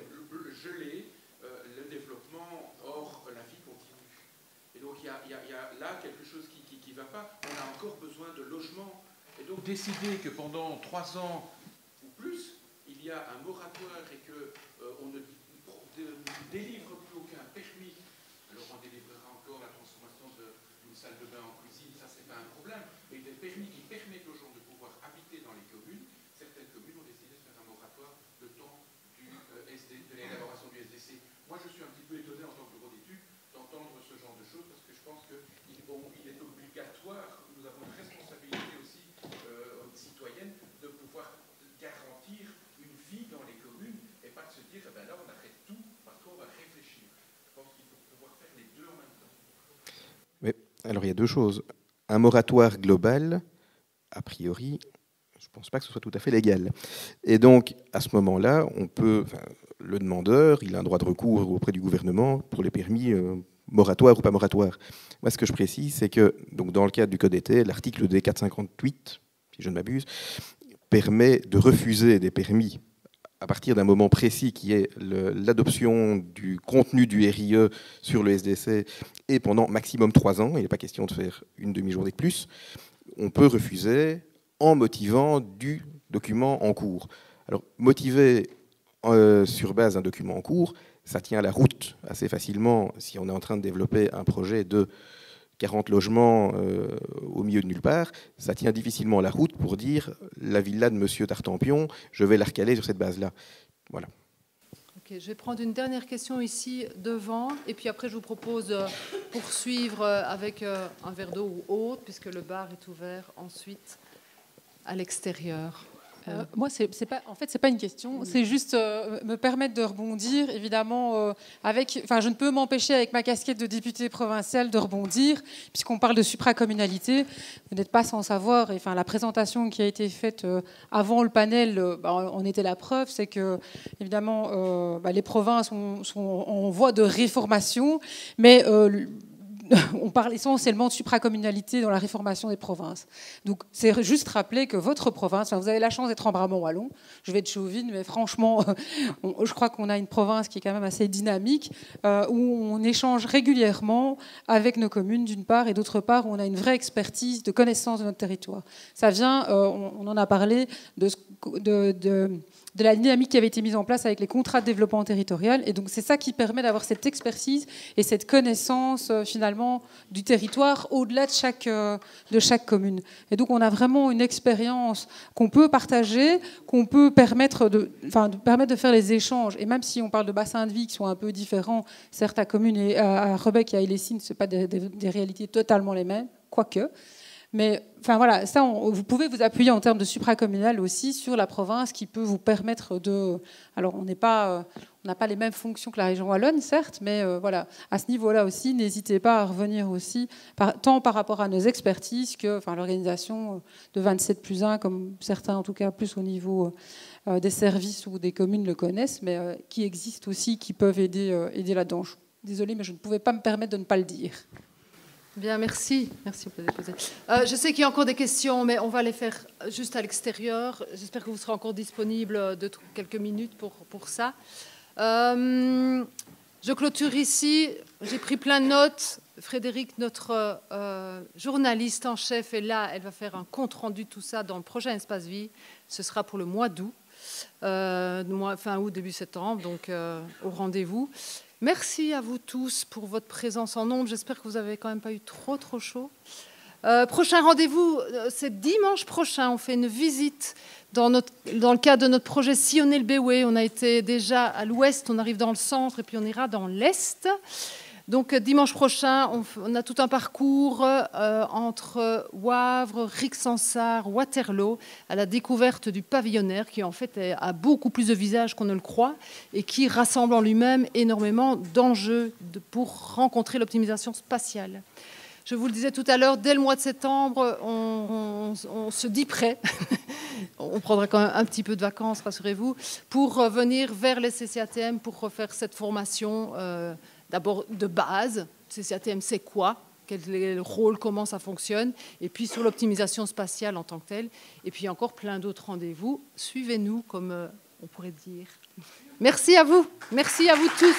geler le développement hors la vie continue. Et donc il y a là quelque chose qui ne va pas. On a encore besoin de logements. Et donc décider que pendant 3 ans ou plus, il y a un moratoire et qu'on ne délivre plus aucun permis. Alors on délivrera encore la transformation d'une salle de bain en cuisine, ça c'est pas un problème. Mais des permis qui permettent aux gens de pouvoir habiter dans les communes, certaines communes ont décidé de faire un moratoire le temps de l'élaboration du SDC. Moi je suis un petit peu étonné en tant que bureau d'études d'entendre ce genre de choses parce que je pense qu'il est obligatoire, nous avons une responsabilité aussi citoyenne de pouvoir garantir une vie dans les communes et pas de se dire là on arrête tout parce qu'on va réfléchir. Je pense qu'il faut pouvoir faire les deux en même temps. Mais, alors il y a 2 choses. Un moratoire global, a priori, je ne pense pas que ce soit tout à fait légal. Et donc, à ce moment-là, le demandeur, il a un droit de recours auprès du gouvernement pour les permis moratoire ou pas moratoire. Moi, ce que je précise, c'est que donc, dans le cadre du Code d'été, l'article D458, si je ne m'abuse, permet de refuser des permis à partir d'un moment précis qui est l'adoption du contenu du RIE sur le SDC et pendant maximum 3 ans, il n'est pas question de faire une demi-journée de plus, on peut refuser en motivant du document en cours. Alors, motiver sur base d'un document en cours, ça tient la route assez facilement si on est en train de développer un projet de 40 logements au milieu de nulle part, ça tient difficilement la route pour dire la villa de Monsieur Tartampion, je vais la recaler sur cette base-là. Voilà. Ok, je vais prendre une dernière question ici devant, et puis après je vous propose de poursuivre avec un verre d'eau ou autre, puisque le bar est ouvert ensuite à l'extérieur. Moi, c'est pas une question, c'est juste me permettre de rebondir, évidemment, je ne peux m'empêcher avec ma casquette de députée provinciale de rebondir, puisqu'on parle de supracommunalité. Vous n'êtes pas sans savoir, et la présentation qui a été faite avant le panel, en était la preuve, c'est que, évidemment, les provinces sont en voie de réformation, mais on parle essentiellement de supracommunalité dans la réformation des provinces. Donc, c'est juste rappeler que votre province, vous avez la chance d'être en Brabant-Wallon, je vais être chauvine, mais franchement, je crois qu'on a une province qui est quand même assez dynamique, où on échange régulièrement avec nos communes, d'une part, et d'autre part, où on a une vraie expertise de connaissance de notre territoire. Ça vient, on en a parlé, de la dynamique qui avait été mise en place avec les contrats de développement territorial. Et donc, c'est ça qui permet d'avoir cette expertise et cette connaissance, finalement, du territoire au-delà de chaque commune. Et donc, on a vraiment une expérience qu'on peut partager, qu'on peut permettre de faire les échanges. Et même si on parle de bassins de vie qui sont un peu différents, certes, à Commune et à Rebec et à Hélessine, ce ne sont pas des réalités totalement les mêmes, quoique. Mais voilà, ça, vous pouvez vous appuyer en termes de supracommunal aussi sur la province qui peut vous permettre de... Alors, on n'a pas les mêmes fonctions que la région wallonne, certes, mais voilà, à ce niveau-là aussi, n'hésitez pas à revenir aussi, tant par rapport à nos expertises que l'organisation de 27+1, comme certains, en tout cas, plus au niveau des services ou des communes le connaissent, mais qui existent aussi, qui peuvent aider là-dedans. Désolée, mais je ne pouvais pas me permettre de ne pas le dire. Bien, merci. Merci. Je sais qu'il y a encore des questions, mais on va les faire juste à l'extérieur. J'espère que vous serez encore disponible de quelques minutes pour ça. Je clôture ici. J'ai pris plein de notes. Frédéric, notre journaliste en chef, est là. Elle va faire un compte-rendu de tout ça dans le prochain Espace Vie. Ce sera pour le mois d'août, fin août, début septembre, donc au rendez-vous. Merci à vous tous pour votre présence en nombre. J'espère que vous n'avez quand même pas eu trop chaud. Prochain rendez-vous, c'est dimanche prochain. On fait une visite dans le cadre de notre projet Sillonner le Béoué. On a été déjà à l'ouest, on arrive dans le centre et puis on ira dans l'est. Donc dimanche prochain, on a tout un parcours entre Wavre, Rixensart, Waterloo, à la découverte du pavillonnaire, qui en fait a beaucoup plus de visages qu'on ne le croit, et qui rassemble en lui-même énormément d'enjeux pour rencontrer l'optimisation spatiale. Je vous le disais tout à l'heure, dès le mois de septembre, on se dit prêt. On prendra quand même un petit peu de vacances, rassurez-vous, pour venir vers les CCATM pour refaire cette formation d'abord de base. CCATM, c'est quoi? Quel est le rôle? Comment ça fonctionne? Et puis sur l'optimisation spatiale en tant que telle. Et puis encore plein d'autres rendez-vous. Suivez-nous, comme on pourrait dire. Merci à vous. Merci à vous tous.